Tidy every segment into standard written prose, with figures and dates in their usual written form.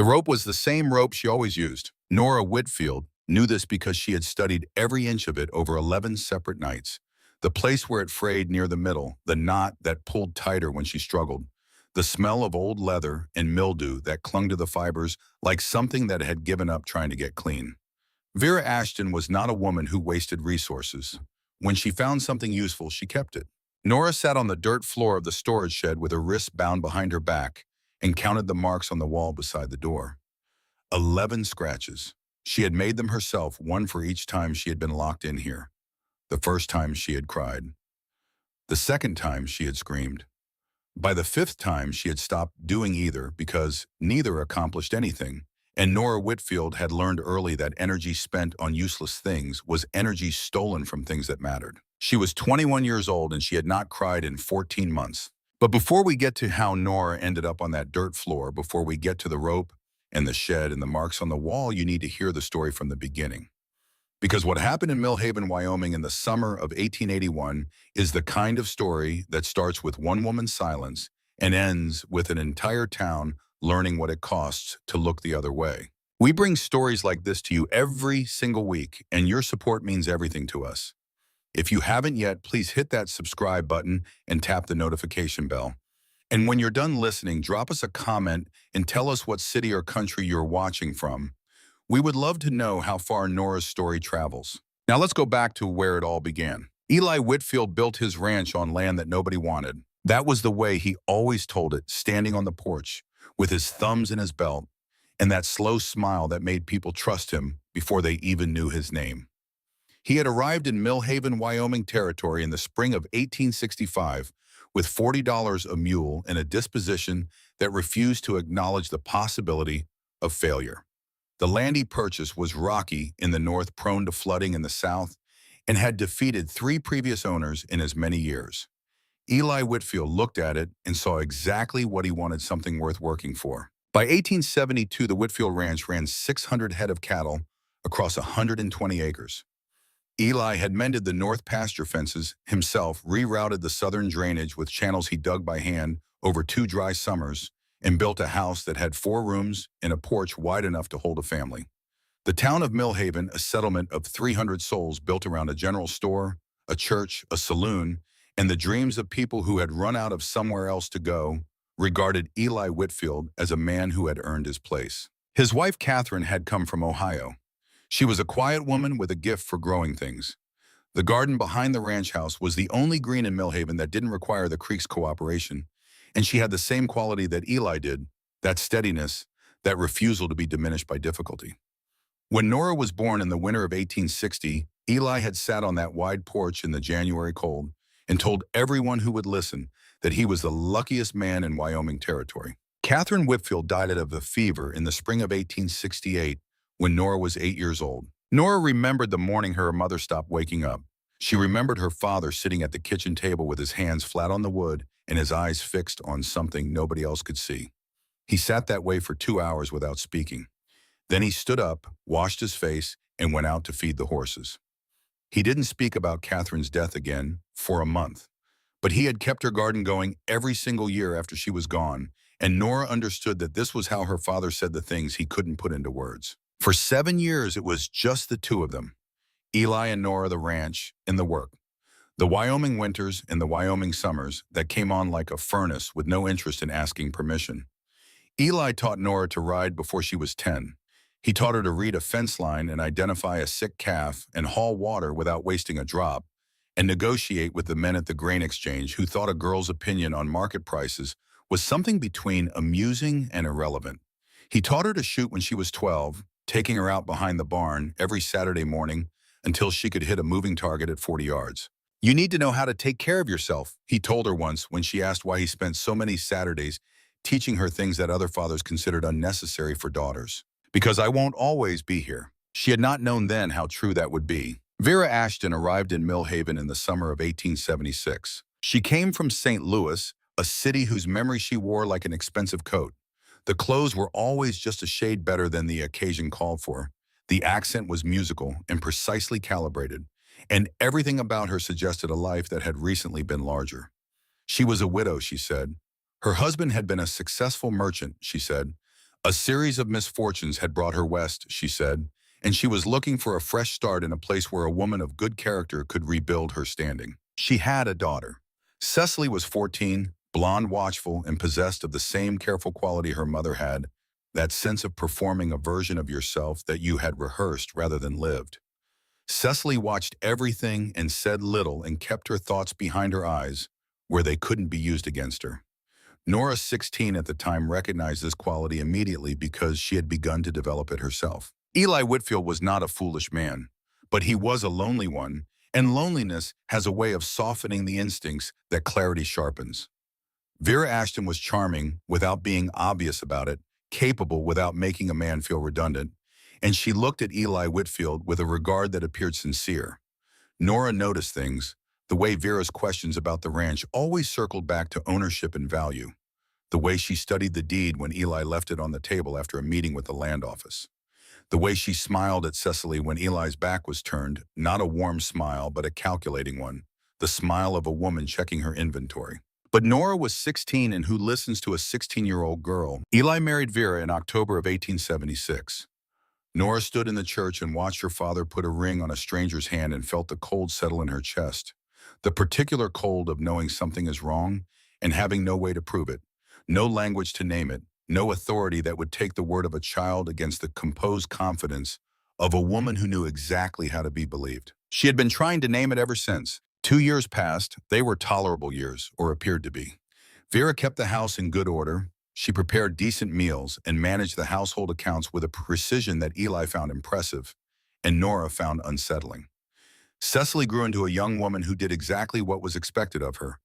The rope was the same rope she always used. Nora Whitfield knew this because she had studied every inch of it over 11 separate nights. The place where it frayed near the middle, the knot that pulled tighter when she struggled, the smell of old leather and mildew that clung to the fibers like something that had given up trying to get clean. Vera Ashton was not a woman who wasted resources. When she found something useful, she kept it. Nora sat on the dirt floor of the storage shed with her wrists bound behind her back and counted the marks on the wall beside the door. 11 scratches. She had made them herself, one for each time she had been locked in here. The first time she had cried. The second time she had screamed. By the fifth time she had stopped doing either because neither accomplished anything. And Nora Whitfield had learned early that energy spent on useless things was energy stolen from things that mattered. She was 21 years old and she had not cried in 14 months. But before we get to how Nora ended up on that dirt floor, before we get to the rope and the shed and the marks on the wall, you need to hear the story from the beginning. Because what happened in Millhaven, Wyoming in the summer of 1881 is the kind of story that starts with one woman's silence and ends with an entire town learning what it costs to look the other way. We bring stories like this to you every single week, and your support means everything to us. If you haven't yet, please hit that subscribe button and tap the notification bell. And when you're done listening, drop us a comment and tell us what city or country you're watching from. We would love to know how far Nora's story travels. Now let's go back to where it all began. Eli Whitfield built his ranch on land that nobody wanted. That was the way he always told it, standing on the porch, with his thumbs in his belt, and that slow smile that made people trust him before they even knew his name. He had arrived in Millhaven, Wyoming territory in the spring of 1865 with $40 a mule and a disposition that refused to acknowledge the possibility of failure. The land he purchased was rocky in the north, prone to flooding in the south, and had defeated 3 previous owners in as many years. Eli Whitfield looked at it and saw exactly what he wanted, something worth working for. By 1872, the Whitfield Ranch ran 600 head of cattle across 120 acres. Eli had mended the north pasture fences himself, rerouted the southern drainage with channels he dug by hand over 2 dry summers, and built a house that had 4 rooms and a porch wide enough to hold a family. The town of Millhaven, a settlement of 300 souls built around a general store, a church, a saloon, and the dreams of people who had run out of somewhere else to go, regarded Eli Whitfield as a man who had earned his place. His wife, Catherine, had come from Ohio. She was a quiet woman with a gift for growing things. The garden behind the ranch house was the only green in Millhaven that didn't require the creek's cooperation, and she had the same quality that Eli did, that steadiness, that refusal to be diminished by difficulty. When Nora was born in the winter of 1860, Eli had sat on that wide porch in the January cold and told everyone who would listen that he was the luckiest man in Wyoming territory. Catherine Whitfield died of a fever in the spring of 1868 when Nora was 8 years old. Nora remembered the morning her mother stopped waking up. She remembered her father sitting at the kitchen table with his hands flat on the wood and his eyes fixed on something nobody else could see. He sat that way for 2 hours without speaking. Then he stood up, washed his face, and went out to feed the horses. He didn't speak about Catherine's death again for a month, but he had kept her garden going every single year after she was gone, and Nora understood that this was how her father said the things he couldn't put into words. For 7 years, it was just the two of them, Eli and Nora, the ranch, and the work. The Wyoming winters and the Wyoming summers that came on like a furnace with no interest in asking permission. Eli taught Nora to ride before she was 10. He taught her to read a fence line and identify a sick calf and haul water without wasting a drop, and negotiate with the men at the grain exchange who thought a girl's opinion on market prices was something between amusing and irrelevant. He taught her to shoot when she was 12, taking her out behind the barn every Saturday morning until she could hit a moving target at 40 yards. "You need to know how to take care of yourself," he told her once when she asked why he spent so many Saturdays teaching her things that other fathers considered unnecessary for daughters. "Because I won't always be here." She had not known then how true that would be. Vera Ashton arrived in Millhaven in the summer of 1876. She came from St. Louis, a city whose memory she wore like an expensive coat. The clothes were always just a shade better than the occasion called for. The accent was musical and precisely calibrated, and everything about her suggested a life that had recently been larger. She was a widow, she said. Her husband had been a successful merchant, she said, A series of misfortunes had brought her west, she said, and she was looking for a fresh start in a place where a woman of good character could rebuild her standing. She had a daughter. Cecily was 14, blonde, watchful, and possessed of the same careful quality her mother had, that sense of performing a version of yourself that you had rehearsed rather than lived. Cecily watched everything and said little and kept her thoughts behind her eyes where they couldn't be used against her. Nora, 16 at the time, recognized this quality immediately because she had begun to develop it herself. Eli Whitfield was not a foolish man, but he was a lonely one, and loneliness has a way of softening the instincts that clarity sharpens. Vera Ashton was charming without being obvious about it, capable without making a man feel redundant, and she looked at Eli Whitfield with a regard that appeared sincere. Nora noticed things. The way Vera's questions about the ranch always circled back to ownership and value. The way she studied the deed when Eli left it on the table after a meeting with the land office. The way she smiled at Cecily when Eli's back was turned, not a warm smile, but a calculating one. The smile of a woman checking her inventory. But Nora was 16, and who listens to a 16-year-old girl? Eli married Vera in October of 1876. Nora stood in the church and watched her father put a ring on a stranger's hand and felt the cold settle in her chest. The particular cold of knowing something is wrong and having no way to prove it, no language to name it, no authority that would take the word of a child against the composed confidence of a woman who knew exactly how to be believed. She had been trying to name it ever since. 2 years passed. They were tolerable years, or appeared to be. Vera kept the house in good order. She prepared decent meals and managed the household accounts with a precision that Eli found impressive and Nora found unsettling. Cecily grew into a young woman who did exactly what was expected of her,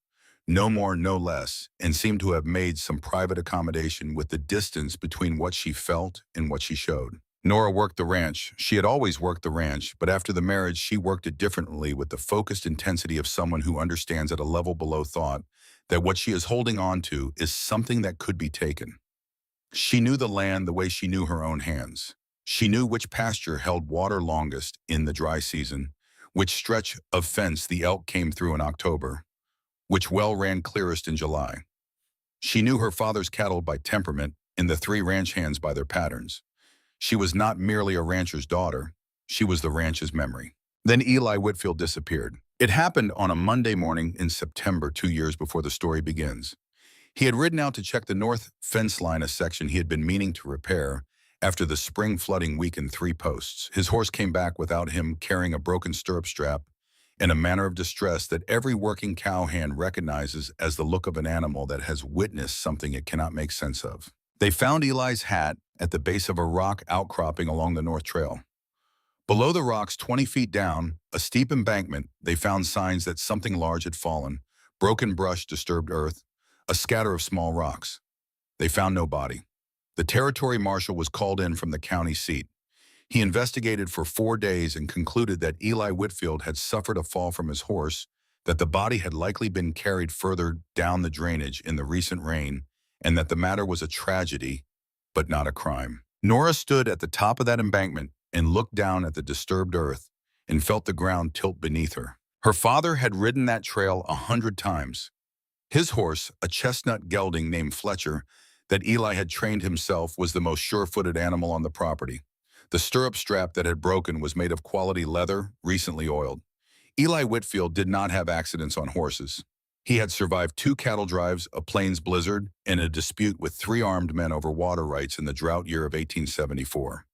no more, no less, and seemed to have made some private accommodation with the distance between what she felt and what she showed. Nora worked the ranch. She had always worked the ranch, but after the marriage, she worked it differently with the focused intensity of someone who understands at a level below thought that what she is holding on to is something that could be taken. She knew the land the way she knew her own hands. She knew which pasture held water longest in the dry season, which stretch of fence the elk came through in October, which well ran clearest in July. She knew her father's cattle by temperament and the 3 ranch hands by their patterns. She was not merely a rancher's daughter, she was the ranch's memory. Then Eli Whitfield disappeared. It happened on a Monday morning in September, 2 years before the story begins. He had ridden out to check the north fence line, a section he had been meaning to repair after the spring flooding weakened 3 posts. His horse came back without him, carrying a broken stirrup strap in a manner of distress that every working cowhand recognizes as the look of an animal that has witnessed something it cannot make sense of. They found Eli's hat at the base of a rock outcropping along the north trail. Below the rocks, 20 feet down, a steep embankment, they found signs that something large had fallen, broken brush, disturbed earth, a scatter of small rocks. They found no body. The territory marshal was called in from the county seat. He investigated for 4 days and concluded that Eli Whitfield had suffered a fall from his horse, that the body had likely been carried further down the drainage in the recent rain, and that the matter was a tragedy, but not a crime. Nora stood at the top of that embankment and looked down at the disturbed earth and felt the ground tilt beneath her. Her father had ridden that trail 100 times. His horse, a chestnut gelding named Fletcher, that Eli had trained himself, was the most sure-footed animal on the property. The stirrup strap that had broken was made of quality leather, recently oiled. Eli Whitfield did not have accidents on horses. He had survived 2 cattle drives, a plains blizzard, and a dispute with 3 armed men over water rights in the drought year of 1874.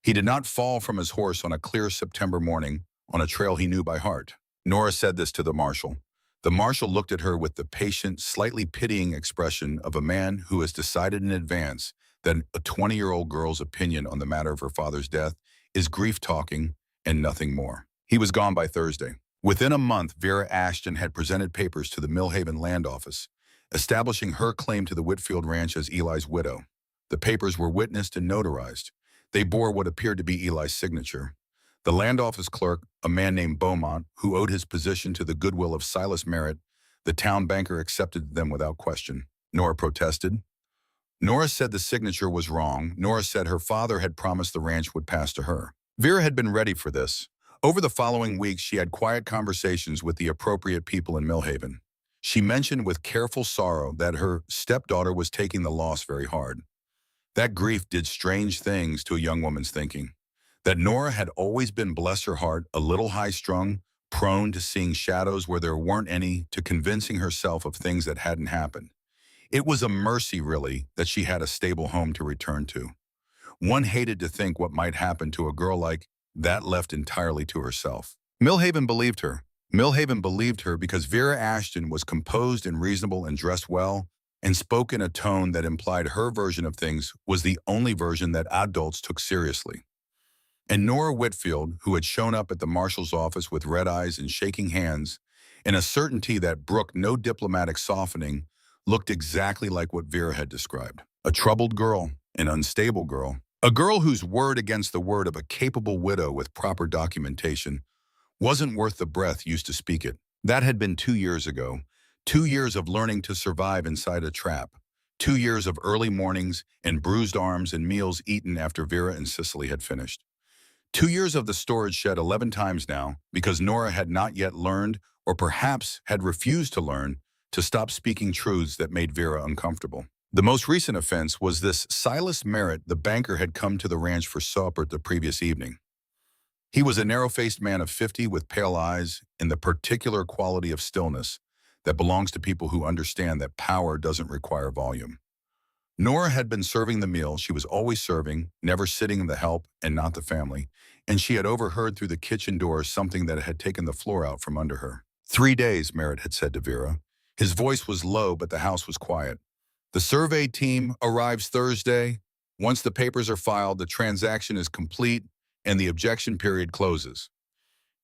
He did not fall from his horse on a clear September morning on a trail he knew by heart. Nora said this to the marshal. The marshal looked at her with the patient, slightly pitying expression of a man who has decided in advance that a 20-year-old girl's opinion on the matter of her father's death is grief-talking and nothing more. He was gone by Thursday. Within a month, Vera Ashton had presented papers to the Millhaven land office, establishing her claim to the Whitfield ranch as Eli's widow. The papers were witnessed and notarized. They bore what appeared to be Eli's signature. The land office clerk, a man named Beaumont, who owed his position to the goodwill of Silas Merritt, the town banker, accepted them without question. Nora protested. Nora said the signature was wrong. Nora said her father had promised the ranch would pass to her. Vera had been ready for this. Over the following weeks, she had quiet conversations with the appropriate people in Millhaven. She mentioned with careful sorrow that her stepdaughter was taking the loss very hard. That grief did strange things to a young woman's thinking. That Nora had always been, bless her heart, a little high-strung, prone to seeing shadows where there weren't any, to convincing herself of things that hadn't happened. It was a mercy, really, that she had a stable home to return to. One hated to think what might happen to a girl like that left entirely to herself. Millhaven believed her. Millhaven believed her because Vera Ashton was composed and reasonable and dressed well and spoke in a tone that implied her version of things was the only version that adults took seriously. And Nora Whitfield, who had shown up at the marshal's office with red eyes and shaking hands, and a certainty that brooked no diplomatic softening, looked exactly like what Vera had described. A troubled girl, an unstable girl, a girl whose word against the word of a capable widow with proper documentation wasn't worth the breath used to speak it. That had been 2 years ago. 2 years of learning to survive inside a trap. 2 years of early mornings and bruised arms and meals eaten after Vera and Cicely had finished. 2 years of the storage shed 11 times now because Nora had not yet learned, or perhaps had refused to learn, to stop speaking truths that made Vera uncomfortable. The most recent offense was this Silas Merritt, the banker, had come to the ranch for supper the previous evening. He was a narrow-faced man of 50 with pale eyes and the particular quality of stillness that belongs to people who understand that power doesn't require volume. Nora had been serving the meal. She was always serving, never sitting the help and not the family, and she had overheard through the kitchen door something that had taken the floor out from under her. 3 days, Merritt had said to Vera. His voice was low, but the house was quiet. The survey team arrives Thursday. Once the papers are filed, the transaction is complete and the objection period closes.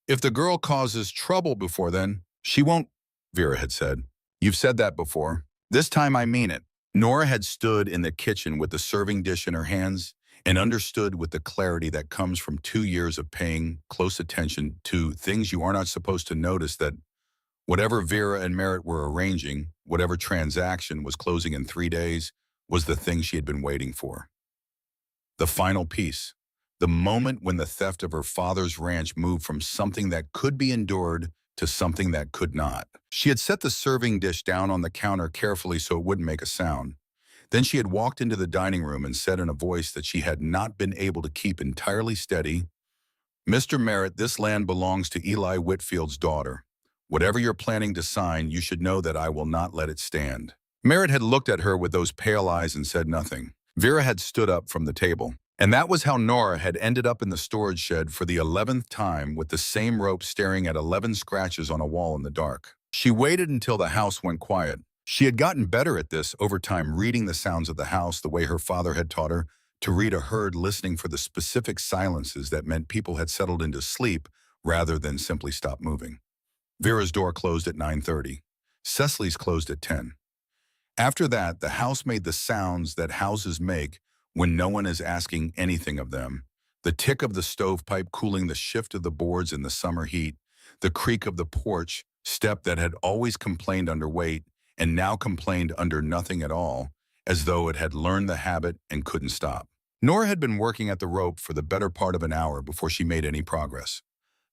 If the girl causes trouble before then, she won't, Vera had said. You've said that before. This time I mean it. Nora had stood in the kitchen with the serving dish in her hands and understood with the clarity that comes from 2 years of paying close attention to things you are not supposed to notice, that whatever Vera and Merritt were arranging, whatever transaction was closing in 3 days, was the thing she had been waiting for. The final piece. The moment when the theft of her father's ranch moved from something that could be endured to something that could not. She had set the serving dish down on the counter carefully so it wouldn't make a sound. Then she had walked into the dining room and said in a voice that she had not been able to keep entirely steady, "Mr. Merritt, this land belongs to Eli Whitfield's daughter. Whatever you're planning to sign, you should know that I will not let it stand." Merritt had looked at her with those pale eyes and said nothing. Vera had stood up from the table. And that was how Nora had ended up in the storage shed for the 11th time, with the same rope staring at 11 scratches on a wall in the dark. She waited until the house went quiet. She had gotten better at this over time, reading the sounds of the house the way her father had taught her to read a herd, listening for the specific silences that meant people had settled into sleep rather than simply stopped moving. Vera's door closed at 9:30. Cecily's closed at 10. After that, the house made the sounds that houses make when no one is asking anything of them. The tick of the stovepipe cooling the shift of the boards in the summer heat, the creak of the porch step that had always complained under weight and now complained under nothing at all, as though it had learned the habit and couldn't stop. Nora had been working at the rope for the better part of an hour before she made any progress.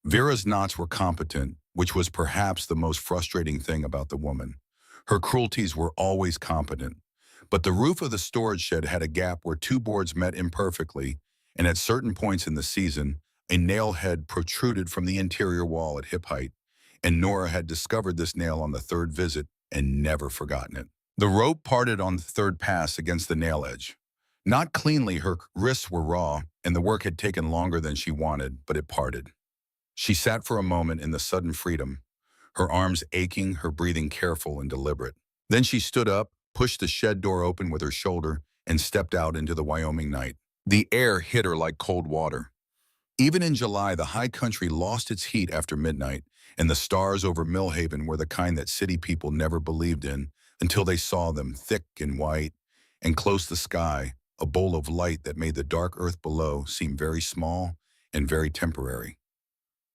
Vera's knots were competent, which was perhaps the most frustrating thing about the woman. Her cruelties were always competent. But the roof of the storage shed had a gap where 2 boards met imperfectly, and at certain points in the season, a nail head protruded from the interior wall at hip height, and Nora had discovered this nail on the 3rd visit and never forgotten it. The rope parted on the 3rd pass against the nail edge. Not cleanly, her wrists were raw, and the work had taken longer than she wanted, but it parted. She sat for a moment in the sudden freedom, her arms aching, her breathing careful and deliberate. Then she stood up, pushed the shed door open with her shoulder, and stepped out into the Wyoming night. The air hit her like cold water. Even in July, the high country lost its heat after midnight, and the stars over Millhaven were the kind that city people never believed in until they saw them, thick and white, and close the sky, a bowl of light that made the dark earth below seem very small and very temporary.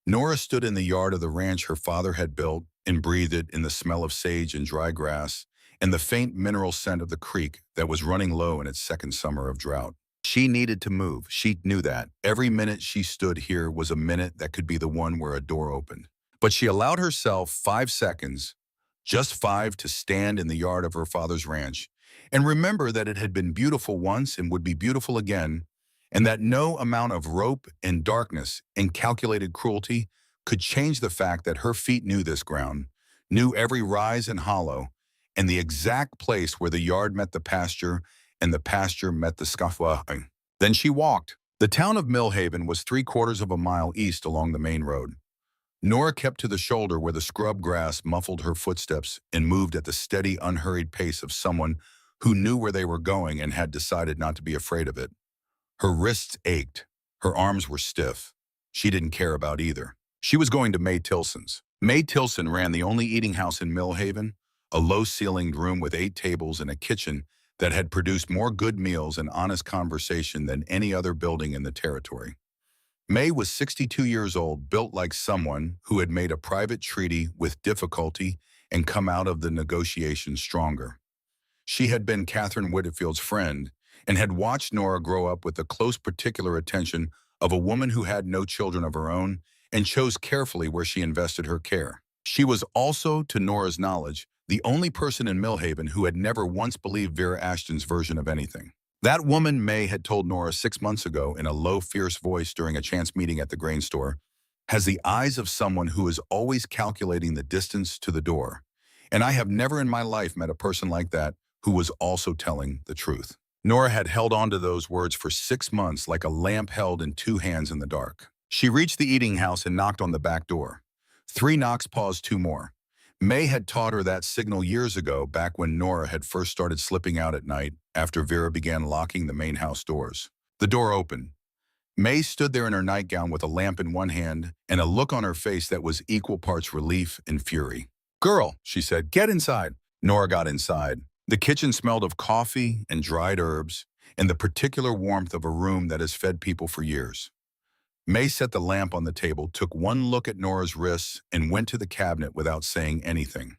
Nora stood in the yard of the ranch her father had built and breathed it in the smell of sage and dry grass, and the faint mineral scent of the creek that was running low in its 2nd summer of drought. She needed to move. She knew that. Every minute she stood here was a minute that could be the one where a door opened. But she allowed herself 5 seconds, just 5, to stand in the yard of her father's ranch And remember that it had been beautiful once and would be beautiful again, and that no amount of rope and darkness and calculated cruelty could change the fact that her feet knew this ground, knew every rise and hollow, and the exact place where the yard met the pasture and the pasture met the scaffolding. Then she walked. The town of Millhaven was 3/4 of a mile east along the main road. Nora kept to the shoulder where the scrub grass muffled her footsteps and moved at the steady, unhurried pace of someone who knew where they were going and had decided not to be afraid of it. Her wrists ached. Her arms were stiff. She didn't care about either. She was going to May Tilson's. May Tilson ran the only eating house in Millhaven, a low-ceilinged room with 8 tables and a kitchen that had produced more good meals and honest conversation than any other building in the territory. May was 62 years old, built like someone who had made a private treaty with difficulty and come out of the negotiations stronger. She had been Catherine Whitfield's friend and had watched Nora grow up with the close particular attention of a woman who had no children of her own and chose carefully where she invested her care. She was also, to Nora's knowledge, the only person in Millhaven who had never once believed Vera Ashton's version of anything. That woman, May had told Nora 6 months ago in a low, fierce voice during a chance meeting at the grain store, has the eyes of someone who is always calculating the distance to the door. And I have never in my life met a person like that who was also telling the truth. Nora had held on to those words for 6 months like a lamp held in 2 hands in the dark. She reached the eating house and knocked on the back door. 3 knocks paused 2 more. May had taught her that signal years ago, back when Nora had first started slipping out at night after Vera began locking the main house doors. The door opened. May stood there in her nightgown with a lamp in one hand and a look on her face that was equal parts relief and fury. "Girl," she said, "get inside." Nora got inside. The kitchen smelled of coffee and dried herbs and the particular warmth of a room that has fed people for years. May set the lamp on the table, took one look at Nora's wrists, and went to the cabinet without saying anything.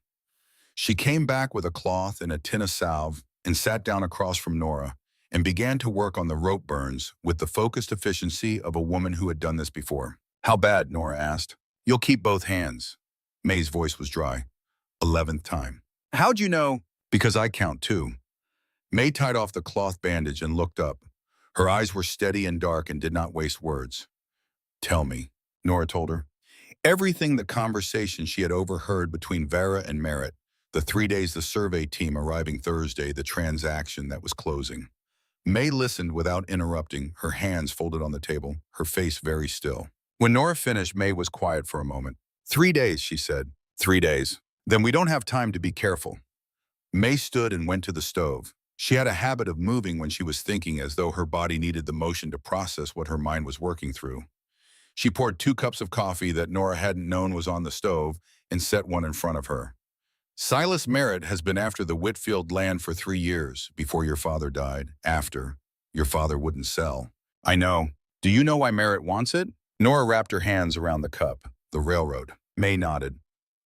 She came back with a cloth and a tin of salve and sat down across from Nora and began to work on the rope burns with the focused efficiency of a woman who had done this before. "How bad?" Nora asked. "You'll keep both hands." May's voice was dry. 11th time. "How'd you know?" "Because I count too." May tied off the cloth bandage and looked up. Her eyes were steady and dark and did not waste words. "Tell me," Nora told her. Everything, the conversation she had overheard between Vera and Merritt, the 3 days the survey team arriving Thursday, the transaction that was closing. May listened without interrupting, her hands folded on the table, her face very still. When Nora finished, May was quiet for a moment. 3 days, she said. 3 days. Then we don't have time to be careful. May stood and went to the stove. She had a habit of moving when she was thinking, as though her body needed the motion to process what her mind was working through. She poured 2 cups of coffee that Nora hadn't known was on the stove and set one in front of her. "Silas Merritt has been after the Whitfield land for 3 years, before your father died, after. Your father wouldn't sell." "I know. Do you know why Merritt wants it?" Nora wrapped her hands around the cup. "The railroad." May nodded.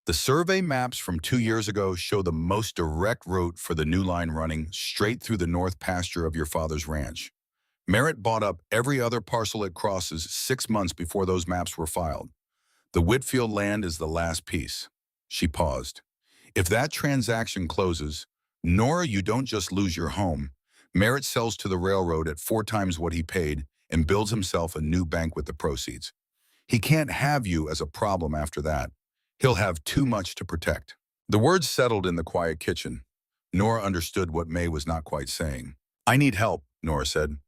"The survey maps from 2 years ago show the most direct route for the new line running straight through the north pasture of your father's ranch. Merritt bought up every other parcel it crosses 6 months before those maps were filed. The Whitfield land is the last piece." She paused. "If that transaction closes, Nora, you don't just lose your home. Merritt sells to the railroad at 4 times what he paid and builds himself a new bank with the proceeds. He can't have you as a problem after that. He'll have too much to protect." The words settled in the quiet kitchen. Nora understood what May was not quite saying. "I need help," Nora said.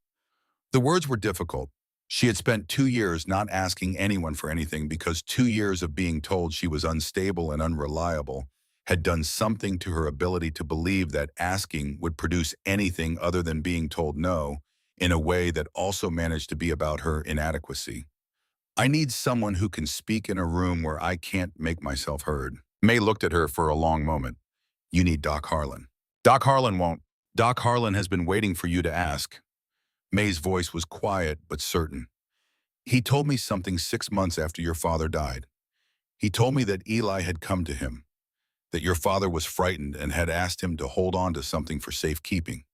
The words were difficult. She had spent 2 years not asking anyone for anything because 2 years of being told she was unstable and unreliable had done something to her ability to believe that asking would produce anything other than being told no, in a way that also managed to be about her inadequacy. "I need someone who can speak in a room where I can't make myself heard." May looked at her for a long moment. "You need Doc Harlan." "Doc Harlan won't." "Doc Harlan has been waiting for you to ask." May's voice was quiet but certain. "He told me something 6 months after your father died. He told me that Eli had come to him, that your father was frightened and had asked him to hold on to something for safekeeping.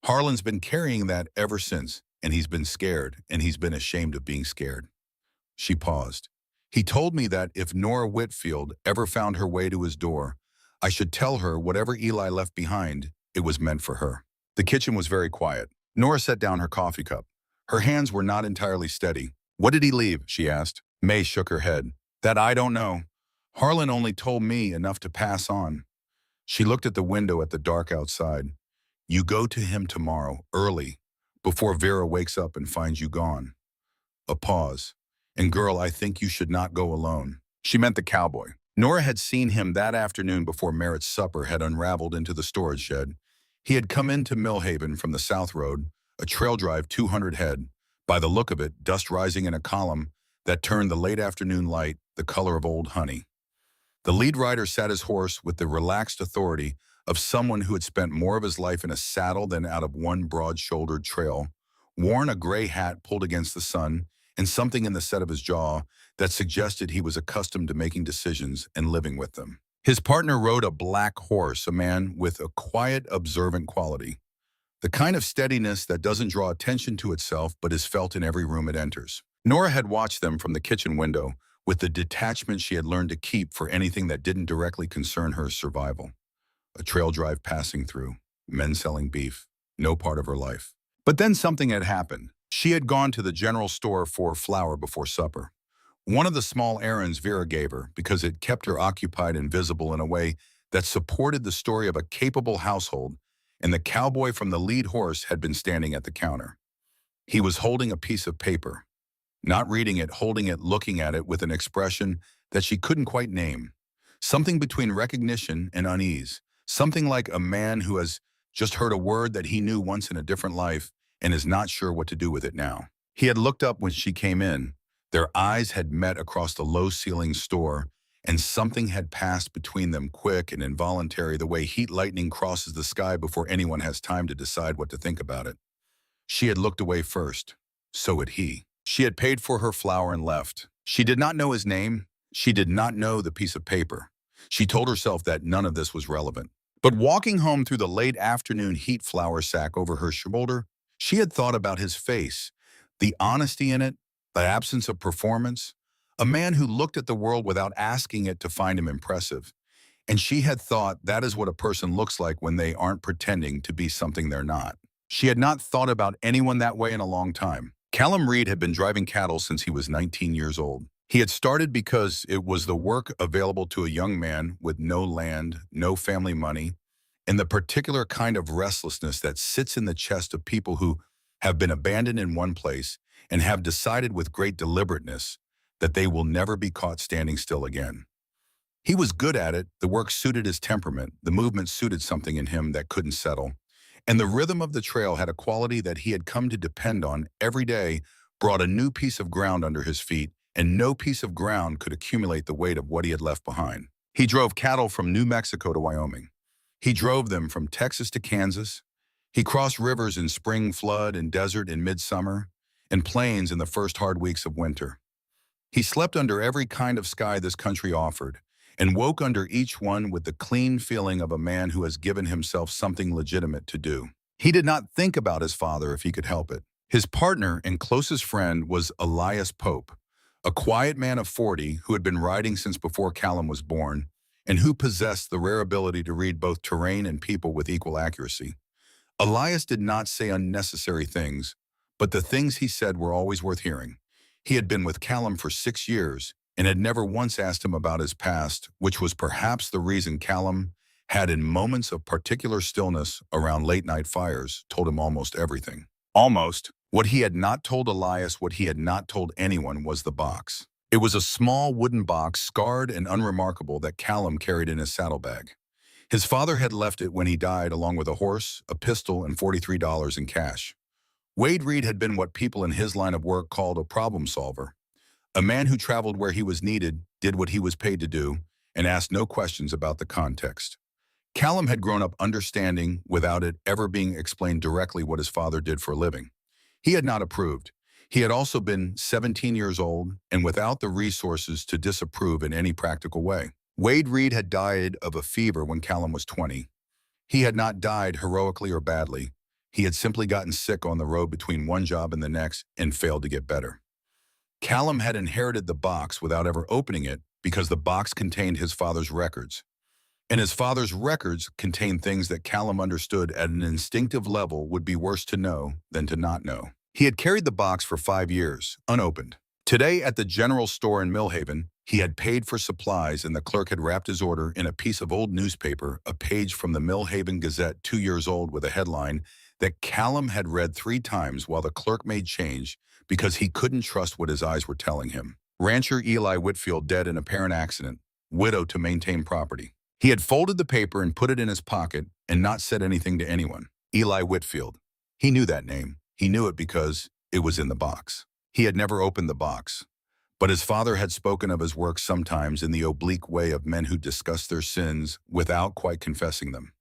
Harlan's been carrying that ever since, and he's been scared, and he's been ashamed of being scared." She paused. "He told me that if Nora Whitfield ever found her way to his door, I should tell her whatever Eli left behind, it was meant for her. The kitchen was very quiet. Nora set down her coffee cup. Her hands were not entirely steady. "What did he leave?" she asked. May shook her head. "That I don't know. Harlan only told me enough to pass on." She looked at the window at the dark outside. "You go to him tomorrow, early, before Vera wakes up and finds you gone." A pause. "And girl, I think you should not go alone." She meant the cowboy. Nora had seen him that afternoon before Merritt's supper had unraveled into the storage shed. He had come into Millhaven from the South Road, a trail drive 200 head. By the look of it, dust rising in a column that turned the late afternoon light the color of old honey. The lead rider sat his horse with the relaxed authority of someone who had spent more of his life in a saddle than out of one broad-shouldered trail, worn a gray hat pulled against the sun, and something in the set of his jaw that suggested he was accustomed to making decisions and living with them. His partner rode a black horse, a man with a quiet, observant quality, the kind of steadiness that doesn't draw attention to itself but is felt in every room it enters. Nora had watched them from the kitchen window with the detachment she had learned to keep for anything that didn't directly concern her survival. A trail drive passing through, men selling beef, no part of her life. But then something had happened. She had gone to the general store for flour before supper. One of the small errands Vera gave her because it kept her occupied and visible in a way that supported the story of a capable household, and the cowboy from the lead horse had been standing at the counter. He was holding a piece of paper. Not reading it, holding it, looking at it with an expression that she couldn't quite name. Something between recognition and unease. Something like a man who has just heard a word that he knew once in a different life and is not sure what to do with it now. He had looked up when she came in. Their eyes had met across the low-ceilinged store, and something had passed between them, quick and involuntary, the way heat lightning crosses the sky before anyone has time to decide what to think about it. She had looked away first. So had he. She had paid for her flour and left. She did not know his name. She did not know the piece of paper. She told herself that none of this was relevant. But walking home through the late afternoon heat flour sack over her shoulder, she had thought about his face, the honesty in it, the absence of performance, a man who looked at the world without asking it to find him impressive. And she had thought that is what a person looks like when they aren't pretending to be something they're not. She had not thought about anyone that way in a long time. Callum Reed had been driving cattle since he was 19 years old. He had started because it was the work available to a young man with no land, no family money, and the particular kind of restlessness that sits in the chest of people who have been abandoned in one place and have decided with great deliberateness that they will never be caught standing still again. He was good at it, the work suited his temperament, the movement suited something in him that couldn't settle, and the rhythm of the trail had a quality that he had come to depend on every day, brought a new piece of ground under his feet, and no piece of ground could accumulate the weight of what he had left behind. He drove cattle from New Mexico to Wyoming. He drove them from Texas to Kansas. He crossed rivers in spring flood and desert in midsummer, and plains in the first hard weeks of winter. He slept under every kind of sky this country offered, and woke under each one with the clean feeling of a man who has given himself something legitimate to do. He did not think about his father if he could help it. His partner and closest friend was Elias Pope, a quiet man of 40 who had been riding since before Callum was born, and who possessed the rare ability to read both terrain and people with equal accuracy. Elias did not say unnecessary things, but the things he said were always worth hearing. He had been with Callum for 6 years and had never once asked him about his past, which was perhaps the reason Callum had, in moments of particular stillness around late-night fires, told him almost everything. Almost. What he had not told Elias, what he had not told anyone, was the box. It was a small wooden box, scarred and unremarkable, that Callum carried in his saddlebag. His father had left it when he died, along with a horse, a pistol, and $43 in cash. Wade Reed had been what people in his line of work called a problem solver, a man who traveled where he was needed, did what he was paid to do, and asked no questions about the context. Callum had grown up understanding, without it ever being explained directly, what his father did for a living. He had not approved. He had also been 17 years old and without the resources to disapprove in any practical way. Wade Reed had died of a fever when Callum was 20. He had not died heroically or badly. He had simply gotten sick on the road between one job and the next and failed to get better. Callum had inherited the box without ever opening it because the box contained his father's records. And his father's records contained things that Callum understood at an instinctive level would be worse to know than to not know. He had carried the box for 5 years, unopened. Today, at the general store in Millhaven, he had paid for supplies and the clerk had wrapped his order in a piece of old newspaper, a page from the Millhaven Gazette 2 years old with a headline that Callum had read 3 times while the clerk made change because he couldn't trust what his eyes were telling him. Rancher Eli Whitfield dead in apparent accident, widow to maintain property. He had folded the paper and put it in his pocket and not said anything to anyone. Eli Whitfield. He knew that name. He knew it because it was in the box. He had never opened the box. But his father had spoken of his work sometimes in the oblique way of men who discuss their sins without quite confessing them.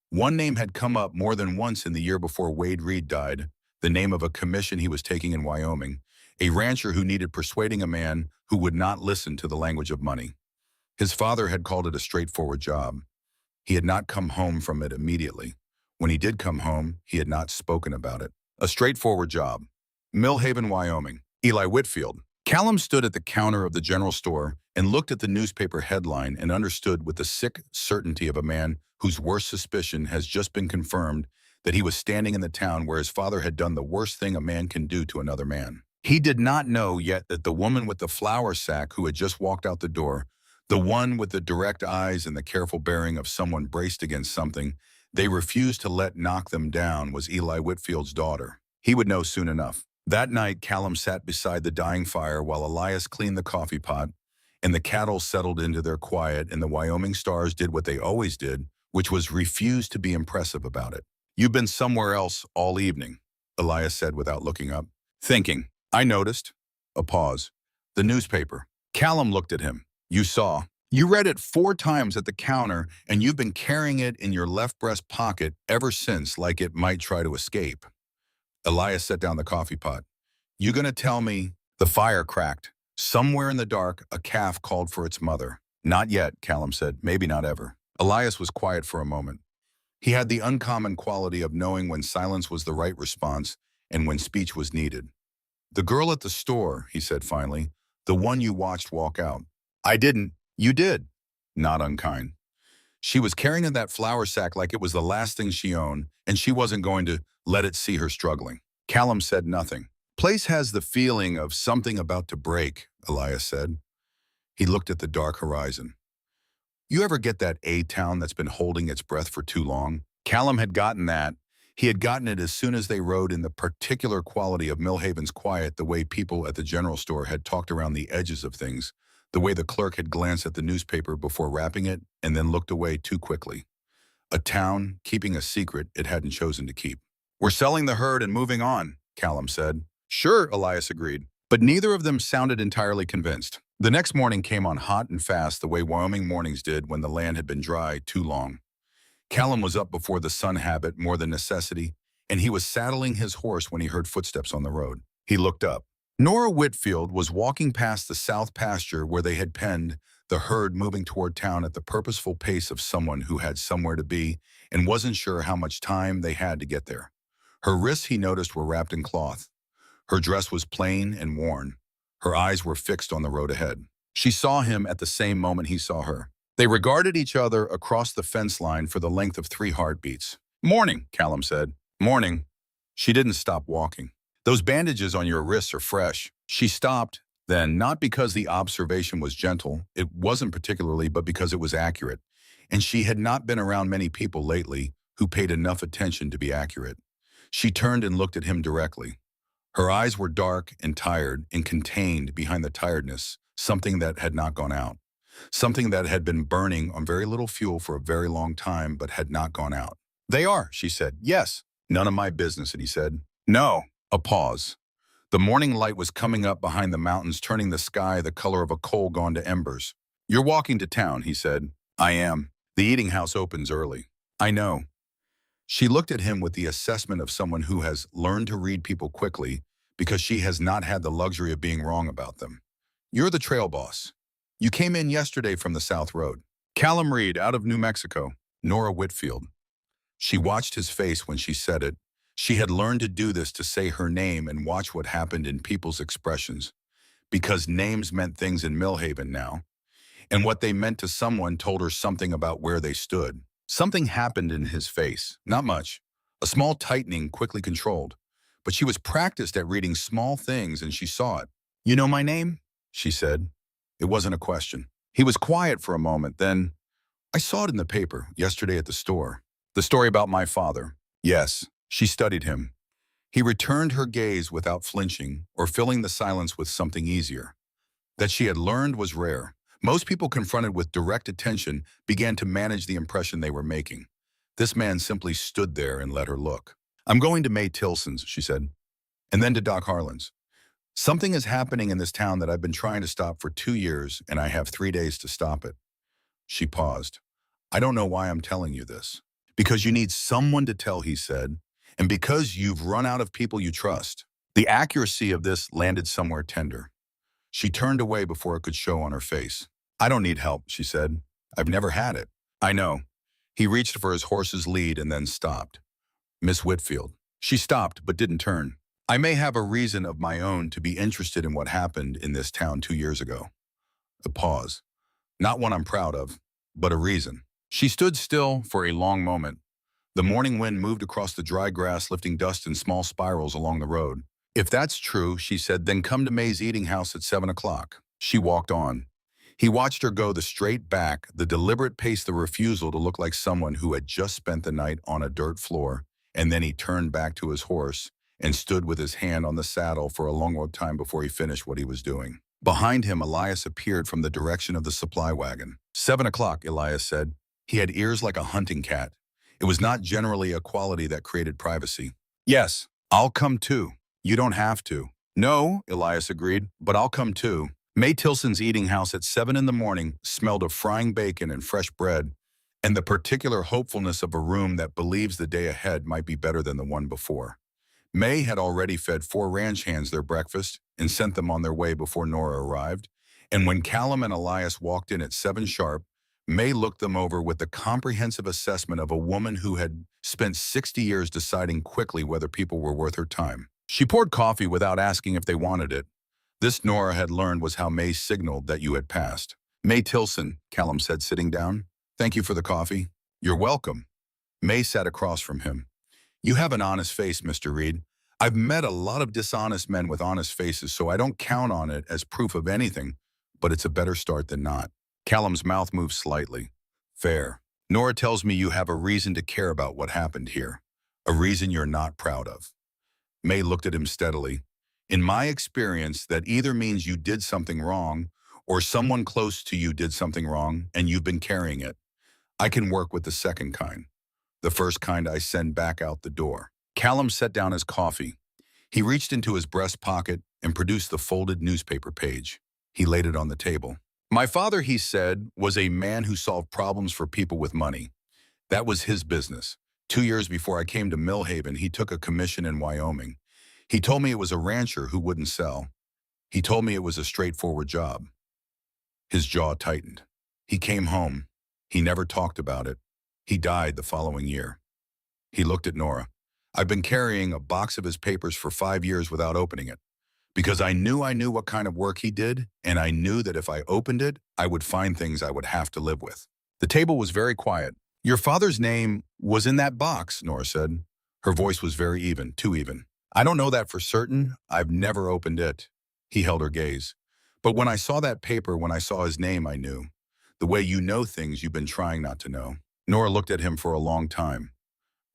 One name had come up more than once in the year before Wade Reed died, the name of a commission he was taking in Wyoming, a rancher who needed persuading a man who would not listen to the language of money. His father had called it a straightforward job. He had not come home from it immediately. When he did come home, he had not spoken about it. A straightforward job. Millhaven, Wyoming. Eli Whitfield. Callum stood at the counter of the general store and looked at the newspaper headline and understood with the sick certainty of a man whose worst suspicion has just been confirmed that he was standing in the town where his father had done the worst thing a man can do to another man. He did not know yet that the woman with the flour sack who had just walked out the door, the one with the direct eyes and the careful bearing of someone braced against something they refused to let knock them down, was Eli Whitfield's daughter. He would know soon enough. That night, Callum sat beside the dying fire while Elias cleaned the coffee pot, and the cattle settled into their quiet, and the Wyoming stars did what they always did, which was refuse to be impressive about it. "You've been somewhere else all evening," Elias said without looking up. "Thinking. I noticed." A pause. "The newspaper." Callum looked at him. "You saw. You read it 4 times at the counter, and you've been carrying it in your left breast pocket ever since, like it might try to escape." Elias set down the coffee pot. "You gonna tell me—" The fire cracked. Somewhere in the dark, a calf called for its mother. "Not yet," Callum said. "Maybe not ever." Elias was quiet for a moment. He had the uncommon quality of knowing when silence was the right response and when speech was needed. "The girl at the store," he said finally, "the one you watched walk out." "I didn't." "You did." Not unkind. "She was carrying in that flour sack like it was the last thing she owned, and she wasn't going to let it see her struggling." Callum said nothing. "Place has the feeling of something about to break," Elias said. He looked at the dark horizon. "You ever get that A-town that's been holding its breath for too long?" Callum had gotten that. He had gotten it as soon as they rode in the particular quality of Millhaven's quiet, the way people at the general store had talked around the edges of things, the way the clerk had glanced at the newspaper before wrapping it and then looked away too quickly. A town keeping a secret it hadn't chosen to keep. "We're selling the herd and moving on," Callum said. "Sure," Elias agreed. But neither of them sounded entirely convinced. The next morning came on hot and fast the way Wyoming mornings did when the land had been dry too long. Callum was up before the sun habit more than necessity, and he was saddling his horse when he heard footsteps on the road. He looked up. Nora Whitfield was walking past the south pasture where they had penned the herd, moving toward town at the purposeful pace of someone who had somewhere to be and wasn't sure how much time they had to get there. Her wrists, he noticed, were wrapped in cloth. Her dress was plain and worn. Her eyes were fixed on the road ahead. She saw him at the same moment he saw her. They regarded each other across the fence line for the length of 3 heartbeats. "Morning," Callum said. "Morning." She didn't stop walking. "Those bandages on your wrists are fresh." She stopped, then, not because the observation was gentle, it wasn't particularly, but because it was accurate, and she had not been around many people lately who paid enough attention to be accurate. She turned and looked at him directly. Her eyes were dark and tired and contained behind the tiredness something that had not gone out, something that had been burning on very little fuel for a very long time but had not gone out. "They are," she said. "Yes." "None of my business," he said. "No." A pause. The morning light was coming up behind the mountains, turning the sky the color of a coal gone to embers. "You're walking to town," he said. "I am. The eating house opens early." "I know." She looked at him with the assessment of someone who has learned to read people quickly because she has not had the luxury of being wrong about them. "You're the trail boss. You came in yesterday from the South Road." "Callum Reed, out of New Mexico." "Nora Whitfield." She watched his face when she said it. She had learned to do this, to say her name and watch what happened in people's expressions, because names meant things in Millhaven now. And what they meant to someone told her something about where they stood. Something happened in his face. Not much. A small tightening quickly controlled. But she was practiced at reading small things and she saw it. "You know my name?" she said. It wasn't a question. He was quiet for a moment, then, "I saw it in the paper yesterday at the store. The story about my father." Yes, she studied him. He returned her gaze without flinching or filling the silence with something easier. That she had learned was rare. Most people confronted with direct attention began to manage the impression they were making. This man simply stood there and let her look. "I'm going to May Tilson's," she said, "and then to Doc Harlan's. Something is happening in this town that I've been trying to stop for 2 years, and I have 3 days to stop it." She paused. "I don't know why I'm telling you this." "Because you need someone to tell," he said, "and because you've run out of people you trust." The accuracy of this landed somewhere tender. She turned away before it could show on her face. "I don't need help," she said. "I've never had it." "I know." He reached for his horse's lead and then stopped. "Miss Whitfield." She stopped but didn't turn. "I may have a reason of my own to be interested in what happened in this town 2 years ago." A pause. "Not one I'm proud of, but a reason." She stood still for a long moment. The morning wind moved across the dry grass, lifting dust in small spirals along the road. "If that's true," she said, "then come to May's eating house at 7 o'clock." She walked on. He watched her go, the straight back, the deliberate pace, the refusal to look like someone who had just spent the night on a dirt floor, and then he turned back to his horse and stood with his hand on the saddle for a long time before he finished what he was doing. Behind him, Elias appeared from the direction of the supply wagon. 7 o'clock, Elias said. He had ears like a hunting cat. It was not generally a quality that created privacy. "Yes, I'll come too." "You don't have to." "No," Elias agreed, "but I'll come too." May Tilson's eating house at 7 in the morning smelled of frying bacon and fresh bread, and the particular hopefulness of a room that believes the day ahead might be better than the one before. May had already fed 4 ranch hands their breakfast and sent them on their way before Nora arrived, and when Callum and Elias walked in at 7 sharp, May looked them over with the comprehensive assessment of a woman who had spent 60 years deciding quickly whether people were worth her time. She poured coffee without asking if they wanted it. This, Nora had learned, was how May signaled that you had passed. "May Tilson," Callum said, sitting down. "Thank you for the coffee." "You're welcome." May sat across from him. "You have an honest face, Mr. Reed. I've met a lot of dishonest men with honest faces, so I don't count on it as proof of anything, but it's a better start than not." Callum's mouth moved slightly. "Fair. Nora tells me you have a reason to care about what happened here. A reason you're not proud of." May looked at him steadily. "In my experience, that either means you did something wrong or someone close to you did something wrong and you've been carrying it. I can work with the second kind. The first kind I send back out the door." Callum set down his coffee. He reached into his breast pocket and produced the folded newspaper page. He laid it on the table. "My father," he said, "was a man who solved problems for people with money. That was his business. 2 years before I came to Millhaven, he took a commission in Wyoming. He told me it was a rancher who wouldn't sell. He told me it was a straightforward job." His jaw tightened. "He came home. He never talked about it. He died the following year." He looked at Nora. "I've been carrying a box of his papers for 5 years without opening it, because I knew what kind of work he did, and I knew that if I opened it, I would find things I would have to live with." The table was very quiet. "Your father's name was in that box," Nora said. Her voice was very even, too even. "I don't know that for certain. I've never opened it." He held her gaze. "But when I saw that paper, when I saw his name, I knew. The way you know things you've been trying not to know." Nora looked at him for a long time.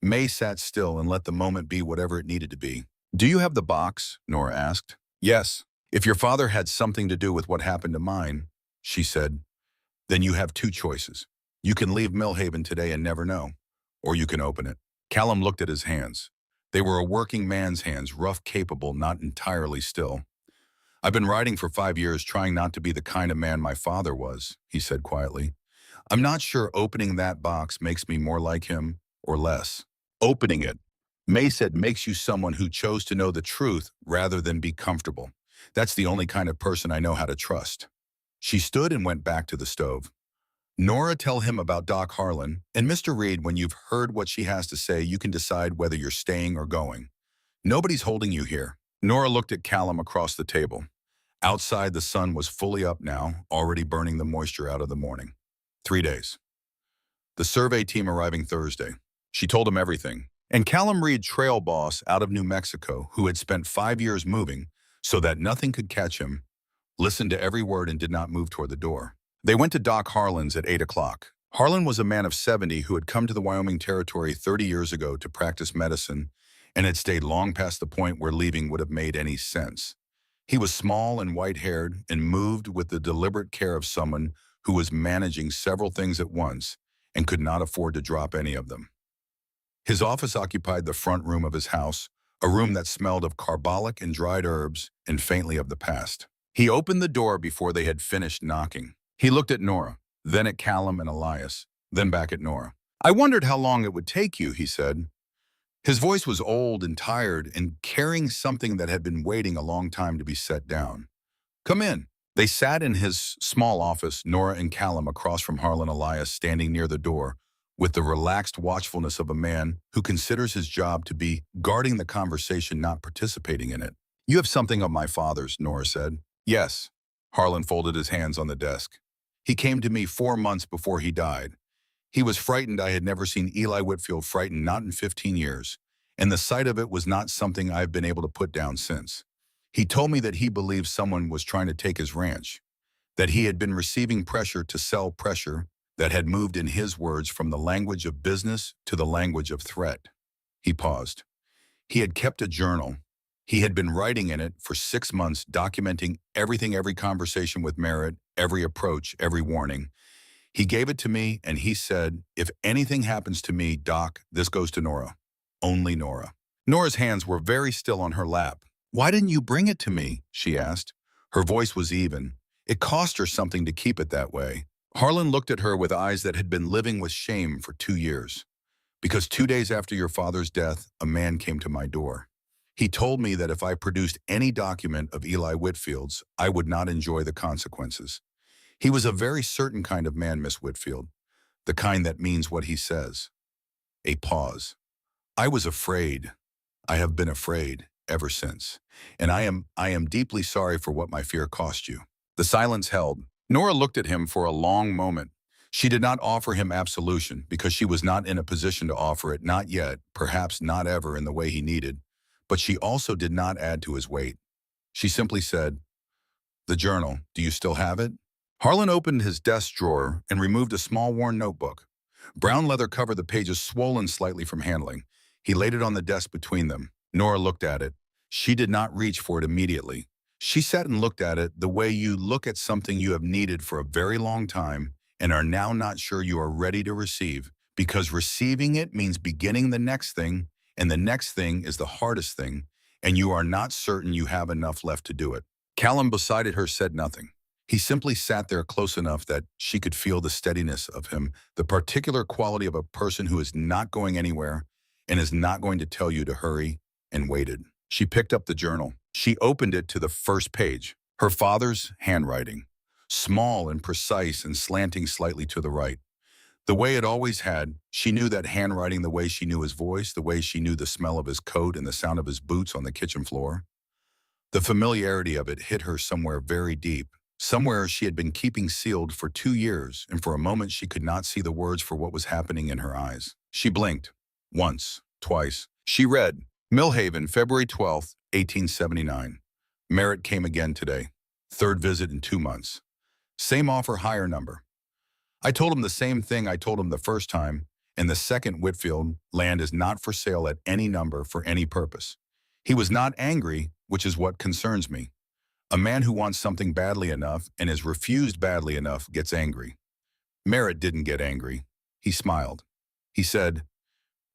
May sat still and let the moment be whatever it needed to be. "Do you have the box?" Nora asked. "Yes. If your father had something to do with what happened to mine," she said, "then you have 2 choices. You can leave Millhaven today and never know, or you can open it." Callum looked at his hands. They were a working man's hands, rough, capable, not entirely still. "I've been writing for 5 years, trying not to be the kind of man my father was," he said quietly. "I'm not sure opening that box makes me more like him or less." "Opening it," May said, "makes you someone who chose to know the truth rather than be comfortable. That's the only kind of person I know how to trust." She stood and went back to the stove. "Nora, tell him about Doc Harlan, and Mr. Reed, when you've heard what she has to say, you can decide whether you're staying or going. Nobody's holding you here." Nora looked at Callum across the table. Outside, the sun was fully up now, already burning the moisture out of the morning. 3 days. The survey team arriving Thursday. She told him everything. And Callum Reed, trail boss out of New Mexico, who had spent 5 years moving so that nothing could catch him, listened to every word and did not move toward the door. They went to Doc Harlan's at 8 o'clock. Harlan was a man of 70 who had come to the Wyoming Territory 30 years ago to practice medicine and had stayed long past the point where leaving would have made any sense. He was small and white-haired and moved with the deliberate care of someone who was managing several things at once and could not afford to drop any of them. His office occupied the front room of his house, a room that smelled of carbolic and dried herbs and faintly of the past. He opened the door before they had finished knocking. He looked at Nora, then at Callum and Elias, then back at Nora. "I wondered how long it would take you," he said. His voice was old and tired and carrying something that had been waiting a long time to be set down. "Come in." They sat in his small office, Nora and Callum across from Harlan Elias standing near the door, with the relaxed watchfulness of a man who considers his job to be guarding the conversation, not participating in it. "You have something of my father's," Nora said. "Yes." Harlan folded his hands on the desk. "He came to me 4 months before he died. He was frightened. I had never seen Eli Whitfield frightened, not in 15 years, and the sight of it was not something I've been able to put down since. He told me that he believed someone was trying to take his ranch, that he had been receiving pressure to sell pressure that had moved, in his words, from the language of business to the language of threat." He paused. He had kept a journal. He had been writing in it for 6 months, documenting everything, every conversation with Merritt, every approach, every warning. "He gave it to me, and he said, 'If anything happens to me, Doc, this goes to Nora. Only Nora.'" Nora's hands were very still on her lap. "Why didn't you bring it to me?" she asked. Her voice was even. It cost her something to keep it that way. Harlan looked at her with eyes that had been living with shame for 2 years. "Because 2 days after your father's death, a man came to my door. He told me that if I produced any document of Eli Whitfield's, I would not enjoy the consequences. He was a very certain kind of man, Miss Whitfield, the kind that means what he says." A pause. "I was afraid. I have been afraid ever since. And I am deeply sorry for what my fear cost you." The silence held. Nora looked at him for a long moment. She did not offer him absolution because she was not in a position to offer it, not yet, perhaps not ever in the way he needed. But she also did not add to his weight. She simply said, "The journal, do you still have it?" Harlan opened his desk drawer and removed a small worn notebook. Brown leather covered the pages, swollen slightly from handling. He laid it on the desk between them. Nora looked at it. She did not reach for it immediately. She sat and looked at it the way you look at something you have needed for a very long time and are now not sure you are ready to receive, because receiving it means beginning the next thing, and the next thing is the hardest thing, and you are not certain you have enough left to do it. Callum beside her said nothing. He simply sat there close enough that she could feel the steadiness of him, the particular quality of a person who is not going anywhere and is not going to tell you to hurry, and waited. She picked up the journal. She opened it to the first page. Her father's handwriting, small and precise and slanting slightly to the right. The way it always had, she knew that handwriting the way she knew his voice, the way she knew the smell of his coat and the sound of his boots on the kitchen floor. The familiarity of it hit her somewhere very deep, somewhere she had been keeping sealed for 2 years, and for a moment she could not see the words for what was happening in her eyes. She blinked. Once, twice. She read, "Millhaven, February 12th, 1879. Merritt came again today. 3rd visit in 2 months. Same offer, higher number. I told him the same thing I told him the first time, and the second Whitfield land is not for sale at any number for any purpose. He was not angry, which is what concerns me. A man who wants something badly enough and is refused badly enough gets angry. Merritt didn't get angry. He smiled. He said,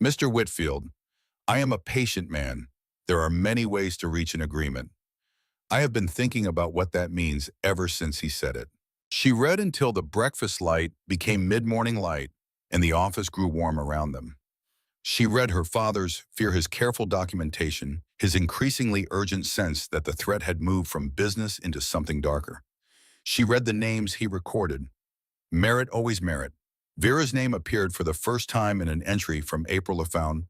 'Mr. Whitfield, I am a patient man. There are many ways to reach an agreement.' I have been thinking about what that means ever since he said it." She read until the breakfast light became mid-morning light and the office grew warm around them. She read her father's fear, his careful documentation, his increasingly urgent sense that the threat had moved from business into something darker. She read the names he recorded. Merritt, always Merritt. Vera's name appeared for the first time in an entry from April found.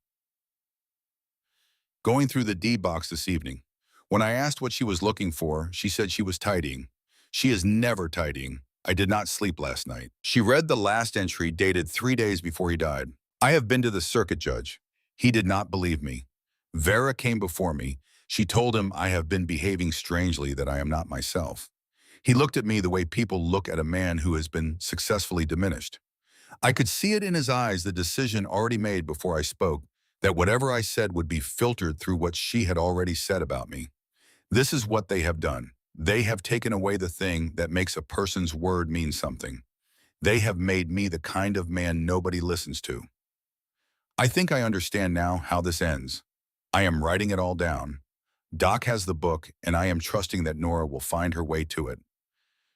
"Going through the deed box this evening. When I asked what she was looking for, she said she was tidying. She is never tidying. I did not sleep last night. She read the last entry dated 3 days before he died. I have been to the circuit judge. He did not believe me. Vera came before me. She told him I have been behaving strangely, that I am not myself. He looked at me the way people look at a man who has been successfully diminished. I could see it in his eyes, the decision already made before I spoke, that whatever I said would be filtered through what she had already said about me. This is what they have done. They have taken away the thing that makes a person's word mean something. They have made me the kind of man nobody listens to. I think I understand now how this ends. I am writing it all down. Doc has the book, and I am trusting that Nora will find her way to it.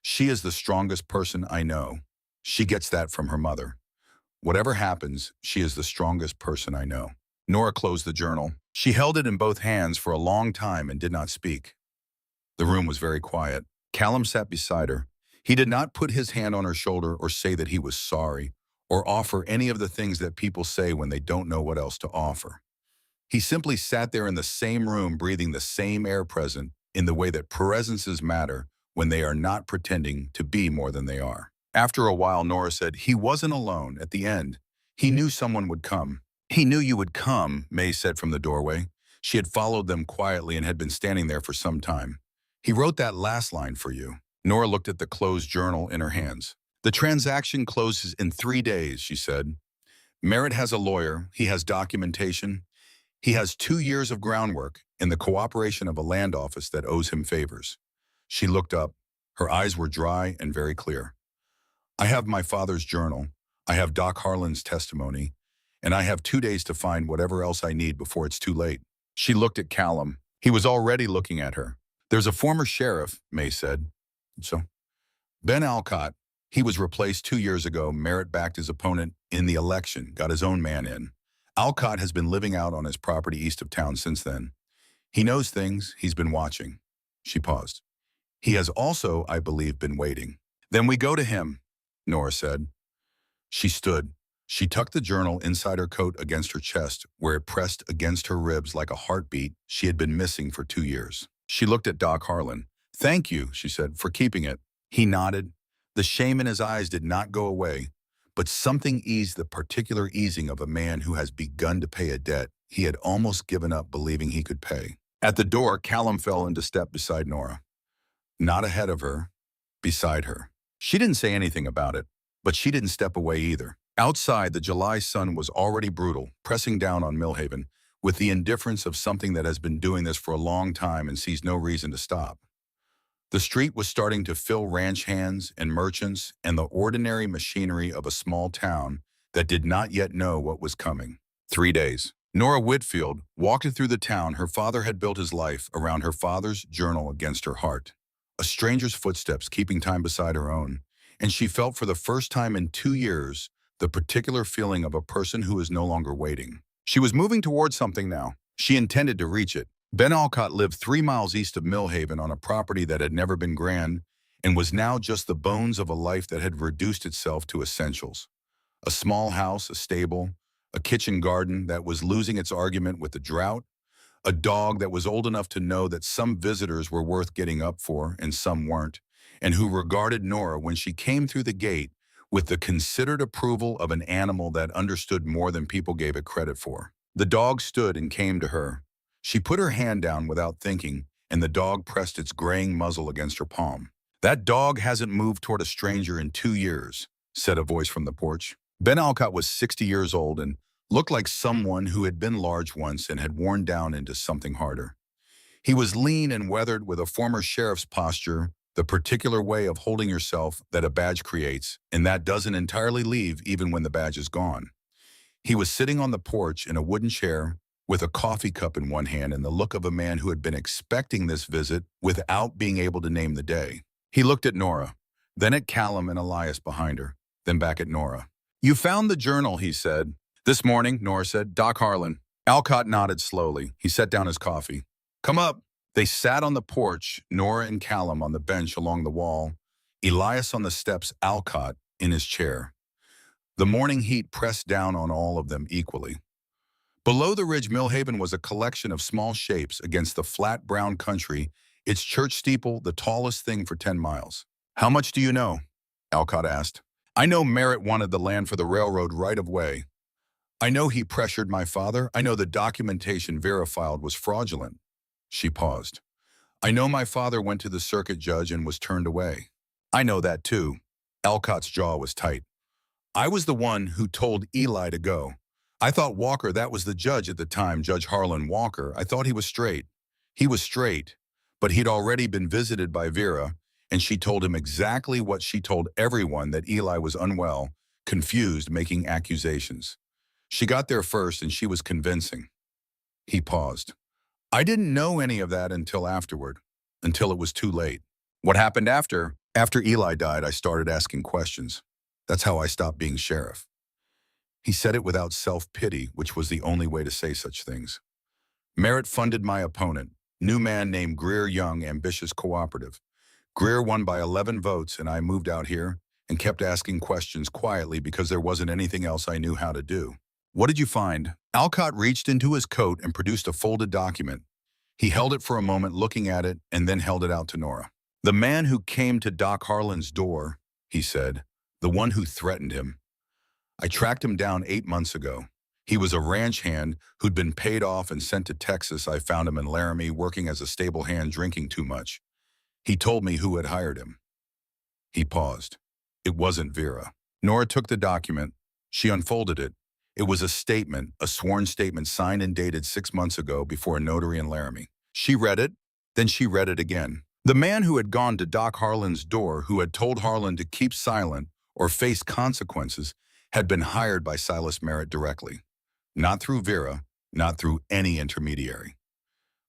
She is the strongest person I know. She gets that from her mother. Whatever happens, she is the strongest person I know. Nora closed the journal. She held it in both hands for a long time and did not speak. The room was very quiet. Callum sat beside her. He did not put his hand on her shoulder or say that he was sorry or offer any of the things that people say when they don't know what else to offer. He simply sat there in the same room, breathing the same air, present in the way that presences matter when they are not pretending to be more than they are. After a while, Nora said, "He wasn't alone at the end. He knew someone would come." "He knew you would come," May said from the doorway. She had followed them quietly and had been standing there for some time. "He wrote that last line for you." Nora looked at the closed journal in her hands. "The transaction closes in 3 days," she said. "Merritt has a lawyer. He has documentation. He has 2 years of groundwork and the cooperation of a land office that owes him favors." She looked up. Her eyes were dry and very clear. "I have my father's journal. I have Doc Harlan's testimony. And I have 2 days to find whatever else I need before it's too late." She looked at Callum. He was already looking at her. "There's a former sheriff," May said. "So?" "Ben Alcott. He was replaced 2 years ago. Merritt backed his opponent in the election, got his own man in. Alcott has been living out on his property east of town since then. He knows things. He's been watching." She paused. "He has also, I believe, been waiting." "Then we go to him," Nora said. She stood. She tucked the journal inside her coat against her chest, where it pressed against her ribs like a heartbeat she had been missing for 2 years. She looked at Doc Harlan. "Thank you," she said, "for keeping it." He nodded. The shame in his eyes did not go away, but something eased the particular easing of a man who has begun to pay a debt he had almost given up believing he could pay. At the door, Callum fell into step beside Nora. Not ahead of her, beside her. She didn't say anything about it, but she didn't step away either. Outside, the July sun was already brutal, pressing down on Millhaven, with the indifference of something that has been doing this for a long time and sees no reason to stop. The street was starting to fill ranch hands and merchants and the ordinary machinery of a small town that did not yet know what was coming. 3 days. Nora Whitfield walked through the town. Her father had built his life around her father's journal against her heart. A stranger's footsteps keeping time beside her own, and she felt for the first time in 2 years the particular feeling of a person who is no longer waiting. She was moving towards something now. She intended to reach it. Ben Alcott lived 3 miles east of Millhaven on a property that had never been grand and was now just the bones of a life that had reduced itself to essentials. A small house, a stable, a kitchen garden that was losing its argument with the drought, a dog that was old enough to know that some visitors were worth getting up for and some weren't, and who regarded Nora when she came through the gate with the considered approval of an animal that understood more than people gave it credit for. The dog stood and came to her. She put her hand down without thinking, and the dog pressed its graying muzzle against her palm. "That dog hasn't moved toward a stranger in 2 years, said a voice from the porch. Ben Alcott was 60 years old and looked like someone who had been large once and had worn down into something harder. He was lean and weathered with a former sheriff's posture, the particular way of holding yourself that a badge creates, and that doesn't entirely leave even when the badge is gone. He was sitting on the porch in a wooden chair with a coffee cup in one hand and the look of a man who had been expecting this visit without being able to name the day. He looked at Nora, then at Callum and Elias behind her, then back at Nora. "You found the journal," he said. "This morning," Nora said. "Doc Harlan." Alcott nodded slowly. He set down his coffee. "Come up." They sat on the porch, Nora and Callum on the bench along the wall, Elias on the steps, Alcott in his chair. The morning heat pressed down on all of them equally. Below the ridge, Millhaven was a collection of small shapes against the flat brown country, its church steeple the tallest thing for 10 miles. How much do you know? Alcott asked. I know Merritt wanted the land for the railroad right-of-way. I know he pressured my father. I know the documentation Vera filed was fraudulent. She paused. I know my father went to the circuit judge and was turned away. I know that too. Alcott's jaw was tight. I was the one who told Eli to go. I thought Walker, that was the judge at the time, Judge Harlan Walker. I thought he was straight. He was straight, but he'd already been visited by Vera, and she told him exactly what she told everyone, that Eli was unwell, confused, making accusations. She got there first, and she was convincing. He paused. I didn't know any of that until afterward, until it was too late. What happened after? After Eli died, I started asking questions. That's how I stopped being sheriff. He said it without self-pity, which was the only way to say such things. Merritt funded my opponent, new man named Greer Young, ambitious cooperative. Greer won by 11 votes, and I moved out here and kept asking questions quietly because there wasn't anything else I knew how to do. What did you find? Alcott reached into his coat and produced a folded document. He held it for a moment, looking at it, and then held it out to Nora. The man who came to Doc Harlan's door, he said, the one who threatened him. I tracked him down 8 months ago. He was a ranch hand who'd been paid off and sent to Texas. I found him in Laramie working as a stable hand, drinking too much. He told me who had hired him. He paused. It wasn't Vera. Nora took the document. She unfolded it. It was a statement, a sworn statement signed and dated 6 months ago before a notary in Laramie. She read it, then she read it again. The man who had gone to Doc Harlan's door, who had told Harlan to keep silent or face consequences, had been hired by Silas Merritt directly. Not through Vera, not through any intermediary.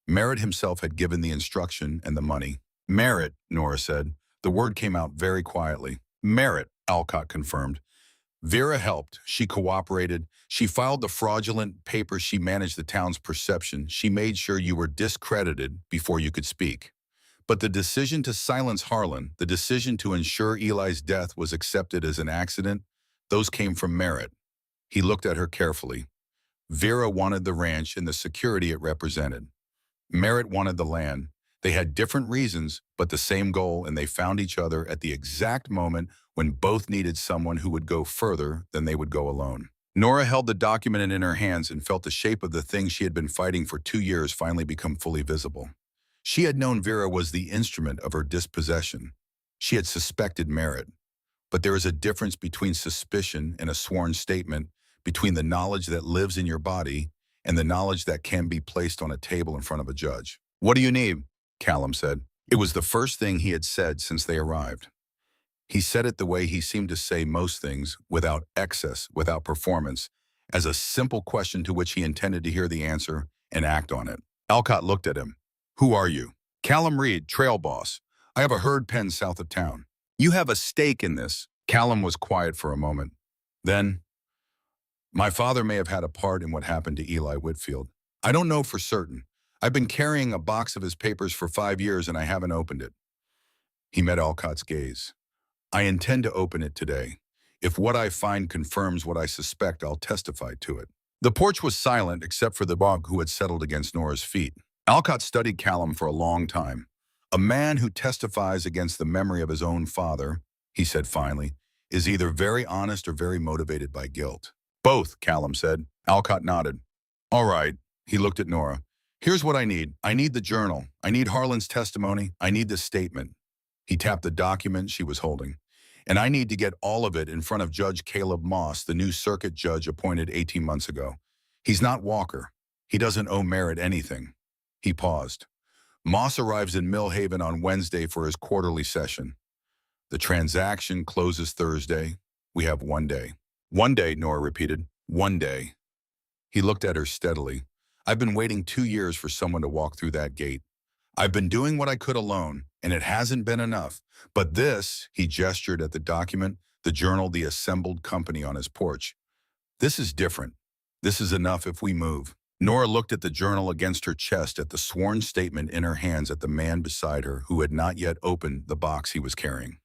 Merritt himself had given the instruction and the money. Merritt, Nora said. The word came out very quietly. Merritt, Alcott confirmed. Vera helped. She cooperated. She filed the fraudulent papers. She managed the town's perception. She made sure you were discredited before you could speak. But the decision to silence Harlan, the decision to ensure Eli's death was accepted as an accident, those came from Merritt. He looked at her carefully. Vera wanted the ranch and the security it represented. Merritt wanted the land. They had different reasons, but the same goal, and they found each other at the exact moment when both needed someone who would go further than they would go alone. Nora held the document in her hands and felt the shape of the thing she had been fighting for 2 years finally become fully visible. She had known Vera was the instrument of her dispossession. She had suspected Merritt. But there is a difference between suspicion and a sworn statement, between the knowledge that lives in your body and the knowledge that can be placed on a table in front of a judge. What do you need? Callum said. It was the first thing he had said since they arrived. He said it the way he seemed to say most things, without excess, without performance, as a simple question to which he intended to hear the answer and act on it. Alcott looked at him. Who are you? Callum Reed, trail boss. I have a herd pen south of town. You have a stake in this. Callum was quiet for a moment. Then, my father may have had a part in what happened to Eli Whitfield. I don't know for certain. I've been carrying a box of his papers for 5 years and I haven't opened it. He met Alcott's gaze. I intend to open it today. If what I find confirms what I suspect, I'll testify to it. The porch was silent except for the dog who had settled against Nora's feet. Alcott studied Callum for a long time. A man who testifies against the memory of his own father, he said finally, is either very honest or very motivated by guilt. Both, Callum said. Alcott nodded. All right. He looked at Nora. Here's what I need. I need the journal. I need Harlan's testimony. I need the statement. He tapped the document she was holding. And I need to get all of it in front of Judge Caleb Moss, the new circuit judge appointed 18 months ago. He's not Walker. He doesn't owe Merritt anything. He paused. Moss arrives in Millhaven on Wednesday for his quarterly session. The transaction closes Thursday. We have 1 day. 1 day, Nora repeated. 1 day. He looked at her steadily. I've been waiting 2 years for someone to walk through that gate. I've been doing what I could alone, and it hasn't been enough. But this, he gestured at the document, the journal, the assembled company on his porch. This is different. This is enough if we move. Nora looked at the journal against her chest, at the sworn statement in her hands, at the man beside her who had not yet opened the box he was carrying.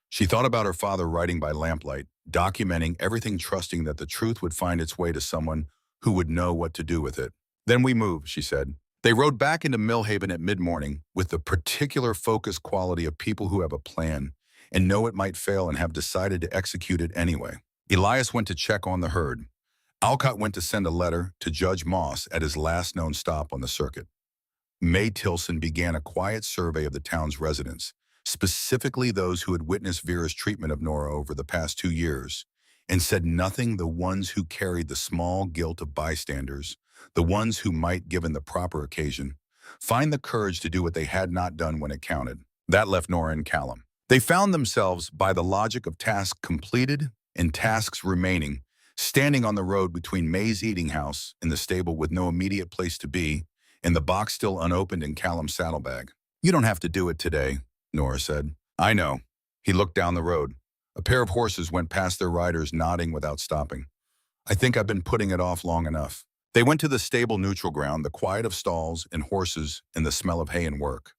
She thought about her father writing by lamplight, documenting everything, trusting that the truth would find its way to someone who would know what to do with it. Then we move, she said. They rode back into Millhaven at mid-morning with the particular focused quality of people who have a plan and know it might fail and have decided to execute it anyway. Elias went to check on the herd. Alcott went to send a letter to Judge Moss at his last known stop on the circuit. May Tilson began a quiet survey of the town's residents, specifically those who had witnessed Vera's treatment of Nora over the past 2 years, and said nothing the ones who carried the small guilt of bystanders, the ones who might, given the proper occasion, find the courage to do what they had not done when it counted. That left Nora and Callum. They found themselves, by the logic of tasks completed and tasks remaining, standing on the road between May's eating house and the stable with no immediate place to be, and the box still unopened in Callum's saddlebag. "You don't have to do it today," Nora said. "I know." He looked down the road. A pair of horses went past their riders, nodding without stopping. "I think I've been putting it off long enough." They went to the stable neutral ground, the quiet of stalls and horses and the smell of hay and work.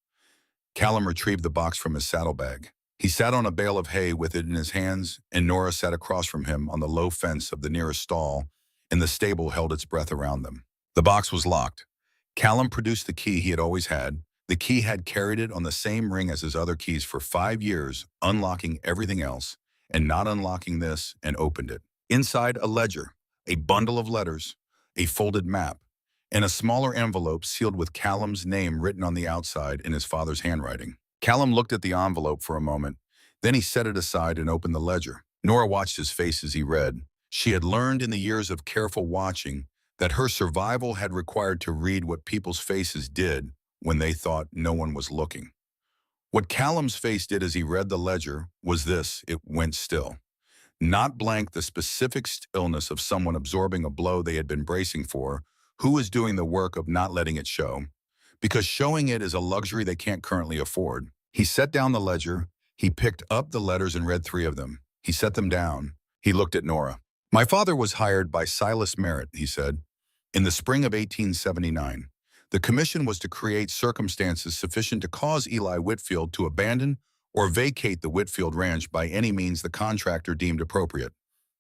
Callum retrieved the box from his saddlebag. He sat on a bale of hay with it in his hands, and Nora sat across from him on the low fence of the nearest stall, and the stable held its breath around them. The box was locked. Callum produced the key he had always had. The key had carried it on the same ring as his other keys for 5 years, unlocking everything else, and not unlocking this, and opened it. Inside, a ledger, a bundle of letters, a folded map, and a smaller envelope sealed with Callum's name written on the outside in his father's handwriting. Callum looked at the envelope for a moment. Then he set it aside and opened the ledger. Nora watched his face as he read. She had learned in the years of careful watching that her survival had required to read what people's faces did when they thought no one was looking. What Callum's face did as he read the ledger was this: it went still. Not blank, the specific stillness of someone absorbing a blow they had been bracing for, who was doing the work of not letting it show, because showing it is a luxury they can't currently afford. He set down the ledger. He picked up the letters and read 3 of them. He set them down. He looked at Nora. "My father was hired by Silas Merritt," he said, "in the spring of 1879. The commission was to create circumstances sufficient to cause Eli Whitfield to abandon or vacate the Whitfield ranch by any means the contractor deemed appropriate."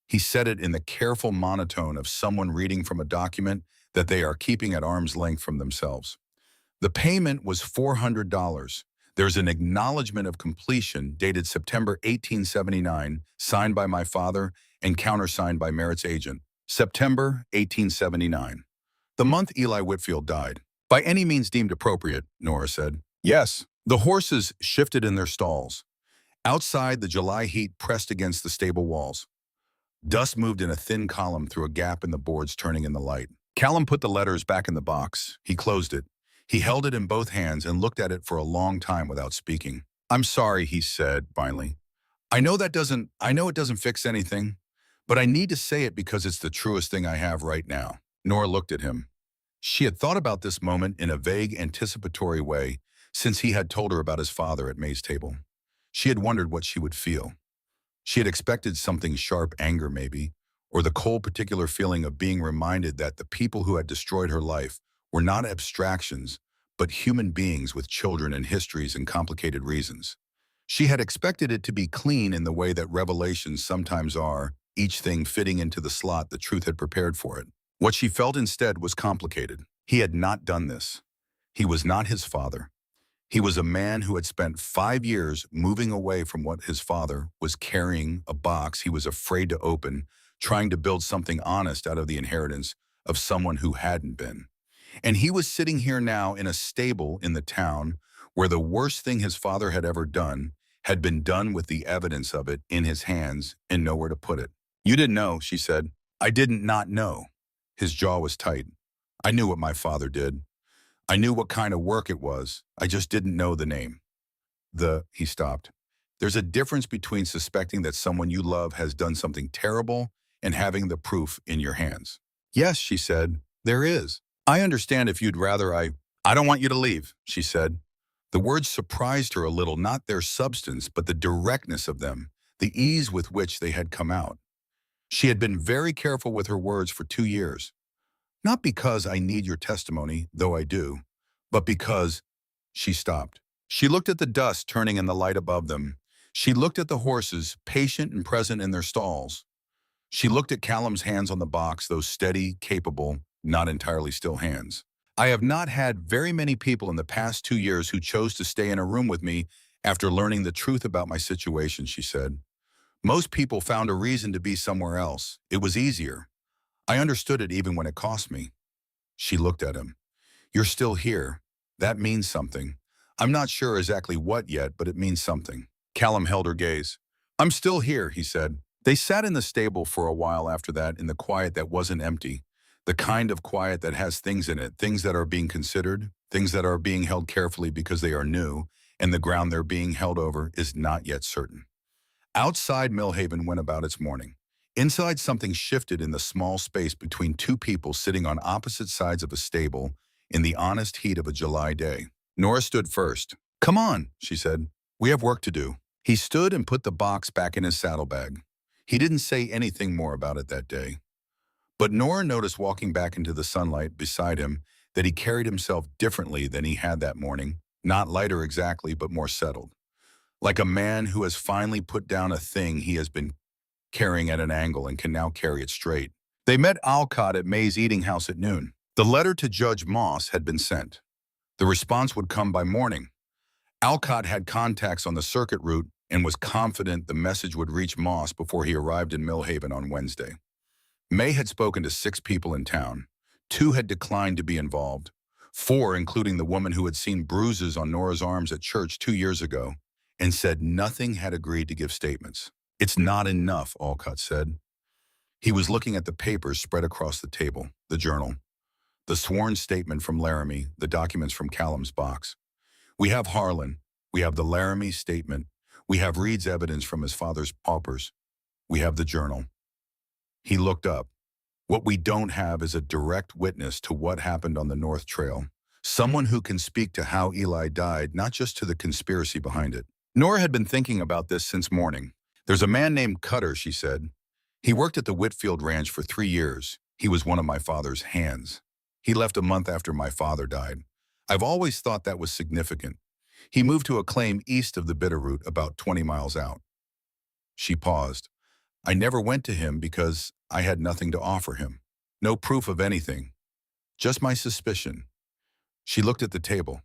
He said it in the careful monotone of someone reading from a document that they are keeping at arm's length from themselves. "The payment was $400. There's an acknowledgement of completion dated September 1879, signed by my father and countersigned by Merritt's agent. September 1879. The month Eli Whitfield died. By any means deemed appropriate," Nora said. "Yes." The horses shifted in their stalls. Outside, the July heat pressed against the stable walls. Dust moved in a thin column through a gap in the boards, turning in the light. Callum put the letters back in the box. He closed it. He held it in both hands and looked at it for a long time without speaking. "I'm sorry," he said finally. I know it doesn't fix anything, but I need to say it because it's the truest thing I have right now." Nora looked at him. She had thought about this moment in a vague, anticipatory way since he had told her about his father at May's table. She had wondered what she would feel. She had expected something sharp, anger maybe, or the cold particular feeling of being reminded that the people who had destroyed her life were not abstractions, but human beings with children and histories and complicated reasons. She had expected it to be clean in the way that revelations sometimes are, each thing fitting into the slot the truth had prepared for it. What she felt instead was complicated. He had not done this. He was not his father. He was a man who had spent 5 years moving away from what his father was, carrying a box he was afraid to open, trying to build something honest out of the inheritance of someone who hadn't been. And he was sitting here now in a stable in the town where the worst thing his father had ever done had been done with the evidence of it in his hands and nowhere to put it. "You didn't know," she said. "I didn't not know." His jaw was tight. "I knew what my father did. I knew what kind of work it was. I just didn't know the name." He stopped. "There's a difference between suspecting that someone you love has done something terrible and having the proof in your hands." "Yes," she said, "there is. I understand if you'd rather I don't want you to leave," she said. The words surprised her a little, not their substance, but the directness of them, the ease with which they had come out. She had been very careful with her words for 2 years. "Not because I need your testimony, though I do, but because—" She stopped. She looked at the dust turning in the light above them. She looked at the horses, patient and present in their stalls. She looked at Callum's hands on the box, those steady, capable, not entirely still hands. I have not had very many people in the past 2 years who chose to stay in a room with me after learning the truth about my situation, she said. Most people found a reason to be somewhere else. It was easier. I understood it even when it cost me. She looked at him. You're still here. That means something. I'm not sure exactly what yet, but it means something. Callum held her gaze. I'm still here, he said. They sat in the stable for a while after that in the quiet that wasn't empty. The kind of quiet that has things in it, things that are being considered, things that are being held carefully because they are new, and the ground they're being held over is not yet certain. Outside, Millhaven went about its morning. Inside, something shifted in the small space between two people sitting on opposite sides of a stable in the honest heat of a July day. Nora stood first. Come on, she said. We have work to do. He stood and put the box back in his saddlebag. He didn't say anything more about it that day. But Nora noticed walking back into the sunlight beside him that he carried himself differently than he had that morning, not lighter exactly, but more settled. Like a man who has finally put down a thing he has been carrying at an angle and can now carry it straight. They met Alcott at May's eating house at noon. The letter to Judge Moss had been sent. The response would come by morning. Alcott had contacts on the circuit route and was confident the message would reach Moss before he arrived in Millhaven on Wednesday. May had spoken to 6 people in town. 2 had declined to be involved. 4, including the woman who had seen bruises on Nora's arms at church 2 years ago, and said nothing, had agreed to give statements. It's not enough, Alcott said. He was looking at the papers spread across the table, the journal, the sworn statement from Laramie, the documents from Callum's box. We have Harlan. We have the Laramie statement. We have Reed's evidence from his father's paupers. We have the journal. He looked up. What we don't have is a direct witness to what happened on the North Trail. Someone who can speak to how Eli died, not just to the conspiracy behind it. Nora had been thinking about this since morning. There's a man named Cutter, she said. He worked at the Whitfield Ranch for 3 years. He was one of my father's hands. He left a month after my father died. I've always thought that was significant. He moved to a claim east of the Bitterroot, about 20 miles out. She paused. I never went to him because I had nothing to offer him. No proof of anything. Just my suspicion. She looked at the table.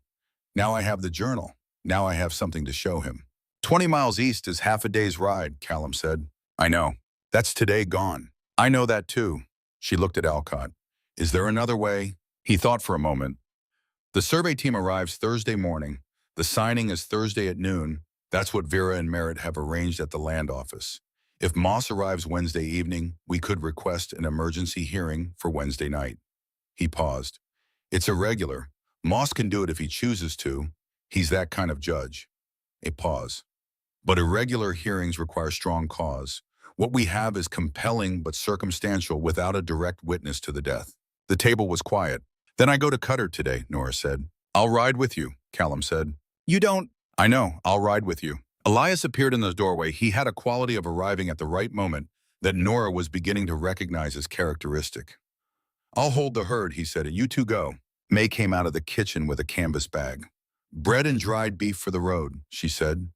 Now I have the journal. Now I have something to show him. 20 miles east is half a day's ride, Callum said. I know. That's today gone. I know that too. She looked at Alcott. Is there another way? He thought for a moment. The survey team arrives Thursday morning. The signing is Thursday at noon. That's what Vera and Merritt have arranged at the land office. If Moss arrives Wednesday evening, we could request an emergency hearing for Wednesday night. He paused. It's irregular. Moss can do it if he chooses to. He's that kind of judge. A pause. But irregular hearings require strong cause. What we have is compelling but circumstantial without a direct witness to the death. The table was quiet. Then I go to Cutter today, Nora said. I'll ride with you, Callum said. You don't. I know, I'll ride with you. Elias appeared in the doorway. He had a quality of arriving at the right moment that Nora was beginning to recognize as characteristic. I'll hold the herd, he said, and you two go. May came out of the kitchen with a canvas bag. Bread and dried beef for the road, she said.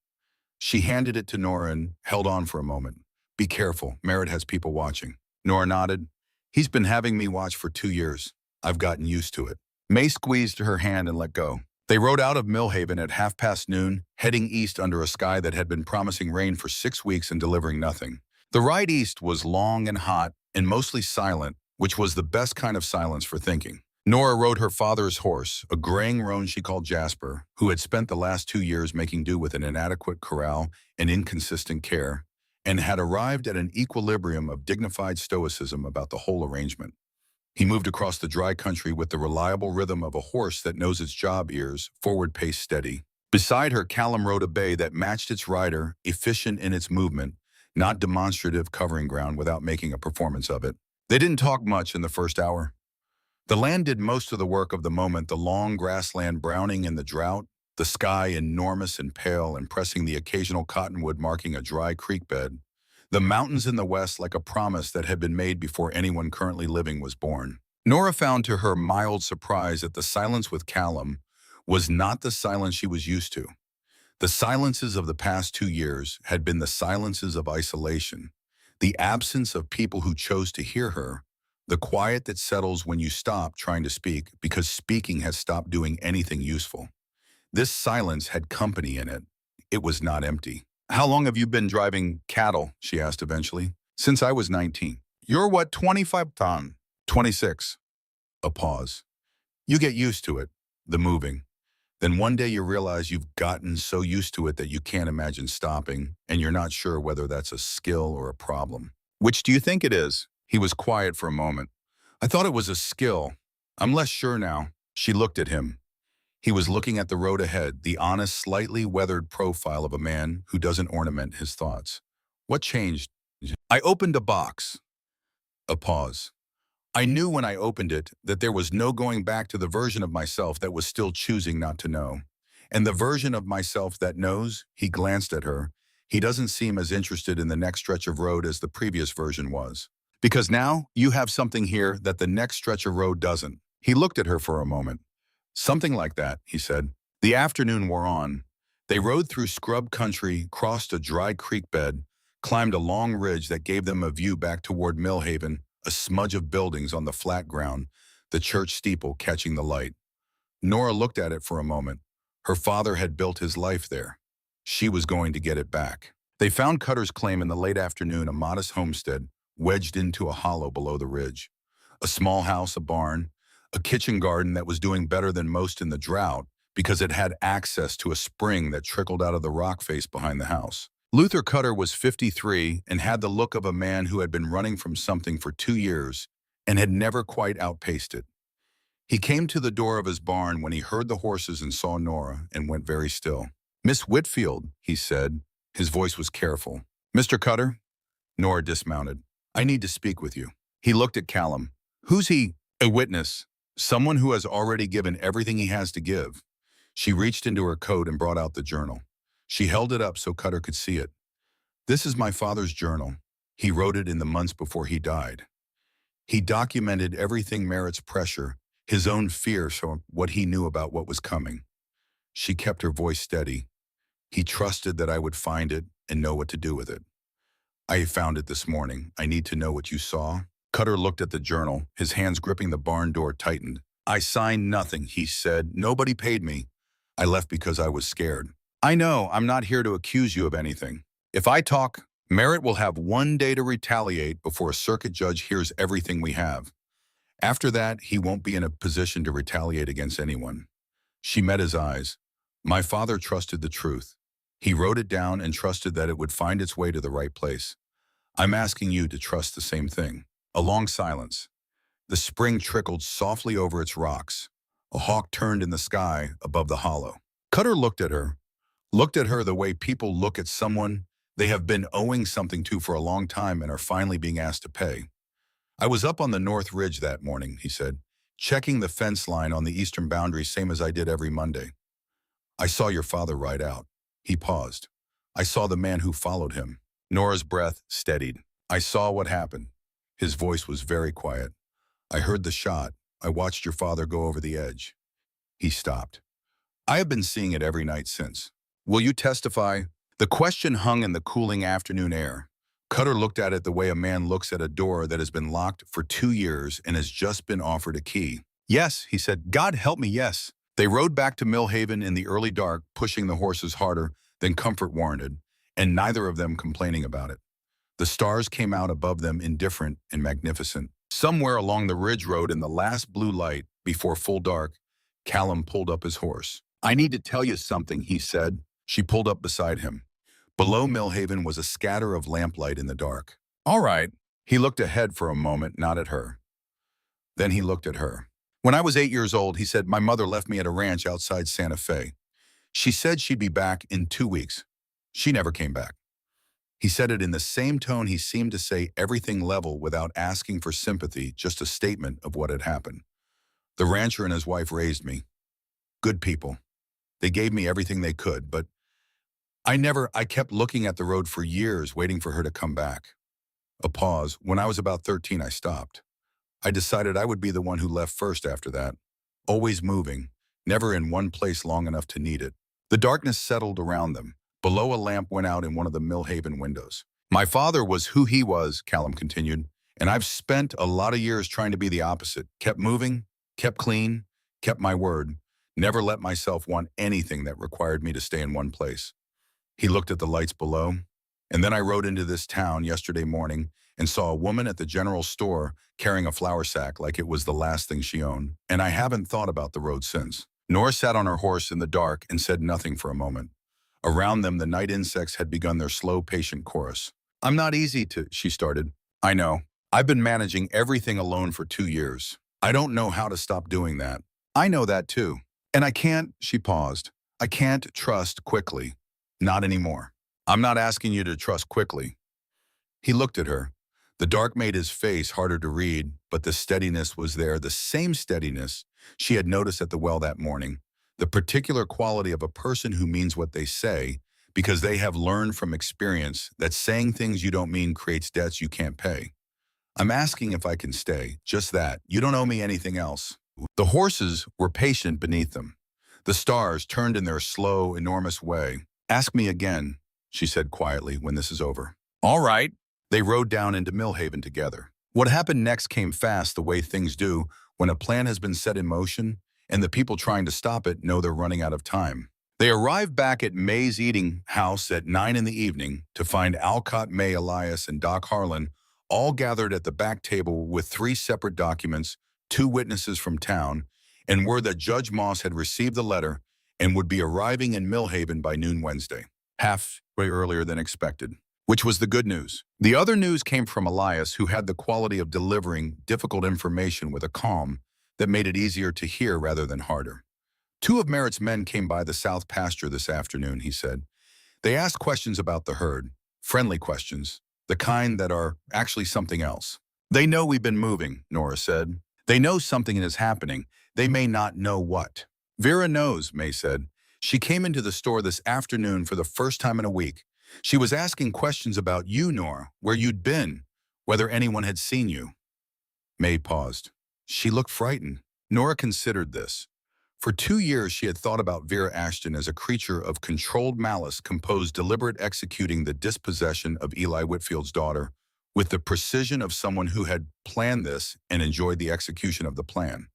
She handed it to Nora and held on for a moment. Be careful, Merritt has people watching. Nora nodded. He's been having me watch for 2 years. I've gotten used to it. May squeezed her hand and let go. They rode out of Millhaven at noon, heading east under a sky that had been promising rain for 6 weeks and delivering nothing. The ride east was long and hot and mostly silent, which was the best kind of silence for thinking. Nora rode her father's horse, a graying roan she called Jasper, who had spent the last 2 years making do with an inadequate corral and inconsistent care, and had arrived at an equilibrium of dignified stoicism about the whole arrangement. He moved across the dry country with the reliable rhythm of a horse that knows its job ears, forward pace steady. Beside her, Callum rode a bay that matched its rider, efficient in its movement, not demonstrative, covering ground without making a performance of it. They didn't talk much in the first hour. The land did most of the work of the moment, the long grassland browning in the drought, the sky enormous and pale and pressing the occasional cottonwood marking a dry creek bed, the mountains in the west like a promise that had been made before anyone currently living was born. Nora found to her mild surprise that the silence with Callum was not the silence she was used to. The silences of the past 2 years had been the silences of isolation. The absence of people who chose to hear her, the quiet that settles when you stop trying to speak because speaking has stopped doing anything useful. This silence had company in it. It was not empty. How long have you been driving cattle? She asked eventually. Since I was 19. You're what, 25 ton? 26. A pause. You get used to it, the moving. Then one day you realize you've gotten so used to it that you can't imagine stopping, and you're not sure whether that's a skill or a problem. Which do you think it is? He was quiet for a moment. I thought it was a skill. I'm less sure now. She looked at him. He was looking at the road ahead, the honest, slightly weathered profile of a man who doesn't ornament his thoughts. What changed? I opened a box. A pause. I knew when I opened it that there was no going back to the version of myself that was still choosing not to know. And the version of myself that knows, he glanced at her, he doesn't seem as interested in the next stretch of road as the previous version was. Because now you have something here that the next stretch of road doesn't. He looked at her for a moment. Something like that, he said. The afternoon wore on. They rode through scrub country, crossed a dry creek bed, climbed a long ridge that gave them a view back toward Millhaven, a smudge of buildings on the flat ground, the church steeple catching the light. Nora looked at it for a moment. Her father had built his life there. She was going to get it back. They found Cutter's claim in the late afternoon, a modest homestead wedged into a hollow below the ridge. A small house, a barn, a kitchen garden that was doing better than most in the drought because it had access to a spring that trickled out of the rock face behind the house. Luther Cutter was 53 and had the look of a man who had been running from something for 2 years and had never quite outpaced it. He came to the door of his barn when he heard the horses and saw Nora and went very still. Miss Whitfield, he said. His voice was careful. Mr. Cutter? Nora dismounted. I need to speak with you. He looked at Callum. Who's he? A witness. Someone who has already given everything he has to give. She reached into her coat and brought out the journal. She held it up so Cutter could see it. This is my father's journal. He wrote it in the months before he died. He documented everything Merritt's pressure, his own fear, so what he knew about what was coming. She kept her voice steady. He trusted that I would find it and know what to do with it. I found it this morning. I need to know what you saw. Cutter looked at the journal, his hands gripping the barn door tightened. I signed nothing, he said. Nobody paid me. I left because I was scared. I know, I'm not here to accuse you of anything. If I talk, Merritt will have 1 day to retaliate before a circuit judge hears everything we have. After that, he won't be in a position to retaliate against anyone. She met his eyes. My father trusted the truth. He wrote it down and trusted that it would find its way to the right place. I'm asking you to trust the same thing. A long silence. The spring trickled softly over its rocks. A hawk turned in the sky above the hollow. Cutter looked at her the way people look at someone they have been owing something to for a long time and are finally being asked to pay. I was up on the North Ridge that morning, he said, checking the fence line on the eastern boundary same as I did every Monday. I saw your father ride out. He paused. I saw the man who followed him. Nora's breath steadied. I saw what happened. His voice was very quiet. I heard the shot. I watched your father go over the edge. He stopped. I have been seeing it every night since. Will you testify? The question hung in the cooling afternoon air. Cutter looked at it the way a man looks at a door that has been locked for 2 years and has just been offered a key. Yes, he said. God help me, yes. They rode back to Millhaven in the early dark, pushing the horses harder than comfort warranted, and neither of them complaining about it. The stars came out above them indifferent and magnificent. Somewhere along the ridge road in the last blue light, before full dark, Callum pulled up his horse. I need to tell you something, he said. She pulled up beside him. Below Millhaven was a scatter of lamplight in the dark. All right. He looked ahead for a moment, not at her. Then he looked at her. When I was 8 years old, he said, my mother left me at a ranch outside Santa Fe. She said she'd be back in 2 weeks. She never came back. He said it in the same tone he seemed to say everything level without asking for sympathy, just a statement of what had happened. The rancher and his wife raised me. Good people. They gave me everything they could, but I kept looking at the road for years, waiting for her to come back. A pause. When I was about 13, I stopped. I decided I would be the one who left first after that. Always moving, never in one place long enough to need it. The darkness settled around them. Below, a lamp went out in one of the Millhaven windows. My father was who he was, Callum continued, and I've spent a lot of years trying to be the opposite. Kept moving, kept clean, kept my word, never let myself want anything that required me to stay in one place. He looked at the lights below, and then I rode into this town yesterday morning and saw a woman at the general store carrying a flour sack like it was the last thing she owned, and I haven't thought about the road since. Nora sat on her horse in the dark and said nothing for a moment. Around them, the night insects had begun their slow, patient chorus. I'm not easy to, she started. I know. I've been managing everything alone for 2 years. I don't know how to stop doing that. I know that too. And I can't, she paused. I can't trust quickly. Not anymore. I'm not asking you to trust quickly. He looked at her. The dark made his face harder to read, but the steadiness was there, the same steadiness she had noticed at the well that morning, the particular quality of a person who means what they say because they have learned from experience that saying things you don't mean creates debts you can't pay. I'm asking if I can stay, just that. You don't owe me anything else. The horses were patient beneath them. The stars turned in their slow, enormous way. Ask me again, she said quietly, when this is over. All right. They rode down into Millhaven together. What happened next came fast, the way things do when a plan has been set in motion and the people trying to stop it know they're running out of time. They arrived back at May's eating house at 9 in the evening to find Alcott, May, Elias, and Doc Harlan all gathered at the back table with 3 separate documents, 2 witnesses from town, and word that Judge Moss had received the letter and would be arriving in Millhaven by noon Wednesday, halfway earlier than expected, which was the good news. The other news came from Elias, who had the quality of delivering difficult information with a calm that made it easier to hear rather than harder. 2 of Merritt's men came by the south pasture this afternoon, he said. They asked questions about the herd, friendly questions, the kind that are actually something else. They know we've been moving, Nora said. They know something is happening. They may not know what. Vera knows, May said. She came into the store this afternoon for the first time in a week. She was asking questions about you, Nora, where you'd been, whether anyone had seen you. May paused. She looked frightened. Nora considered this. For 2 years, she had thought about Vera Ashton as a creature of controlled malice composed deliberate executing the dispossession of Eli Whitfield's daughter with the precision of someone who had planned this and enjoyed the execution of the plan.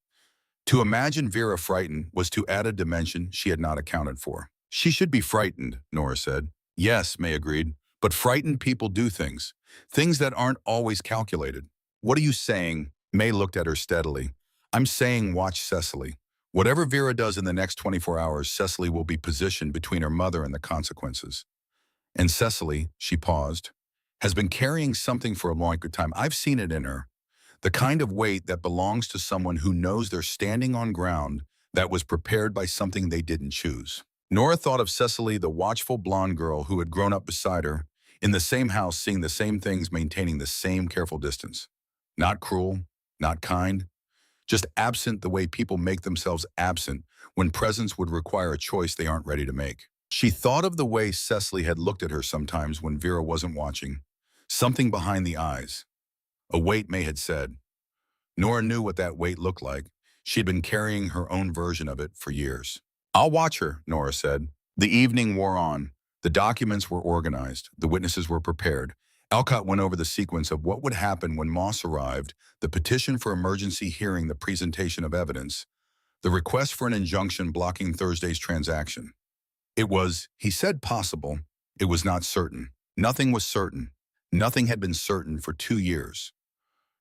To imagine Vera frightened was to add a dimension she had not accounted for. She should be frightened, Nora said. Yes, May agreed, but frightened people do things that aren't always calculated. What are you saying? May looked at her steadily. I'm saying watch Cecily. Whatever Vera does in the next 24 hours, Cecily will be positioned between her mother and the consequences. And Cecily, she paused, has been carrying something for a long time. I've seen it in her. The kind of weight that belongs to someone who knows they're standing on ground that was prepared by something they didn't choose. Nora thought of Cecily, the watchful blonde girl who had grown up beside her, in the same house, seeing the same things, maintaining the same careful distance. Not cruel, not kind, just absent the way people make themselves absent when presence would require a choice they aren't ready to make. She thought of the way Cecily had looked at her sometimes when Vera wasn't watching. Something behind the eyes. A weight, May had said. Nora knew what that weight looked like. She'd been carrying her own version of it for years. I'll watch her, Nora said. The evening wore on. The documents were organized. The witnesses were prepared. Alcott went over the sequence of what would happen when Moss arrived, the petition for emergency hearing, the presentation of evidence, the request for an injunction blocking Thursday's transaction. It was, he said, possible. It was not certain. Nothing was certain. Nothing had been certain for 2 years.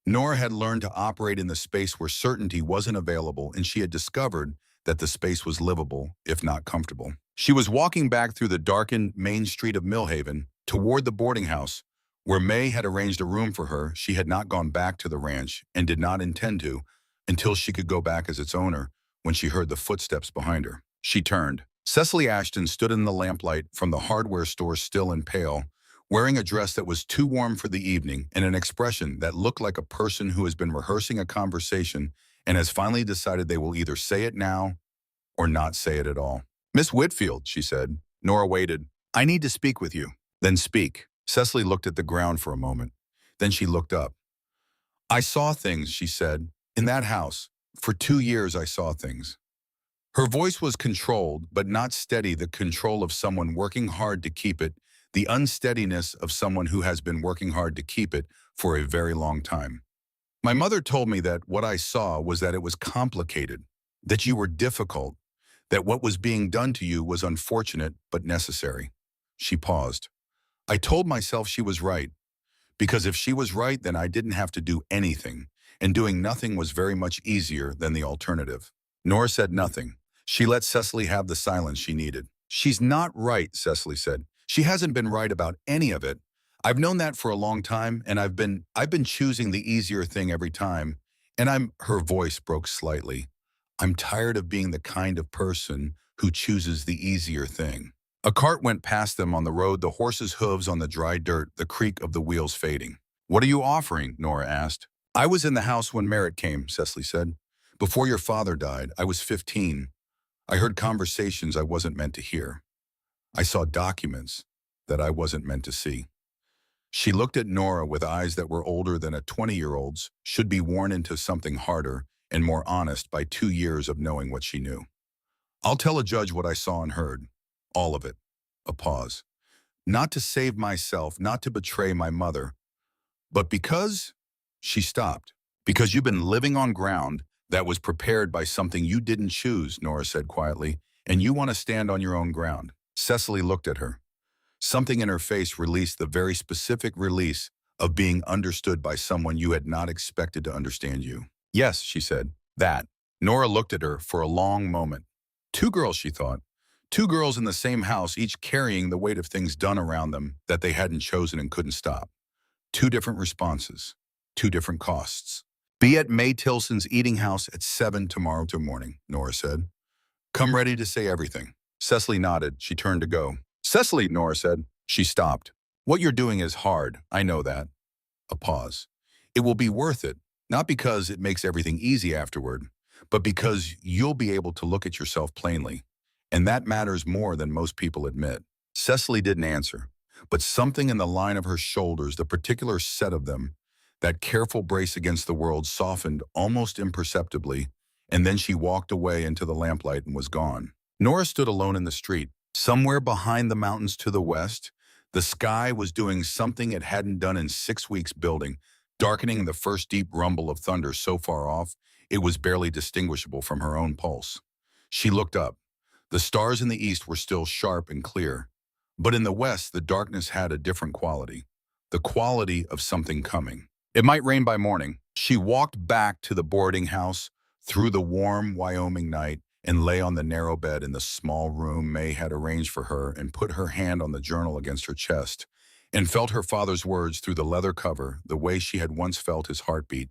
Nora had learned to operate in the space where certainty wasn't available, and she had discovered that the space was livable, if not comfortable. She was walking back through the darkened main street of Millhaven toward the boarding house, where May had arranged a room for her. She had not gone back to the ranch and did not intend to until she could go back as its owner when she heard the footsteps behind her. She turned. Cecily Ashton stood in the lamplight from the hardware store, still and pale, wearing a dress that was too warm for the evening and an expression that looked like a person who has been rehearsing a conversation and has finally decided they will either say it now or not say it at all. Miss Whitfield, she said. Nora waited. I need to speak with you. Then speak. Cecily looked at the ground for a moment. Then she looked up. I saw things, she said. In that house. For 2 years I saw things. Her voice was controlled, but not steady, the control of someone working hard to keep it, the unsteadiness of someone who has been working hard to keep it for a very long time. My mother told me that what I saw was that it was complicated, that you were difficult, that what was being done to you was unfortunate but necessary. She paused. I told myself she was right, because if she was right, then I didn't have to do anything, and doing nothing was very much easier than the alternative. Nora said nothing. She let Cecily have the silence she needed. She's not right, Cecily said. She hasn't been right about any of it. I've known that for a long time, and I've been choosing the easier thing every time. Her voice broke slightly. I'm tired of being the kind of person who chooses the easier thing. A cart went past them on the road, the horse's hooves on the dry dirt, the creak of the wheels fading. What are you offering? Nora asked. I was in the house when Merritt came, Cecily said. Before your father died, I was 15. I heard conversations I wasn't meant to hear. I saw documents that I wasn't meant to see. She looked at Nora with eyes that were older than a 20-year-old's, should be worn into something harder and more honest by 2 years of knowing what she knew. I'll tell a judge what I saw and heard. All of it. A pause. Not to save myself, not to betray my mother, but because she stopped. Because you've been living on ground that was prepared by something you didn't choose, Nora said quietly, and you want to stand on your own ground. Cecily looked at her. Something in her face released the very specific release of being understood by someone you had not expected to understand you. Yes, she said, that. Nora looked at her for a long moment. 2 girls, she thought. 2 girls in the same house, each carrying the weight of things done around them that they hadn't chosen and couldn't stop. 2 different responses. 2 different costs. Be at May Tilson's eating house at 7 tomorrow morning, Nora said. Come ready to say everything. Cecily nodded. She turned to go. Cecily, Nora said. She stopped. What you're doing is hard. I know that. A pause. It will be worth it, not because it makes everything easy afterward, but because you'll be able to look at yourself plainly. And that matters more than most people admit. Cecily didn't answer, but something in the line of her shoulders, the particular set of them, that careful brace against the world softened almost imperceptibly, and then she walked away into the lamplight and was gone. Nora stood alone in the street. Somewhere behind the mountains to the west, the sky was doing something it hadn't done in 6 weeks building, darkening the first deep rumble of thunder so far off, it was barely distinguishable from her own pulse. She looked up. The stars in the east were still sharp and clear, but in the west the darkness had a different quality, the quality of something coming. It might rain by morning. She walked back to the boarding house through the warm Wyoming night and lay on the narrow bed in the small room May had arranged for her and put her hand on the journal against her chest and felt her father's words through the leather cover the way she had once felt his heartbeat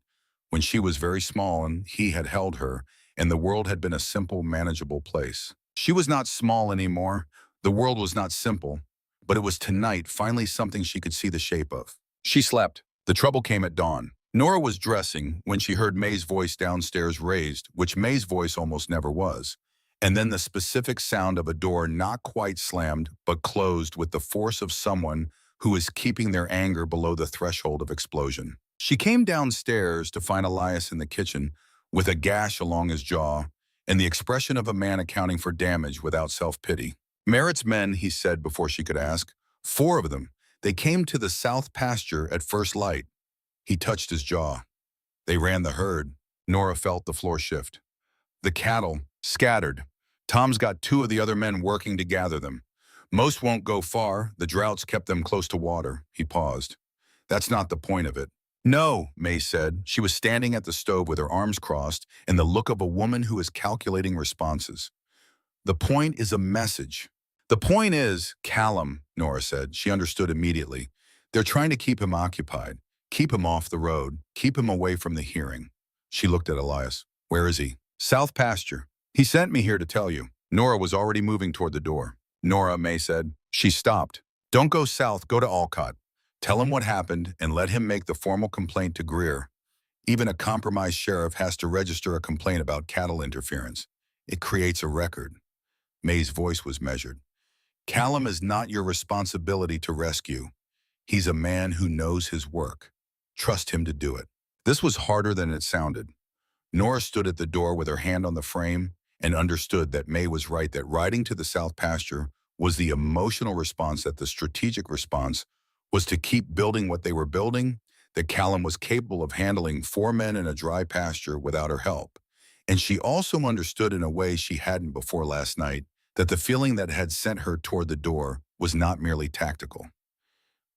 when she was very small and he had held her and the world had been a simple, manageable place. She was not small anymore. The world was not simple, but it was tonight finally something she could see the shape of. She slept. The trouble came at dawn. Nora was dressing when she heard May's voice downstairs raised, which May's voice almost never was, and then the specific sound of a door not quite slammed but closed with the force of someone who is keeping their anger below the threshold of explosion. She came downstairs to find Elias in the kitchen with a gash along his jaw and the expression of a man accounting for damage without self-pity. Merritt's men, he said before she could ask. 4 of them. They came to the south pasture at first light. He touched his jaw. They ran the herd. Nora felt the floor shift. The cattle, scattered. Tom's got 2 of the other men working to gather them. Most won't go far. The droughts kept them close to water. He paused. That's not the point of it. No, May said. She was standing at the stove with her arms crossed and the look of a woman who is calculating responses. The point is a message. The point is, Callum, Nora said. She understood immediately. They're trying to keep him occupied. Keep him off the road. Keep him away from the hearing. She looked at Elias. Where is he? South pasture. He sent me here to tell you. Nora was already moving toward the door. Nora, May said. She stopped. Don't go south, go to Alcott. Tell him what happened and let him make the formal complaint to Greer. Even a compromised sheriff has to register a complaint about cattle interference. It creates a record. May's voice was measured. Callum is not your responsibility to rescue. He's a man who knows his work. Trust him to do it. This was harder than it sounded. Nora stood at the door with her hand on the frame and understood that May was right, that riding to the south pasture was the emotional response that the strategic response was to keep building what they were building, that Callum was capable of handling 4 men in a dry pasture without her help. And she also understood in a way she hadn't before last night that the feeling that had sent her toward the door was not merely tactical.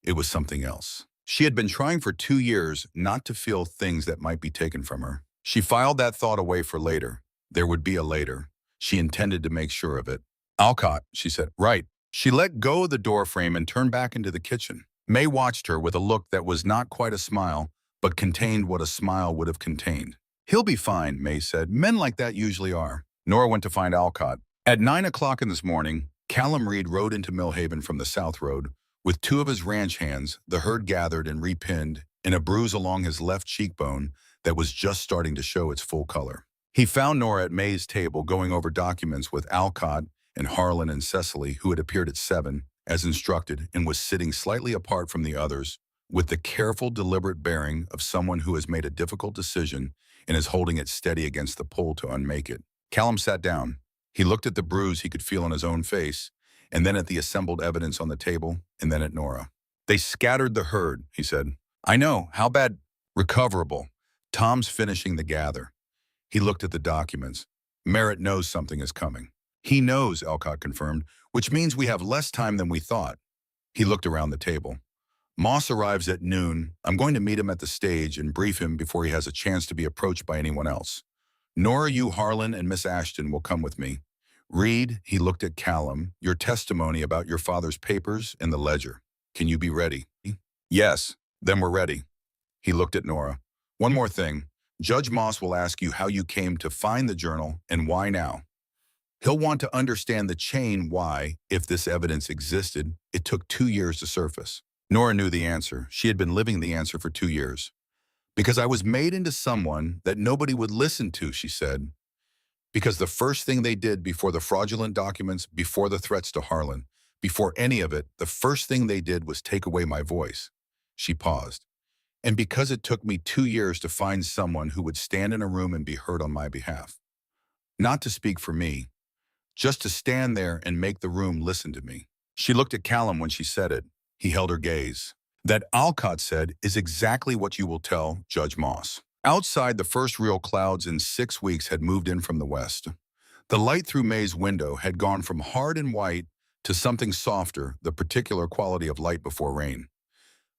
It was something else. She had been trying for 2 years not to feel things that might be taken from her. She filed that thought away for later. There would be a later. She intended to make sure of it. Alcott, she said. Right. She let go of the doorframe and turned back into the kitchen. May watched her with a look that was not quite a smile, but contained what a smile would have contained. He'll be fine, May said. Men like that usually are. Nora went to find Alcott. At 9 o'clock in this morning, Callum Reed rode into Millhaven from the South Road. With 2 of his ranch hands, the herd gathered and repinned, and a bruise along his left cheekbone that was just starting to show its full color. He found Nora at May's table going over documents with Alcott and Harlan and Cecily, who had appeared at 7, as instructed, and was sitting slightly apart from the others, with the careful, deliberate bearing of someone who has made a difficult decision and is holding it steady against the pole to unmake it. Callum sat down. He looked at the bruise he could feel on his own face, and then at the assembled evidence on the table, and then at Nora. They scattered the herd, he said. I know. How bad? Recoverable. Tom's finishing the gather. He looked at the documents. Merritt knows something is coming. He knows, Alcott confirmed, which means we have less time than we thought. He looked around the table. Moss arrives at noon. I'm going to meet him at the stage and brief him before he has a chance to be approached by anyone else. Nora, you, Harlan, and Miss Ashton will come with me. Reed, he looked at Callum, your testimony about your father's papers and the ledger. Can you be ready? Yes, then we're ready. He looked at Nora. One more thing. Judge Moss will ask you how you came to find the journal and why now. He'll want to understand the chain why, if this evidence existed, it took 2 years to surface. Nora knew the answer. She had been living the answer for 2 years. Because I was made into someone that nobody would listen to, she said. Because the first thing they did before the fraudulent documents, before the threats to Harlan, before any of it, the first thing they did was take away my voice. She paused. And because it took me 2 years to find someone who would stand in a room and be heard on my behalf. Not to speak for me, just to stand there and make the room listen to me. She looked at Callum when she said it. He held her gaze. That, Alcott said, is exactly what you will tell Judge Moss. Outside, the first real clouds in 6 weeks had moved in from the west. The light through May's window had gone from hard and white to something softer, the particular quality of light before rain.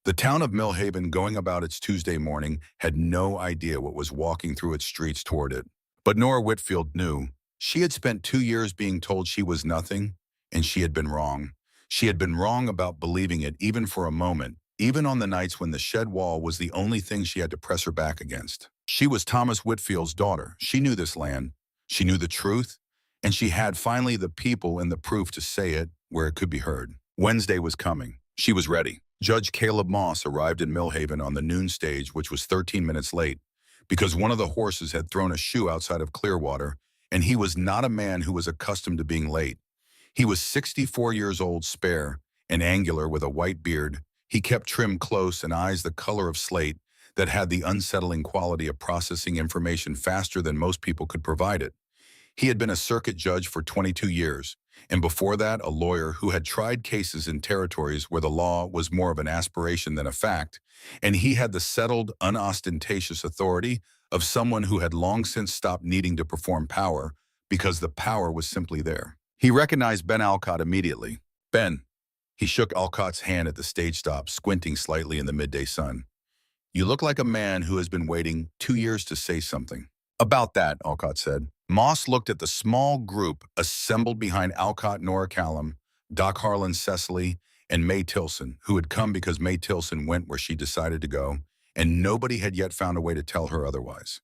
The town of Millhaven, going about its Tuesday morning, had no idea what was walking through its streets toward it. But Nora Whitfield knew. She had spent 2 years being told she was nothing, and she had been wrong. She had been wrong about believing it even for a moment, even on the nights when the shed wall was the only thing she had to press her back against. She was Thomas Whitfield's daughter. She knew this land. She knew the truth, and she had finally the people and the proof to say it where it could be heard. Wednesday was coming. She was ready. Judge Caleb Moss arrived in Millhaven on the noon stage, which was 13 minutes late, because one of the horses had thrown a shoe outside of Clearwater, and he was not a man who was accustomed to being late. He was 64 years old, spare, and angular with a white beard. He kept trim close and eyes the color of slate that had the unsettling quality of processing information faster than most people could provide it. He had been a circuit judge for 22 years, and before that a lawyer who had tried cases in territories where the law was more of an aspiration than a fact, and he had the settled, unostentatious authority of someone who had long since stopped needing to perform power because the power was simply there. He recognized Ben Alcott immediately. Ben. He shook Alcott's hand at the stage stop, squinting slightly in the midday sun. You look like a man who has been waiting 2 years to say something. About that, Alcott said. Moss looked at the small group assembled behind Alcott, Nora Callum, Doc Harlan, Cecily, and May Tilson, who had come because May Tilson went where she decided to go, and nobody had yet found a way to tell her otherwise.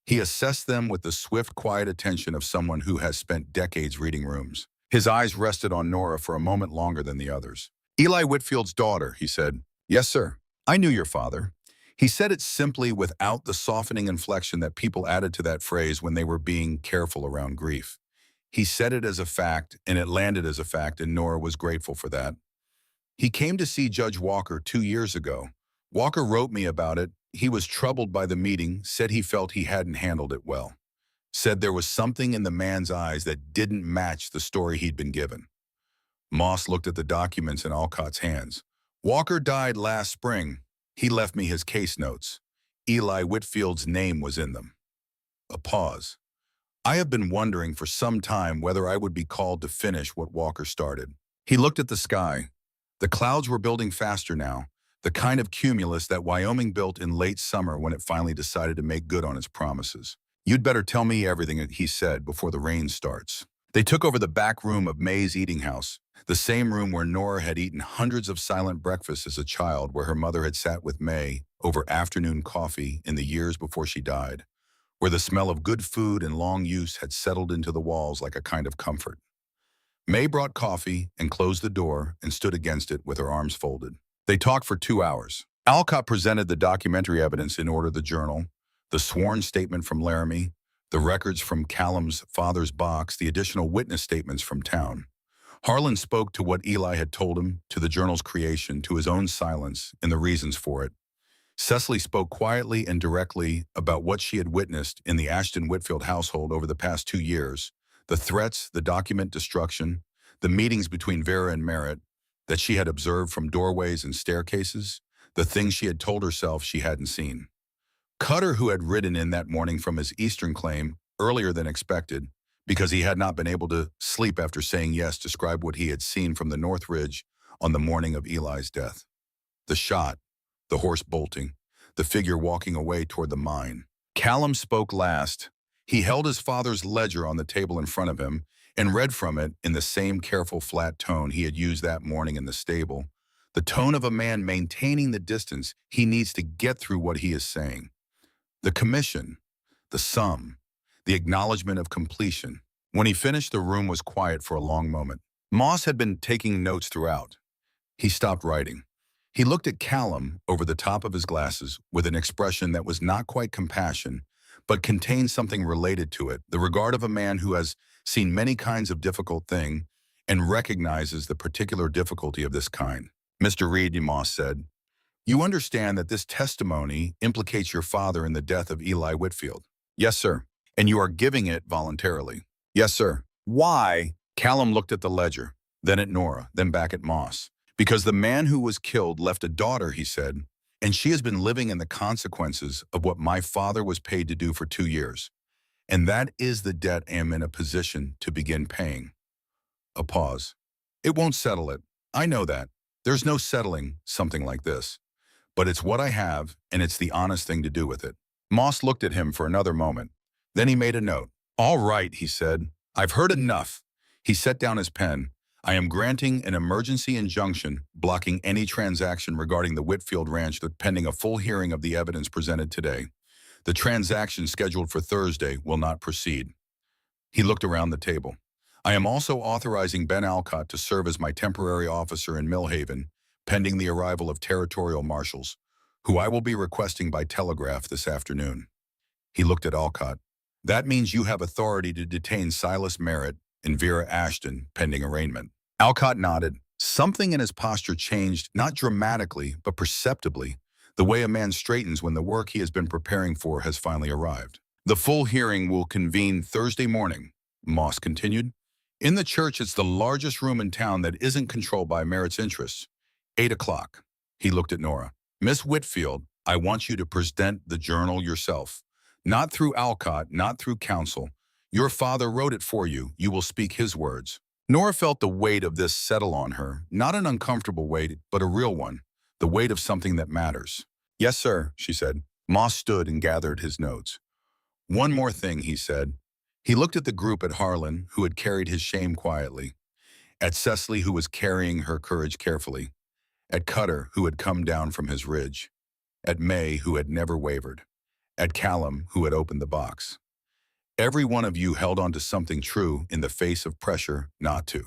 He assessed them with the swift, quiet attention of someone who has spent decades reading rooms. His eyes rested on Nora for a moment longer than the others. Eli Whitfield's daughter, he said. Yes, sir. I knew your father. He said it simply without the softening inflection that people added to that phrase when they were being careful around grief. He said it as a fact, and it landed as a fact, and Nora was grateful for that. He came to see Judge Walker 2 years ago. Walker wrote me about it. He was troubled by the meeting, said he felt he hadn't handled it well. Said there was something in the man's eyes that didn't match the story he'd been given. Moss looked at the documents in Alcott's hands. Walker died last spring. He left me his case notes. Eli Whitfield's name was in them. A pause. I have been wondering for some time whether I would be called to finish what Walker started. He looked at the sky. The clouds were building faster now, the kind of cumulus that Wyoming built in late summer when it finally decided to make good on its promises. You'd better tell me everything, he said, before the rain starts. They took over the back room of May's eating house, the same room where Nora had eaten hundreds of silent breakfasts as a child, where her mother had sat with May over afternoon coffee in the years before she died, where the smell of good food and long use had settled into the walls like a kind of comfort. May brought coffee and closed the door and stood against it with her arms folded. They talked for 2 hours. Alcott presented the documentary evidence in order: the journal, the sworn statement from Laramie, the records from Callum's father's box, the additional witness statements from town. Harlan spoke to what Eli had told him, to the journal's creation, to his own silence and the reasons for it. Cecily spoke quietly and directly about what she had witnessed in the Ashton Whitfield household over the past 2 years, the threats, the document destruction, the meetings between Vera and Merritt that she had observed from doorways and staircases, the things she had told herself she hadn't seen. Cutter, who had ridden in that morning from his eastern claim earlier than expected, because he had not been able to sleep after saying yes, described what he had seen from the North Ridge on the morning of Eli's death. The shot, the horse bolting, the figure walking away toward the mine. Callum spoke last. He held his father's ledger on the table in front of him and read from it in the same careful, flat tone he had used that morning in the stable, the tone of a man maintaining the distance he needs to get through what he is saying. The commission, the sum, the acknowledgement of completion. When he finished, the room was quiet for a long moment. Moss had been taking notes throughout. He stopped writing. He looked at Callum over the top of his glasses with an expression that was not quite compassion, but contained something related to it, the regard of a man who has seen many kinds of difficult thing and recognizes the particular difficulty of this kind. Mr. Reed, Moss said, you understand that this testimony implicates your father in the death of Eli Whitfield? Yes, sir. And you are giving it voluntarily? Yes, sir. Why? Callum looked at the ledger, then at Nora, then back at Moss. Because the man who was killed left a daughter, he said, and she has been living in the consequences of what my father was paid to do for 2 years. And that is the debt I am in a position to begin paying. A pause. It won't settle it. I know that. There's no settling something like this. But it's what I have, and it's the honest thing to do with it. Moss looked at him for another moment. Then he made a note. All right, he said. I've heard enough. He set down his pen. I am granting an emergency injunction blocking any transaction regarding the Whitfield Ranch pending a full hearing of the evidence presented today. The transaction scheduled for Thursday will not proceed. He looked around the table. I am also authorizing Ben Alcott to serve as my temporary officer in Millhaven, pending the arrival of territorial marshals, who I will be requesting by telegraph this afternoon. He looked at Alcott. That means you have authority to detain Silas Merritt and Vera Ashton, pending arraignment. Alcott nodded. Something in his posture changed, not dramatically, but perceptibly, the way a man straightens when the work he has been preparing for has finally arrived. The full hearing will convene Thursday morning, Moss continued. In the church, it's the largest room in town that isn't controlled by Merritt's interests. 8 o'clock. He looked at Nora. Miss Whitfield, I want you to present the journal yourself. Not through Alcott, not through counsel. Your father wrote it for you. You will speak his words. Nora felt the weight of this settle on her, not an uncomfortable weight, but a real one, the weight of something that matters. Yes, sir, she said. Moss stood and gathered his notes. One more thing, he said. He looked at the group, at Harlan, who had carried his shame quietly, at Cecily, who was carrying her courage carefully, at Cutter, who had come down from his ridge, at May, who had never wavered, at Callum, who had opened the box. Every one of you held on to something true in the face of pressure not to.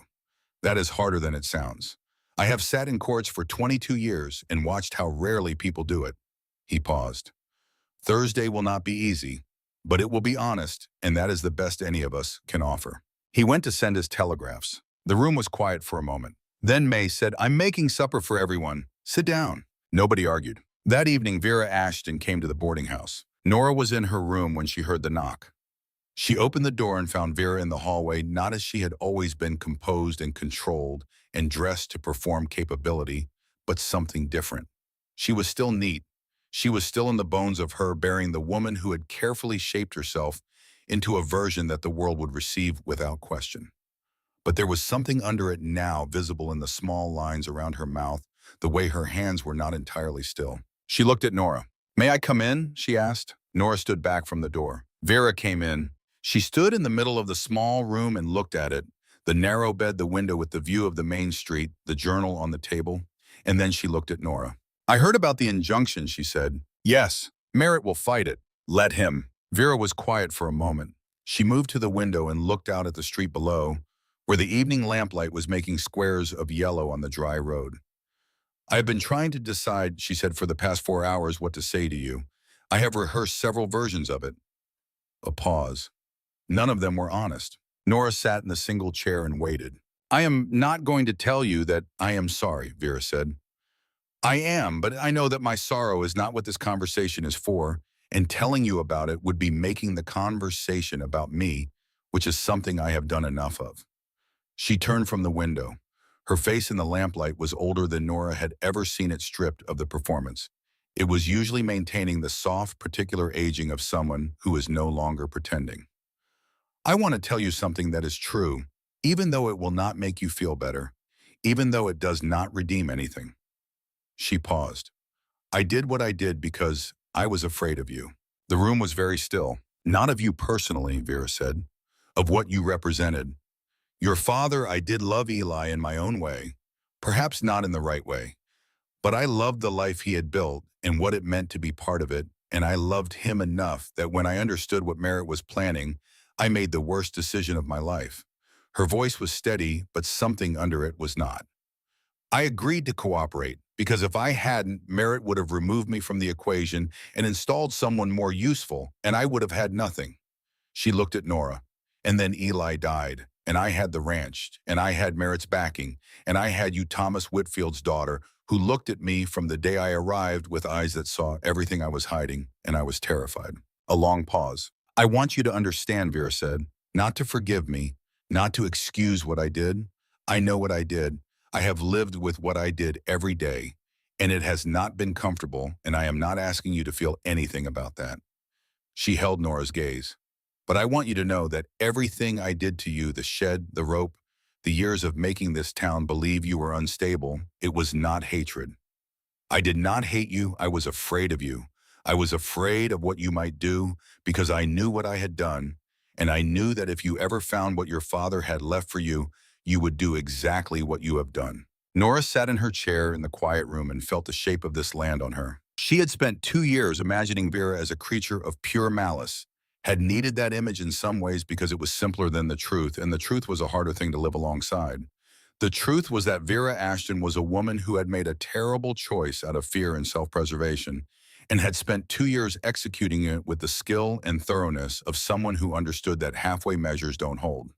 That is harder than it sounds. I have sat in courts for 22 years and watched how rarely people do it. He paused. Thursday will not be easy, but it will be honest, and that is the best any of us can offer. He went to send his telegraphs. The room was quiet for a moment. Then May said, I'm making supper for everyone. Sit down. Nobody argued. That evening, Vera Ashton came to the boarding house. Nora was in her room when she heard the knock. She opened the door and found Vera in the hallway, not as she had always been, composed and controlled, and dressed to perform capability, but something different. She was still neat. She was still in the bones of her bearing the woman who had carefully shaped herself into a version that the world would receive without question. But there was something under it now visible in the small lines around her mouth, the way her hands were not entirely still. She looked at Nora. "May I come in?" she asked. Nora stood back from the door. Vera came in. She stood in the middle of the small room and looked at it, the narrow bed, the window with the view of the main street, the journal on the table, and then she looked at Nora. "I heard about the injunction," she said. "Yes, Merritt will fight it. Let him." Vera was quiet for a moment. She moved to the window and looked out at the street below, where the evening lamplight was making squares of yellow on the dry road. "I have been trying to decide," she said, "for the past 4 hours what to say to you. I have rehearsed several versions of it." A pause. None of them were honest. Nora sat in the single chair and waited. "I am not going to tell you that I am sorry," Vera said. "I am, but I know that my sorrow is not what this conversation is for, and telling you about it would be making the conversation about me, which is something I have done enough of." She turned from the window. Her face in the lamplight was older than Nora had ever seen it, stripped of the performance. It was usually maintaining the soft, particular aging of someone who is no longer pretending. "I want to tell you something that is true, even though it will not make you feel better, even though it does not redeem anything." She paused. "I did what I did because I was afraid of you." The room was very still. "Not of you personally," Vera said, "of what you represented. Your father, I did love Eli in my own way, perhaps not in the right way, but I loved the life he had built and what it meant to be part of it, and I loved him enough that when I understood what Merritt was planning, I made the worst decision of my life." Her voice was steady, but something under it was not. "I agreed to cooperate, because if I hadn't, Merritt would have removed me from the equation and installed someone more useful, and I would have had nothing." She looked at Nora. "And then Eli died, and I had the ranch, and I had Merritt's backing, and I had you, Thomas Whitfield's daughter, who looked at me from the day I arrived with eyes that saw everything I was hiding, and I was terrified." A long pause. "I want you to understand," Vera said, "not to forgive me, not to excuse what I did. I know what I did. I have lived with what I did every day, and it has not been comfortable, and I am not asking you to feel anything about that." She held Nora's gaze. "But I want you to know that everything I did to you, the shed, the rope, the years of making this town believe you were unstable, it was not hatred. I did not hate you, I was afraid of you. I was afraid of what you might do because I knew what I had done, and I knew that if you ever found what your father had left for you, you would do exactly what you have done." Nora sat in her chair in the quiet room and felt the shape of this land on her. She had spent 2 years imagining Vera as a creature of pure malice, had needed that image in some ways because it was simpler than the truth, and the truth was a harder thing to live alongside. The truth was that Vera Ashton was a woman who had made a terrible choice out of fear and self-preservation, and had spent 2 years executing it with the skill and thoroughness of someone who understood that halfway measures don't hold.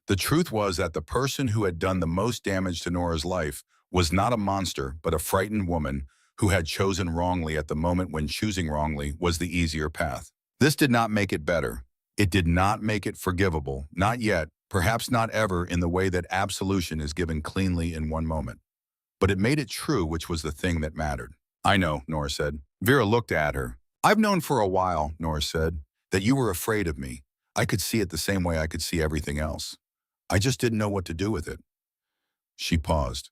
The truth was that the person who had done the most damage to Nora's life was not a monster, but a frightened woman who had chosen wrongly at the moment when choosing wrongly was the easier path. This did not make it better. It did not make it forgivable, not yet, perhaps not ever in the way that absolution is given cleanly in one moment. But it made it true, which was the thing that mattered. "I know," Nora said. Vera looked at her. "I've known for a while," Nora said, "that you were afraid of me. I could see it the same way I could see everything else. I just didn't know what to do with it." She paused.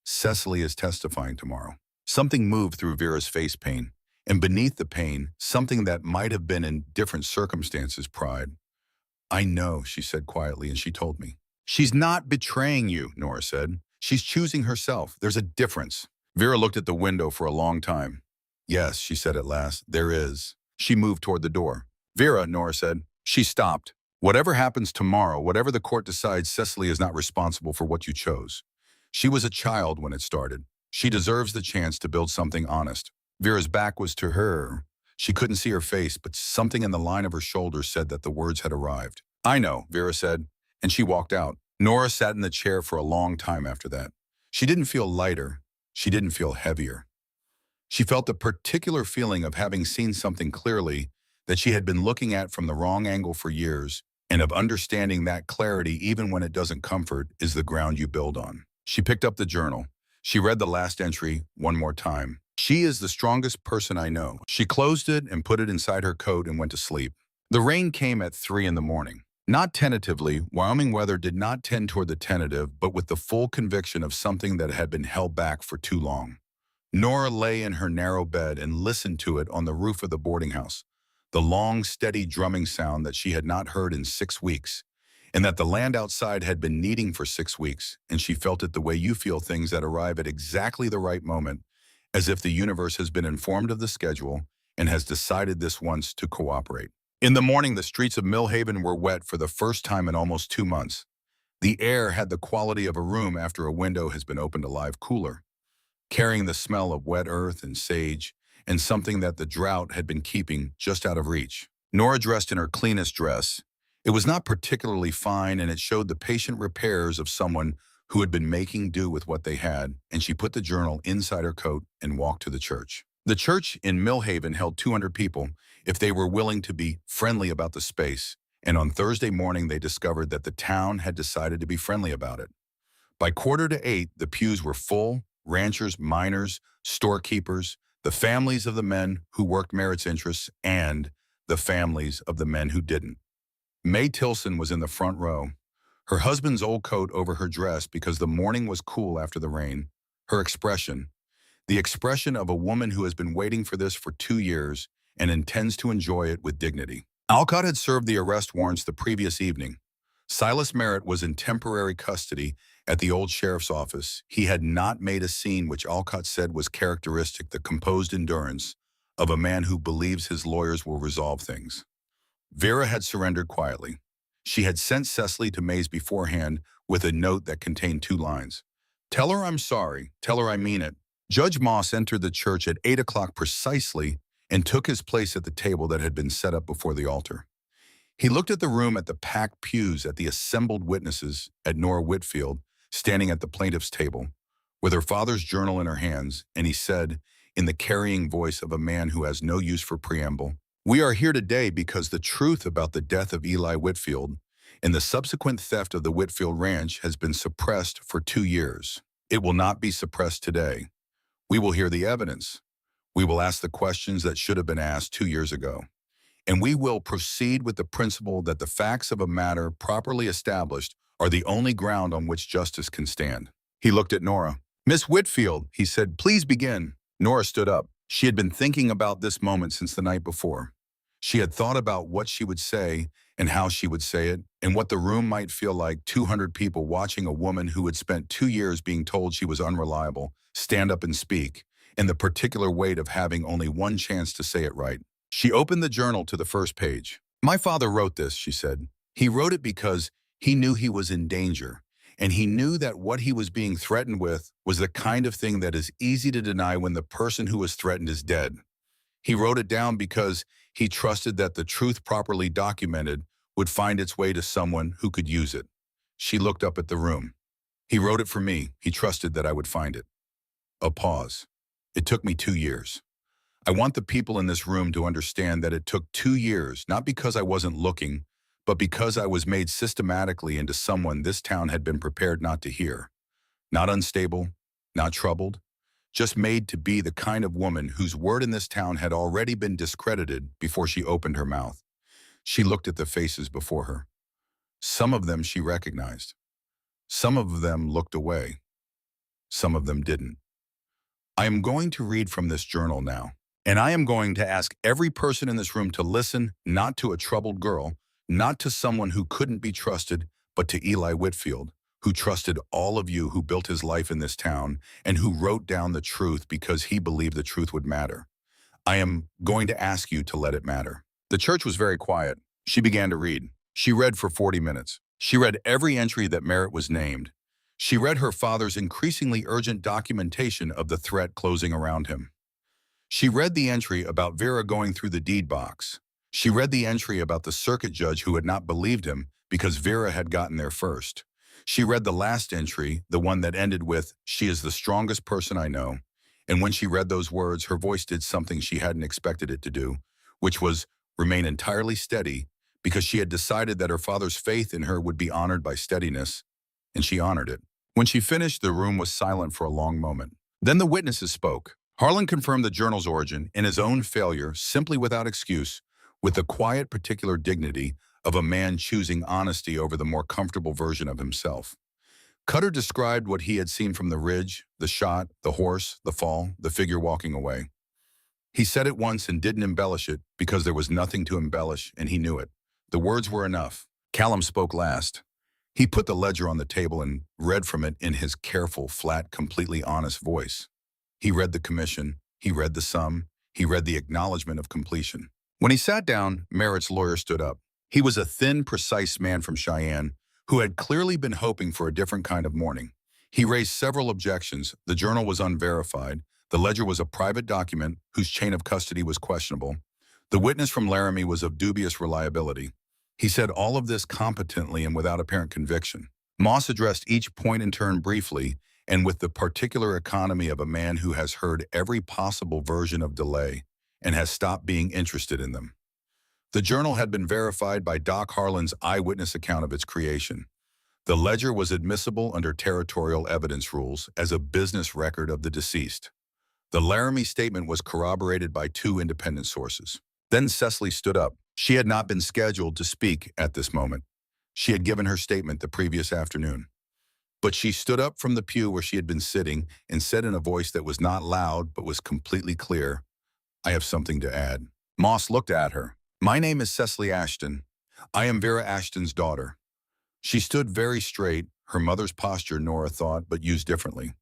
"Cecily is testifying tomorrow." Something moved through Vera's face pain, and beneath the pain, something that might have been in different circumstances, pride. "I know," she said quietly, "and she told me." "She's not betraying you," Nora said. "She's choosing herself. There's a difference." Vera looked at the window for a long time. "Yes," she said at last, "there is." She moved toward the door. "Vera," Nora said. She stopped. "Whatever happens tomorrow, whatever the court decides, Cecily is not responsible for what you chose. She was a child when it started. She deserves the chance to build something honest." Vera's back was to her. She couldn't see her face, but something in the line of her shoulders said that the words had arrived. "I know," Vera said, and she walked out. Nora sat in the chair for a long time after that. She didn't feel lighter. She didn't feel heavier. She felt the particular feeling of having seen something clearly that she had been looking at from the wrong angle for years, and of understanding that clarity, even when it doesn't comfort, is the ground you build on. She picked up the journal. She read the last entry one more time. She is the strongest person I know. She closed it and put it inside her coat and went to sleep. The rain came at 3 in the morning. Not tentatively, Wyoming weather did not tend toward the tentative, but with the full conviction of something that had been held back for too long. Nora lay in her narrow bed and listened to it on the roof of the boarding house, the long, steady drumming sound that she had not heard in 6 weeks, and that the land outside had been needing for 6 weeks, and she felt it the way you feel things that arrive at exactly the right moment, as if the universe has been informed of the schedule and has decided this once to cooperate. In the morning, the streets of Millhaven were wet for the first time in almost 2 months. The air had the quality of a room after a window has been opened a live cooler, carrying the smell of wet earth and sage, and something that the drought had been keeping just out of reach. Nora dressed in her cleanest dress. It was not particularly fine, and it showed the patient repairs of someone who had been making do with what they had, and she put the journal inside her coat and walked to the church. The church in Millhaven held 200 people if they were willing to be friendly about the space, and on Thursday morning they discovered that the town had decided to be friendly about it. By 7:45, the pews were full. Ranchers, miners, storekeepers, the families of the men who worked Merritt's interests, and the families of the men who didn't. May Tilson was in the front row, her husband's old coat over her dress because the morning was cool after the rain. Her expression, the expression of a woman who has been waiting for this for 2 years and intends to enjoy it with dignity. Alcott had served the arrest warrants the previous evening. Silas Merritt was in temporary custody at the old sheriff's office. He had not made a scene, which Alcott said was characteristic, the composed endurance of a man who believes his lawyers will resolve things. Vera had surrendered quietly. She had sent Cecily to Mays beforehand with a note that contained 2 lines. "Tell her I'm sorry. Tell her I mean it." Judge Moss entered the church at 8 o'clock precisely and took his place at the table that had been set up before the altar. He looked at the room, at the packed pews, at the assembled witnesses, at Nora Whitfield, standing at the plaintiff's table, with her father's journal in her hands, and he said, in the carrying voice of a man who has no use for preamble, "We are here today because the truth about the death of Eli Whitfield and the subsequent theft of the Whitfield Ranch has been suppressed for 2 years. It will not be suppressed today. We will hear the evidence. We will ask the questions that should have been asked 2 years ago. And we will proceed with the principle that the facts of a matter properly established are the only ground on which justice can stand." He looked at Nora. "Miss Whitfield," he said, "please begin." Nora stood up. She had been thinking about this moment since the night before. She had thought about what she would say and how she would say it, and what the room might feel like, 200 people watching a woman who had spent 2 years being told she was unreliable stand up and speak, and the particular weight of having only one chance to say it right. She opened the journal to the first page. "My father wrote this," she said. "He wrote it because he knew he was in danger, and he knew that what he was being threatened with was the kind of thing that is easy to deny when the person who was threatened is dead. He wrote it down because he trusted that the truth properly documented would find its way to someone who could use it." She looked up at the room. "He wrote it for me. He trusted that I would find it." A pause. "It took me 2 years. I want the people in this room to understand that it took 2 years, not because I wasn't looking, but because I was made systematically into someone this town had been prepared not to hear. Not unstable, not troubled, just made to be the kind of woman whose word in this town had already been discredited before she opened her mouth." She looked at the faces before her. Some of them she recognized. Some of them looked away. Some of them didn't. "I am going to read from this journal now. And I am going to ask every person in this room to listen, not to a troubled girl, not to someone who couldn't be trusted, but to Eli Whitfield, who trusted all of you, who built his life in this town, and who wrote down the truth because he believed the truth would matter. I am going to ask you to let it matter." The church was very quiet. She began to read. She read for 40 minutes. She read every entry that Merritt was named. She read her father's increasingly urgent documentation of the threat closing around him. She read the entry about Vera going through the deed box. She read the entry about the circuit judge who had not believed him because Vera had gotten there first. She read the last entry, the one that ended with, "She is the strongest person I know." And when she read those words, her voice did something she hadn't expected it to do, which was remain entirely steady, because she had decided that her father's faith in her would be honored by steadiness, and she honored it. When she finished, the room was silent for a long moment. Then the witnesses spoke. Harlan confirmed the journal's origin and his own failure simply without excuse, with the quiet, particular dignity of a man choosing honesty over the more comfortable version of himself. Cutter described what he had seen from the ridge, the shot, the horse, the fall, the figure walking away. He said it once and didn't embellish it because there was nothing to embellish, and he knew it. The words were enough. Callum spoke last. He put the ledger on the table and read from it in his careful, flat, completely honest voice. He read the commission, he read the sum, he read the acknowledgement of completion. When he sat down, Merritt's lawyer stood up. He was a thin, precise man from Cheyenne who had clearly been hoping for a different kind of morning. He raised several objections. The journal was unverified. The ledger was a private document whose chain of custody was questionable. The witness from Laramie was of dubious reliability. He said all of this competently and without apparent conviction. Moss addressed each point in turn briefly and with the particular economy of a man who has heard every possible version of delay and has stopped being interested in them. The journal had been verified by Doc Harlan's eyewitness account of its creation. The ledger was admissible under territorial evidence rules as a business record of the deceased. The Laramie statement was corroborated by 2 independent sources. Then Cecily stood up. She had not been scheduled to speak at this moment. She had given her statement the previous afternoon. But she stood up from the pew where she had been sitting and said in a voice that was not loud but was completely clear, "I have something to add." Moss looked at her. "My name is Cecily Ashton. I am Vera Ashton's daughter." She stood very straight, her mother's posture, Nora thought, but used differently.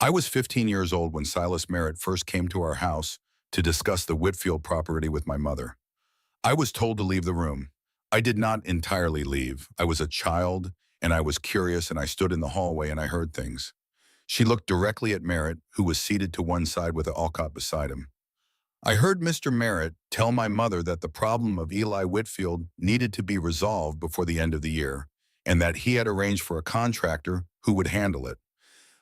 "I was 15 years old when Silas Merritt first came to our house to discuss the Whitfield property with my mother. I was told to leave the room. I did not entirely leave. I was a child, and I was curious, and I stood in the hallway and I heard things." She looked directly at Merritt, who was seated to one side with Alcott beside him. "I heard Mr. Merritt tell my mother that the problem of Eli Whitfield needed to be resolved before the end of the year, and that he had arranged for a contractor who would handle it.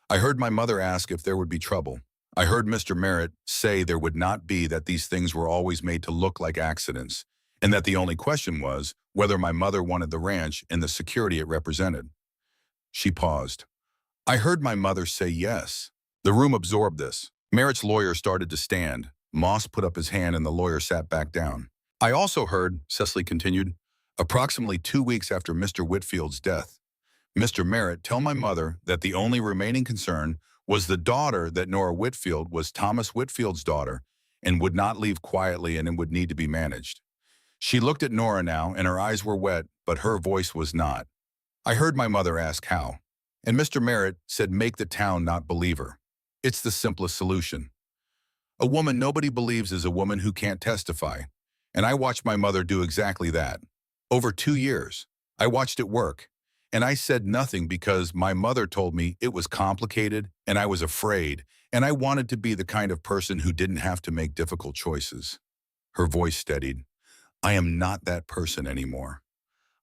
I heard my mother ask if there would be trouble. I heard Mr. Merritt say there would not be, that these things were always made to look like accidents, and that the only question was whether my mother wanted the ranch and the security it represented." She paused. "I heard my mother say yes." The room absorbed this. Merritt's lawyer started to stand. Moss put up his hand and the lawyer sat back down. "I also heard," Cecily continued, "approximately 2 weeks after Mr. Whitfield's death, Mr. Merritt tell my mother that the only remaining concern was the daughter, that Nora Whitfield was Thomas Whitfield's daughter and would not leave quietly and would need to be managed." She looked at Nora now, and her eyes were wet, but her voice was not. "I heard my mother ask how, and Mr. Merritt said make the town not believe her. It's the simplest solution. A woman nobody believes is a woman who can't testify, and I watched my mother do exactly that. Over 2 years, I watched it work, and I said nothing because my mother told me it was complicated, and I was afraid, and I wanted to be the kind of person who didn't have to make difficult choices." Her voice steadied. "I am not that person anymore.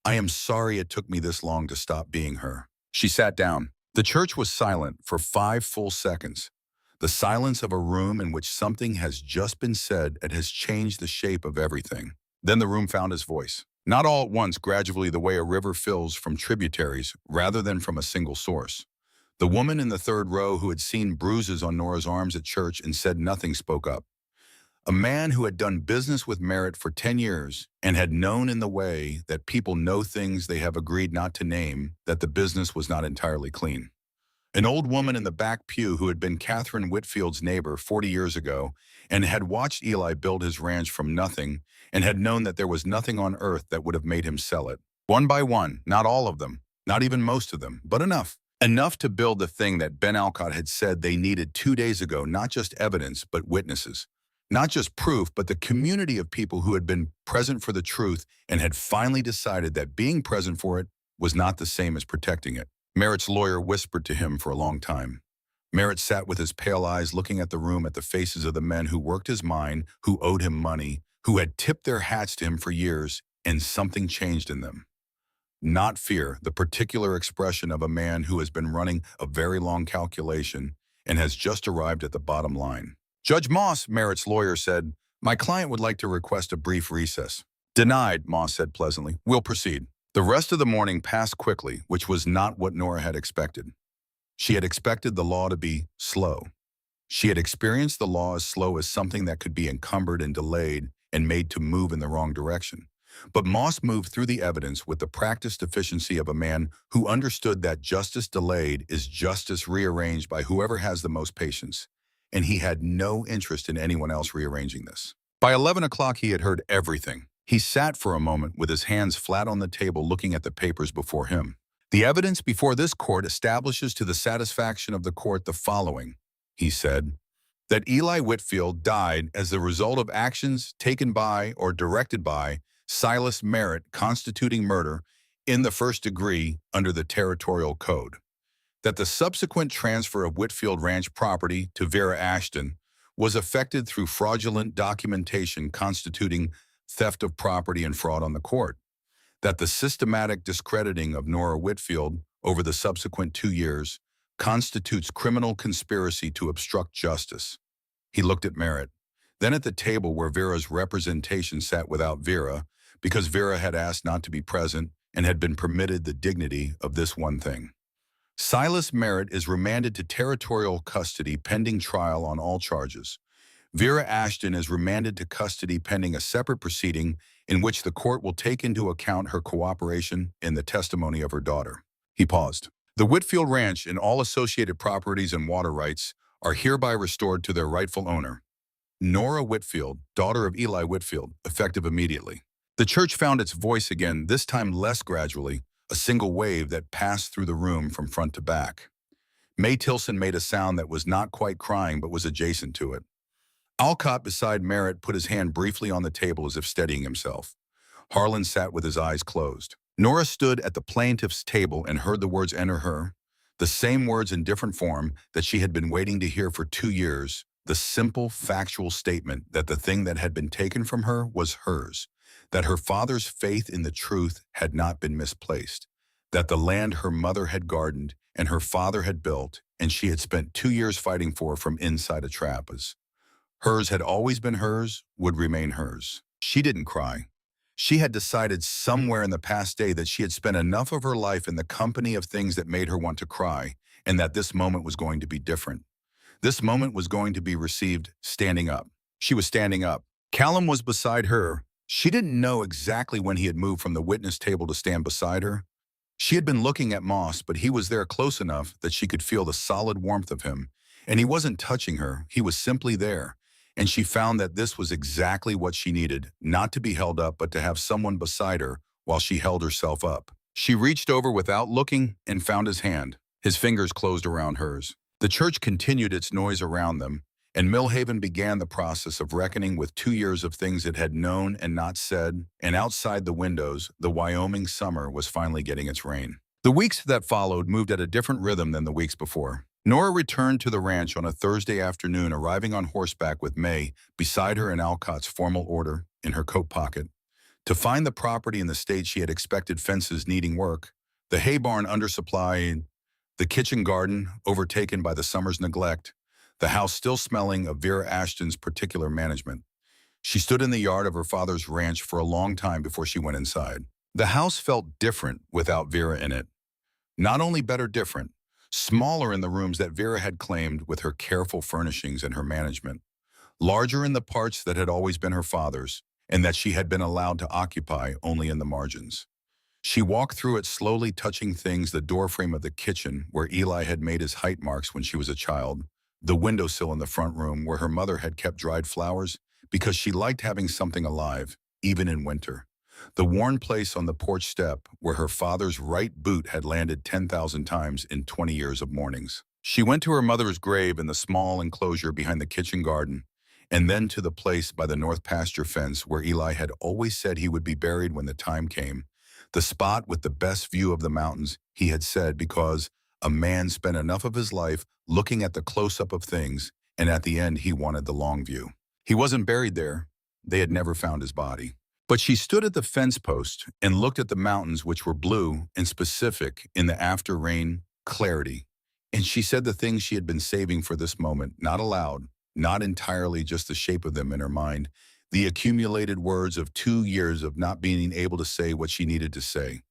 I am sorry it took me this long to stop being her." She sat down. The church was silent for 5 full seconds. The silence of a room in which something has just been said and has changed the shape of everything. Then the room found its voice. Not all at once, gradually, the way a river fills from tributaries rather than from a single source. The woman in the third row who had seen bruises on Nora's arms at church and said nothing spoke up. A man who had done business with Merritt for 10 years and had known in the way that people know things they have agreed not to name, that the business was not entirely clean. An old woman in the back pew who had been Catherine Whitfield's neighbor 40 years ago and had watched Eli build his ranch from nothing and had known that there was nothing on earth that would have made him sell it. One by one, not all of them, not even most of them, but enough. Enough to build the thing that Ben Alcott had said they needed 2 days ago, not just evidence, but witnesses. Not just proof, but the community of people who had been present for the truth and had finally decided that being present for it was not the same as protecting it. Merritt's lawyer whispered to him for a long time. Merritt sat with his pale eyes looking at the room, at the faces of the men who worked his mine, who owed him money, who had tipped their hats to him for years, and something changed in them. Not fear, the particular expression of a man who has been running a very long calculation and has just arrived at the bottom line. "Judge Moss," Merritt's lawyer said, "my client would like to request a brief recess." "Denied," Moss said pleasantly. "We'll proceed." The rest of the morning passed quickly, which was not what Nora had expected. She had expected the law to be slow. She had experienced the law as slow as something that could be encumbered and delayed and made to move in the wrong direction. But Moss moved through the evidence with the practiced efficiency of a man who understood that justice delayed is justice rearranged by whoever has the most patience, and he had no interest in anyone else rearranging this. By 11 o'clock, he had heard everything. He sat for a moment with his hands flat on the table looking at the papers before him. The evidence before this court establishes to the satisfaction of the court the following, he said, that Eli Whitfield died as the result of actions taken by or directed by Silas Merritt constituting murder in the first degree under the Territorial Code. That the subsequent transfer of Whitfield Ranch property to Vera Ashton was effected through fraudulent documentation constituting theft of property and fraud on the court. That the systematic discrediting of Nora Whitfield over the subsequent 2 years constitutes criminal conspiracy to obstruct justice. He looked at Merritt, then at the table where Vera's representation sat without Vera, because Vera had asked not to be present and had been permitted the dignity of this one thing. Silas Merritt is remanded to territorial custody pending trial on all charges. Vera Ashton is remanded to custody pending a separate proceeding in which the court will take into account her cooperation in the testimony of her daughter. He paused. The Whitfield Ranch and all associated properties and water rights are hereby restored to their rightful owner, Nora Whitfield, daughter of Eli Whitfield, effective immediately. The church found its voice again, this time less gradually, a single wave that passed through the room from front to back. May Tilson made a sound that was not quite crying but was adjacent to it. Alcott beside Merritt put his hand briefly on the table as if steadying himself. Harlan sat with his eyes closed. Nora stood at the plaintiff's table and heard the words enter her, the same words in different form that she had been waiting to hear for 2 years, the simple, factual statement that the thing that had been taken from her was hers, that her father's faith in the truth had not been misplaced, that the land her mother had gardened and her father had built and she had spent 2 years fighting for from inside a trap was hers, had always been hers, would remain hers. She didn't cry. She had decided somewhere in the past day that she had spent enough of her life in the company of things that made her want to cry, and that this moment was going to be different. This moment was going to be received standing up. She was standing up. Callum was beside her. She didn't know exactly when he had moved from the witness table to stand beside her. She had been looking at Moss, but he was there close enough that she could feel the solid warmth of him. And he wasn't touching her, he was simply there. And she found that this was exactly what she needed, not to be held up, but to have someone beside her while she held herself up. She reached over without looking and found his hand. His fingers closed around hers. The church continued its noise around them, and Millhaven began the process of reckoning with 2 years of things it had known and not said, and outside the windows, the Wyoming summer was finally getting its rain. The weeks that followed moved at a different rhythm than the weeks before. Nora returned to the ranch on a Thursday afternoon, arriving on horseback with May beside her in Alcott's formal order in her coat pocket. To find the property in the state she had expected, fences needing work, the hay barn undersupplied, the kitchen garden overtaken by the summer's neglect, the house still smelling of Vera Ashton's particular management. She stood in the yard of her father's ranch for a long time before she went inside. The house felt different without Vera in it. Not only better, different. Smaller in the rooms that Vera had claimed with her careful furnishings and her management. Larger in the parts that had always been her father's and that she had been allowed to occupy only in the margins. She walked through it slowly, touching things, the doorframe of the kitchen where Eli had made his height marks when she was a child, the windowsill in the front room where her mother had kept dried flowers because she liked having something alive, even in winter. The worn place on the porch step where her father's right boot had landed 10,000 times in 20 years of mornings. She went to her mother's grave in the small enclosure behind the kitchen garden, and then to the place by the north pasture fence where Eli had always said he would be buried when the time came, the spot with the best view of the mountains, he had said, because a man spent enough of his life looking at the close-up of things, and at the end he wanted the long view. He wasn't buried there. They had never found his body. But she stood at the fence post and looked at the mountains, which were blue and specific in the after-rain clarity. And she said the things she had been saving for this moment, not aloud, not entirely just the shape of them in her mind, the accumulated words of 2 years of not being able to say what she needed to say.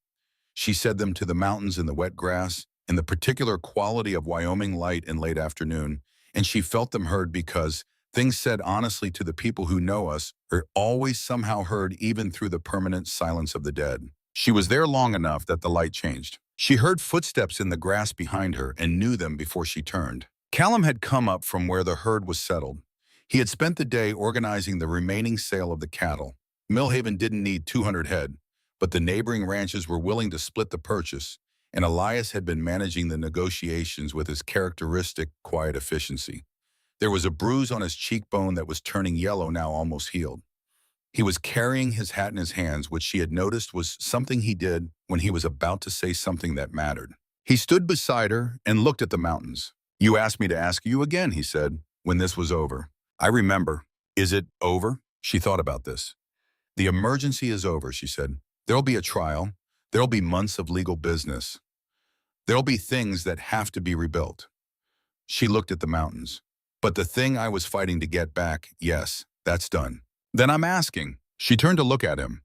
She said them to the mountains and the wet grass and the particular quality of Wyoming light in late afternoon, and she felt them heard because things said honestly to the people who know us are always somehow heard even through the permanent silence of the dead. She was there long enough that the light changed. She heard footsteps in the grass behind her and knew them before she turned. Callum had come up from where the herd was settled. He had spent the day organizing the remaining sale of the cattle. Millhaven didn't need 200 head, but the neighboring ranches were willing to split the purchase, and Elias had been managing the negotiations with his characteristic quiet efficiency. There was a bruise on his cheekbone that was turning yellow, now almost healed. He was carrying his hat in his hands, which she had noticed was something he did when he was about to say something that mattered. He stood beside her and looked at the mountains. "You asked me to ask you again," he said, when this was over. "I remember. Is it over?" She thought about this. "The emergency is over," she said. "There'll be a trial. There'll be months of legal business. There'll be things that have to be rebuilt." She looked at the mountains. "But the thing I was fighting to get back, yes, that's done." "Then I'm asking." She turned to look at him.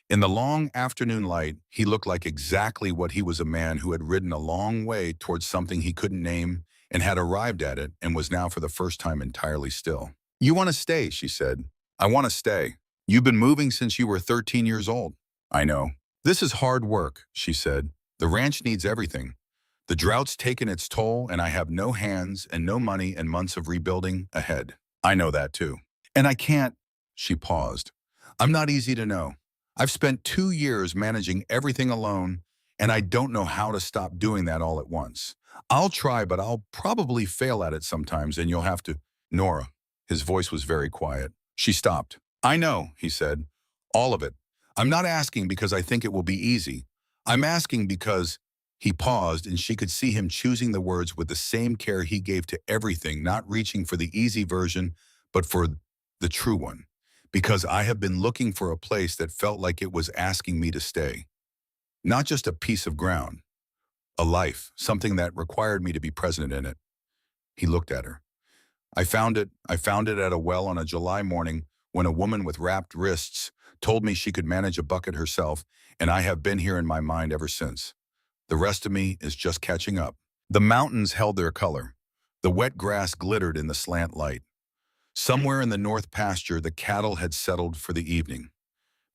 In the long afternoon light, he looked like exactly what he was, a man who had ridden a long way towards something he couldn't name and had arrived at it and was now for the first time entirely still. "You want to stay," she said. "I want to stay. You've been moving since you were 13 years old." "I know. This is hard work," she said. "The ranch needs everything. The drought's taken its toll, and I have no hands and no money and months of rebuilding ahead. I know that too. And I can't." She paused. "I'm not easy to know. I've spent 2 years managing everything alone, and I don't know how to stop doing that all at once. I'll try, but I'll probably fail at it sometimes, and you'll have to—" "Nora." His voice was very quiet. She stopped. "I know," he said. "All of it. I'm not asking because I think it will be easy. I'm asking because—" He paused, and she could see him choosing the words with the same care he gave to everything, not reaching for the easy version, but for the true one. "Because I have been looking for a place that felt like it was asking me to stay. Not just a piece of ground. A life, something that required me to be present in it." He looked at her. I found it at a well on a July morning when a woman with wrapped wrists told me she could manage a bucket herself, and I have been here in my mind ever since. The rest of me is just catching up." The mountains held their color. The wet grass glittered in the slant light. Somewhere in the north pasture, the cattle had settled for the evening,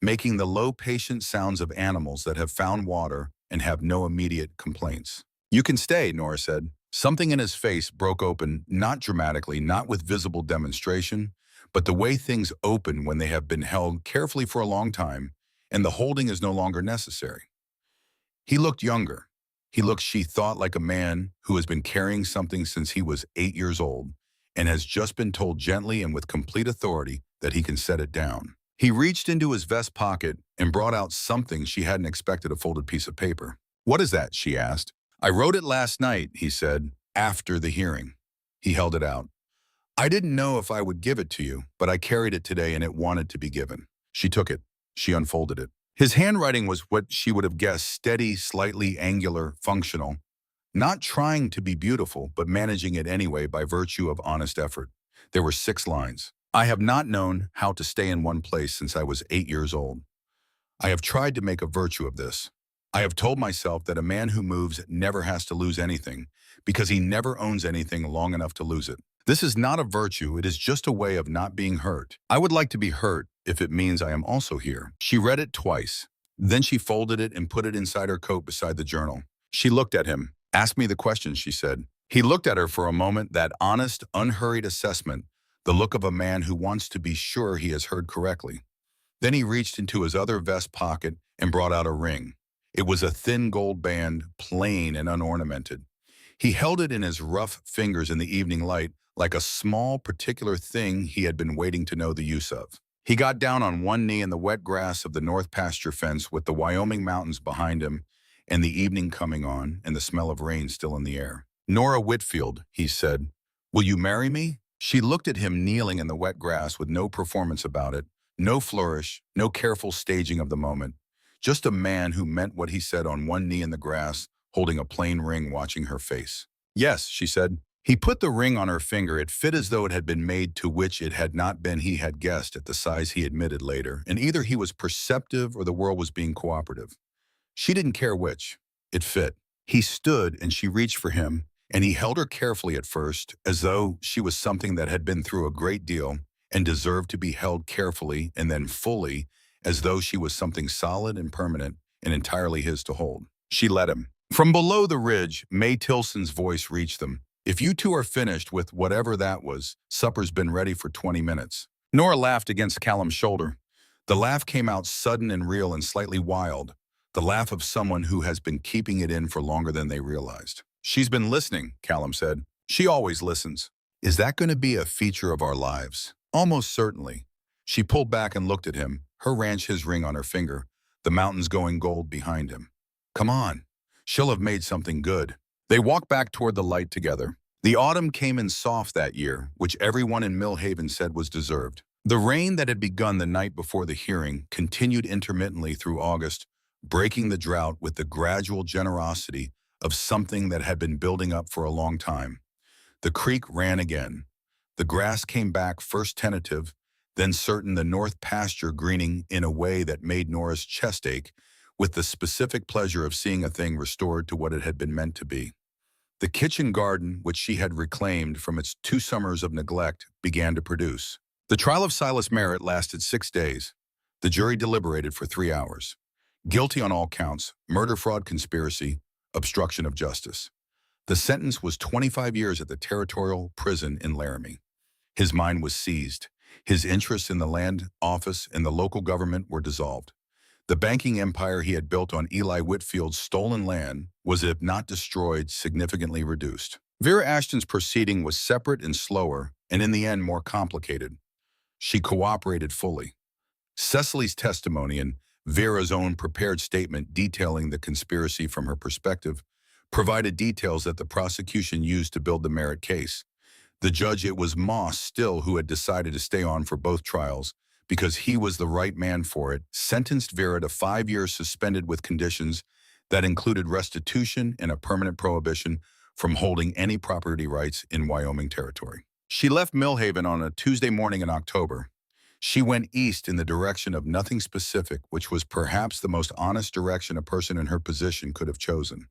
making the low, patient sounds of animals that have found water and have no immediate complaints. "You can stay," Nora said. Something in his face broke open, not dramatically, not with visible demonstration, but the way things open when they have been held carefully for a long time, and the holding is no longer necessary. He looked younger. He looked, she thought, like a man who has been carrying something since he was 8 years old and has just been told gently and with complete authority that he can set it down. He reached into his vest pocket and brought out something she hadn't expected, a folded piece of paper. "What is that?" she asked. "I wrote it last night," he said, "after the hearing." He held it out. "I didn't know if I would give it to you, but I carried it today and it wanted to be given." She took it. She unfolded it. His handwriting was what she would have guessed: steady, slightly angular, functional. Not trying to be beautiful, but managing it anyway by virtue of honest effort. There were 6 lines. "I have not known how to stay in one place since I was 8 years old. I have tried to make a virtue of this. I have told myself that a man who moves never has to lose anything because he never owns anything long enough to lose it. This is not a virtue, it is just a way of not being hurt. I would like to be hurt if it means I am also here." She read it twice. Then she folded it and put it inside her coat beside the journal. She looked at him. "Ask me the question," she said. He looked at her for a moment, that honest, unhurried assessment, the look of a man who wants to be sure he has heard correctly. Then he reached into his other vest pocket and brought out a ring. It was a thin gold band, plain and unornamented. He held it in his rough fingers in the evening light, like a small, particular thing he had been waiting to know the use of. He got down on one knee in the wet grass of the north pasture fence with the Wyoming mountains behind him and the evening coming on and the smell of rain still in the air. "Nora Whitfield," he said, "will you marry me?" She looked at him kneeling in the wet grass with no performance about it, no flourish, no careful staging of the moment. Just a man who meant what he said on one knee in the grass, holding a plain ring, watching her face. "Yes," she said. He put the ring on her finger. It fit as though it had been made, to which it had not been, he had guessed, at the size he admitted later, and either he was perceptive or the world was being cooperative. She didn't care which. It fit. He stood and she reached for him, and he held her carefully at first, as though she was something that had been through a great deal and deserved to be held carefully and then fully, as though she was something solid and permanent and entirely his to hold. She let him. From below the ridge, May Tilson's voice reached them. If you two are finished with whatever that was, supper's been ready for 20 minutes. Nora laughed against Callum's shoulder. The laugh came out sudden and real and slightly wild, the laugh of someone who has been keeping it in for longer than they realized. She's been listening, Callum said. She always listens. Is that going to be a feature of our lives? Almost certainly. She pulled back and looked at him, her ranch his ring on her finger, the mountains going gold behind him. Come on. She'll have made something good. They walked back toward the light together. The autumn came in soft that year, which everyone in Millhaven said was deserved. The rain that had begun the night before the hearing continued intermittently through August, breaking the drought with the gradual generosity of something that had been building up for a long time. The creek ran again. The grass came back, first tentative, then certain, the north pasture greening in a way that made Nora's chest ache, with the specific pleasure of seeing a thing restored to what it had been meant to be. The kitchen garden, which she had reclaimed from its 2 summers of neglect, began to produce. The trial of Silas Merritt lasted 6 days. The jury deliberated for 3 hours. Guilty on all counts: murder, fraud, conspiracy, obstruction of justice. The sentence was 25 years at the territorial prison in Laramie. His mind was seized. His interests in the land office and the local government were dissolved. The banking empire he had built on Eli Whitfield's stolen land was, if not destroyed, significantly reduced. Vera Ashton's proceeding was separate and slower, and in the end more complicated. She cooperated fully. Cecily's testimony and Vera's own prepared statement detailing the conspiracy from her perspective provided details that the prosecution used to build the Merritt case. The judge, it was Moss still who had decided to stay on for both trials because he was the right man for it, sentenced Vera to 5 years suspended with conditions that included restitution and a permanent prohibition from holding any property rights in Wyoming territory. She left Millhaven on a Tuesday morning in October. She went east in the direction of nothing specific, which was perhaps the most honest direction a person in her position could have chosen.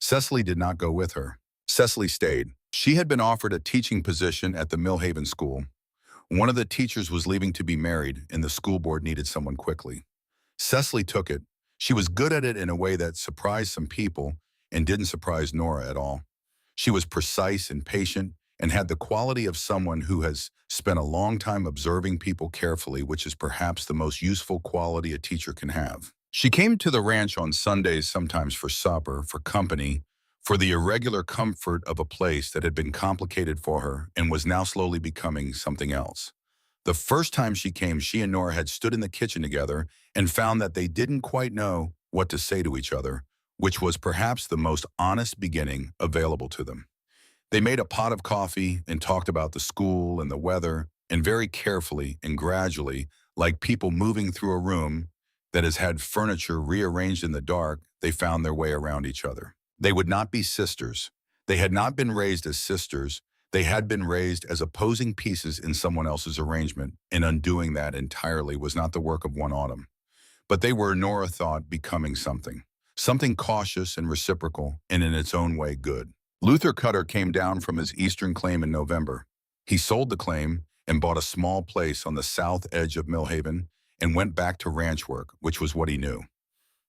Cecily did not go with her. Cecily stayed. She had been offered a teaching position at the Millhaven school. One of the teachers was leaving to be married, and the school board needed someone quickly. Cecily took it. She was good at it in a way that surprised some people and didn't surprise Nora at all. She was precise and patient and had the quality of someone who has spent a long time observing people carefully, which is perhaps the most useful quality a teacher can have. She came to the ranch on Sundays, sometimes for supper, for company, for the irregular comfort of a place that had been complicated for her and was now slowly becoming something else. The first time she came, she and Nora had stood in the kitchen together and found that they didn't quite know what to say to each other, which was perhaps the most honest beginning available to them. They made a pot of coffee and talked about the school and the weather, and very carefully and gradually, like people moving through a room that has had furniture rearranged in the dark, they found their way around each other. They would not be sisters. They had not been raised as sisters. They had been raised as opposing pieces in someone else's arrangement, and undoing that entirely was not the work of one autumn. But they were, Nora thought, becoming something cautious and reciprocal, and in its own way good. Luther Cutter came down from his eastern claim in November. He sold the claim and bought a small place on the south edge of Millhaven and went back to ranch work, which was what he knew.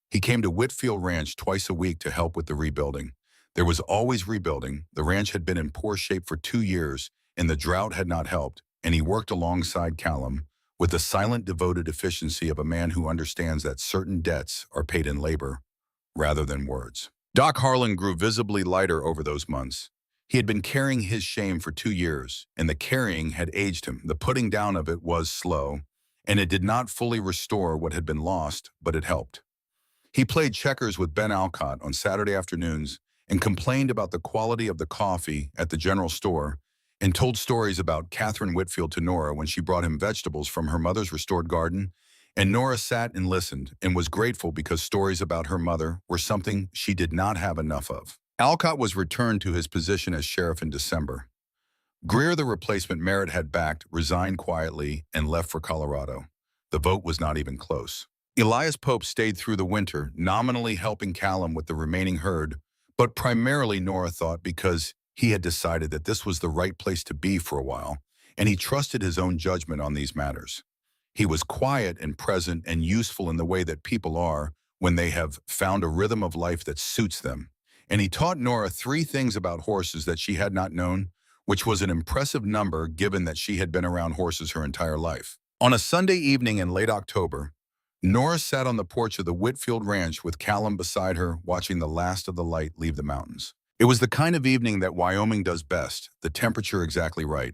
He came to Whitfield Ranch twice a week to help with the rebuilding. There was always rebuilding. The ranch had been in poor shape for 2 years, and the drought had not helped, and he worked alongside Callum with the silent, devoted efficiency of a man who understands that certain debts are paid in labor rather than words. Doc Harlan grew visibly lighter over those months. He had been carrying his shame for 2 years, and the carrying had aged him. The putting down of it was slow, and it did not fully restore what had been lost, but it helped. He played checkers with Ben Alcott on Saturday afternoons and complained about the quality of the coffee at the general store and told stories about Catherine Whitfield to Nora when she brought him vegetables from her mother's restored garden, and Nora sat and listened and was grateful because stories about her mother were something she did not have enough of. Alcott was returned to his position as sheriff in December. Greer, the replacement Merritt had backed, resigned quietly and left for Colorado. The vote was not even close. Elias Pope stayed through the winter, nominally helping Callum with the remaining herd, But primarily, Nora thought, because he had decided that this was the right place to be for a while, and he trusted his own judgment on these matters. He was quiet and present and useful in the way that people are when they have found a rhythm of life that suits them. And he taught Nora three things about horses that she had not known, which was an impressive number given that she had been around horses her entire life. On a Sunday evening in late October, Nora sat on the porch of the Whitfield Ranch with Callum beside her, watching the last of the light leave the mountains. It was the kind of evening that Wyoming does best, the temperature exactly right,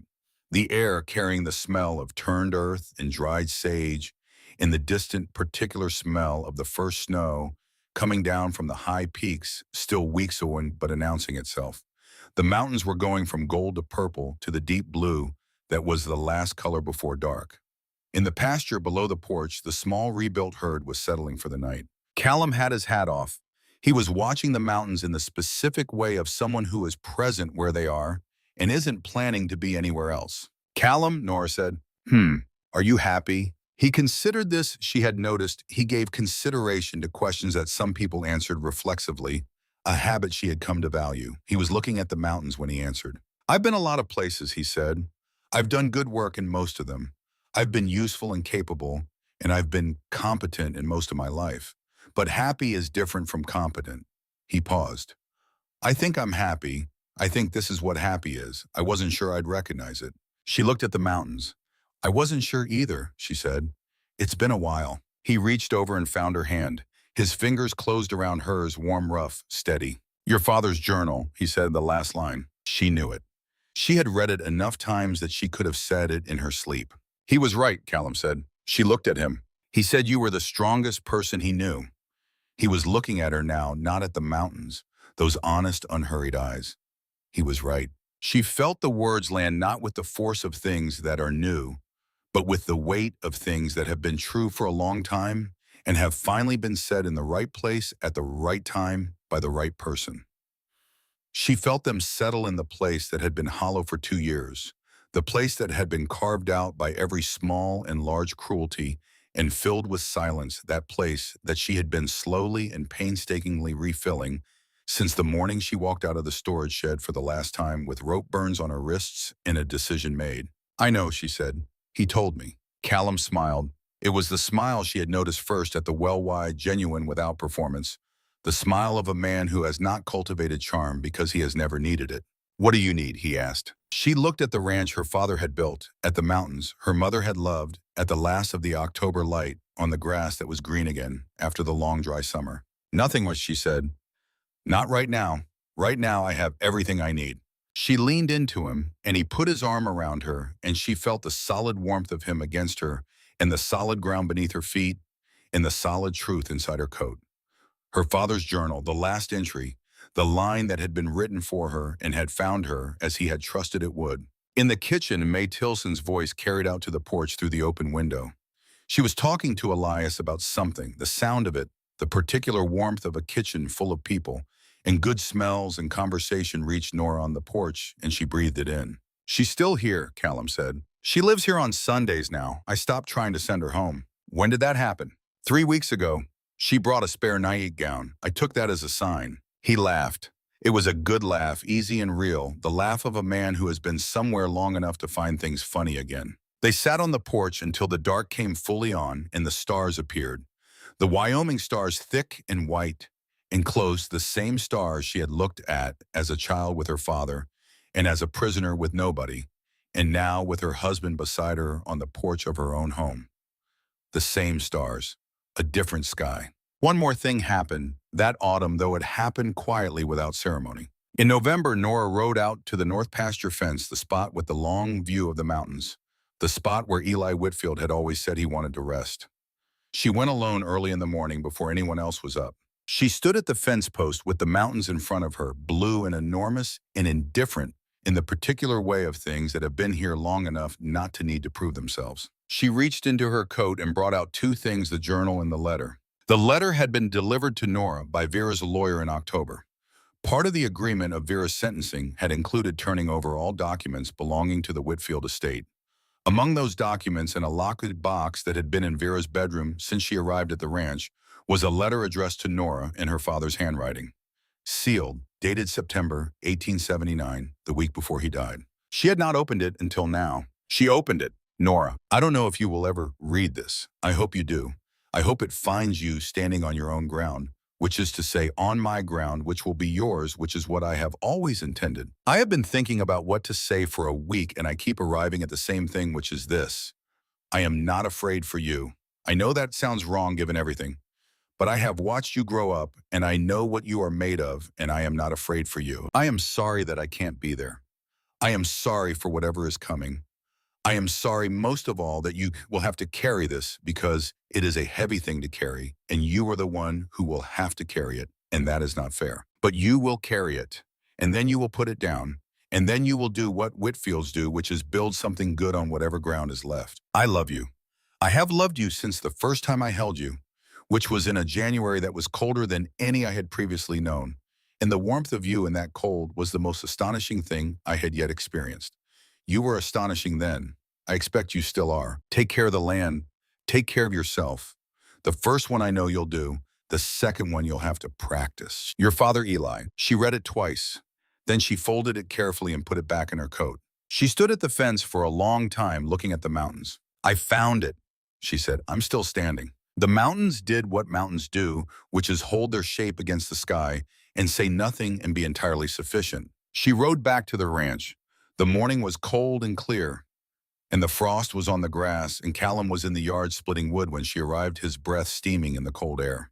the air carrying the smell of turned earth and dried sage, and the distant particular smell of the first snow coming down from the high peaks, still weeks away but announcing itself. The mountains were going from gold to purple to the deep blue that was the last color before dark. In the pasture below the porch, the small rebuilt herd was settling for the night. Callum had his hat off. He was watching the mountains in the specific way of someone who is present where they are and isn't planning to be anywhere else. Callum, Nora said, are you happy? He considered this. She had noticed he gave consideration to questions that some people answered reflexively, a habit she had come to value. He was looking at the mountains when he answered. I've been a lot of places, he said. I've done good work in most of them. I've been useful and capable, and I've been competent in most of my life. But happy is different from competent. He paused. I think I'm happy. I think this is what happy is. I wasn't sure I'd recognize it. She looked at the mountains. I wasn't sure either, she said. It's been a while. He reached over and found her hand. His fingers closed around hers, warm, rough, steady. Your father's journal, he said the last line. She knew it. She had read it enough times that she could have said it in her sleep. He was right, Callum said. She looked at him. He said you were the strongest person he knew. He was looking at her now, not at the mountains, those honest, unhurried eyes. He was right. She felt the words land not with the force of things that are new, but with the weight of things that have been true for a long time and have finally been said in the right place at the right time by the right person. She felt them settle in the place that had been hollow for 2 years, the place that had been carved out by every small and large cruelty and filled with silence, that place that she had been slowly and painstakingly refilling since the morning she walked out of the storage shed for the last time with rope burns on her wrists and a decision made. I know, she said. He told me. Callum smiled. It was the smile she had noticed first at the well-wide, genuine without performance, the smile of a man who has not cultivated charm because he has never needed it. What do you need? He asked. She looked at the ranch her father had built, at the mountains her mother had loved, at the last of the October light on the grass that was green again after the long dry summer. Nothing was, she said. Not right now. Right now I have everything I need. She leaned into him, and he put his arm around her, and she felt the solid warmth of him against her, and the solid ground beneath her feet, and the solid truth inside her coat. Her father's journal, the last entry, the line that had been written for her and had found her as he had trusted it would. In the kitchen, May Tilson's voice carried out to the porch through the open window. She was talking to Elias about something, the sound of it, the particular warmth of a kitchen full of people, and good smells and conversation reached Nora on the porch, and she breathed it in. She's still here, Callum said. She lives here on Sundays now. I stopped trying to send her home. When did that happen? 3 weeks ago. She brought a spare nightgown. I took that as a sign. He laughed. It was a good laugh, easy and real, the laugh of a man who has been somewhere long enough to find things funny again. They sat on the porch until the dark came fully on and the stars appeared. The Wyoming stars, thick and white, enclosed the same stars she had looked at as a child with her father and as a prisoner with nobody, and now with her husband beside her on the porch of her own home. The same stars, a different sky. One more thing happened that autumn, though it happened quietly without ceremony. In November, Nora rode out to the north pasture fence, the spot with the long view of the mountains, the spot where Eli Whitfield had always said he wanted to rest. She went alone early in the morning before anyone else was up. She stood at the fence post with the mountains in front of her, blue and enormous and indifferent in the particular way of things that have been here long enough not to need to prove themselves. She reached into her coat and brought out 2 things, the journal and the letter. The letter had been delivered to Nora by Vera's lawyer in October. Part of the agreement of Vera's sentencing had included turning over all documents belonging to the Whitfield estate. Among those documents, in a locked box that had been in Vera's bedroom since she arrived at the ranch, was a letter addressed to Nora in her father's handwriting. Sealed, dated September 1879, the week before he died. She had not opened it until now. She opened it. Nora, I don't know if you will ever read this. I hope you do. I hope it finds you standing on your own ground, which is to say, on my ground, which will be yours, which is what I have always intended. I have been thinking about what to say for a week, and I keep arriving at the same thing, which is this. I am not afraid for you. I know that sounds wrong given everything, but I have watched you grow up, and I know what you are made of, and I am not afraid for you. I am sorry that I can't be there. I am sorry for whatever is coming. I am sorry most of all that you will have to carry this because it is a heavy thing to carry, and you are the one who will have to carry it, and that is not fair. But you will carry it, and then you will put it down, and then you will do what Whitfields do, which is build something good on whatever ground is left. I love you. I have loved you since the first time I held you, which was in a January that was colder than any I had previously known, and the warmth of you in that cold was the most astonishing thing I had yet experienced. You were astonishing then. I expect you still are. Take care of the land. Take care of yourself. The first one I know you'll do. The second one you'll have to practice. Your father, Eli. She read it twice. Then she folded it carefully and put it back in her coat. She stood at the fence for a long time looking at the mountains. I found it, she said. I'm still standing. The mountains did what mountains do, which is hold their shape against the sky and say nothing and be entirely sufficient. She rode back to the ranch. The morning was cold and clear, and the frost was on the grass, and Callum was in the yard splitting wood when she arrived, his breath steaming in the cold air.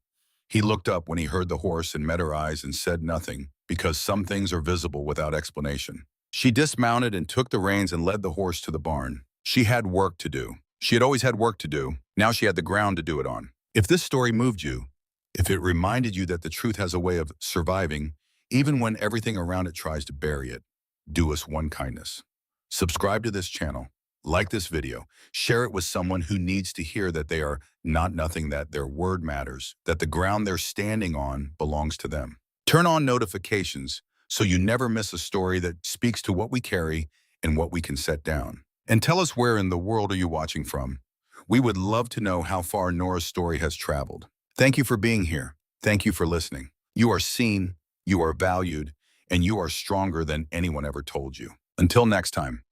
He looked up when he heard the horse and met her eyes and said nothing, because some things are visible without explanation. She dismounted and took the reins and led the horse to the barn. She had work to do. She had always had work to do. Now she had the ground to do it on. If this story moved you, if it reminded you that the truth has a way of surviving, even when everything around it tries to bury it, do us one kindness. Subscribe to this channel, like this video, share it with someone who needs to hear that they are not nothing, that their word matters, that the ground they're standing on belongs to them. Turn on notifications so you never miss a story that speaks to what we carry and what we can set down. And tell us, where in the world are you watching from? We would love to know how far Nora's story has traveled. Thank you for being here. Thank you for listening. You are seen, you are valued, and you are stronger than anyone ever told you. Until next time.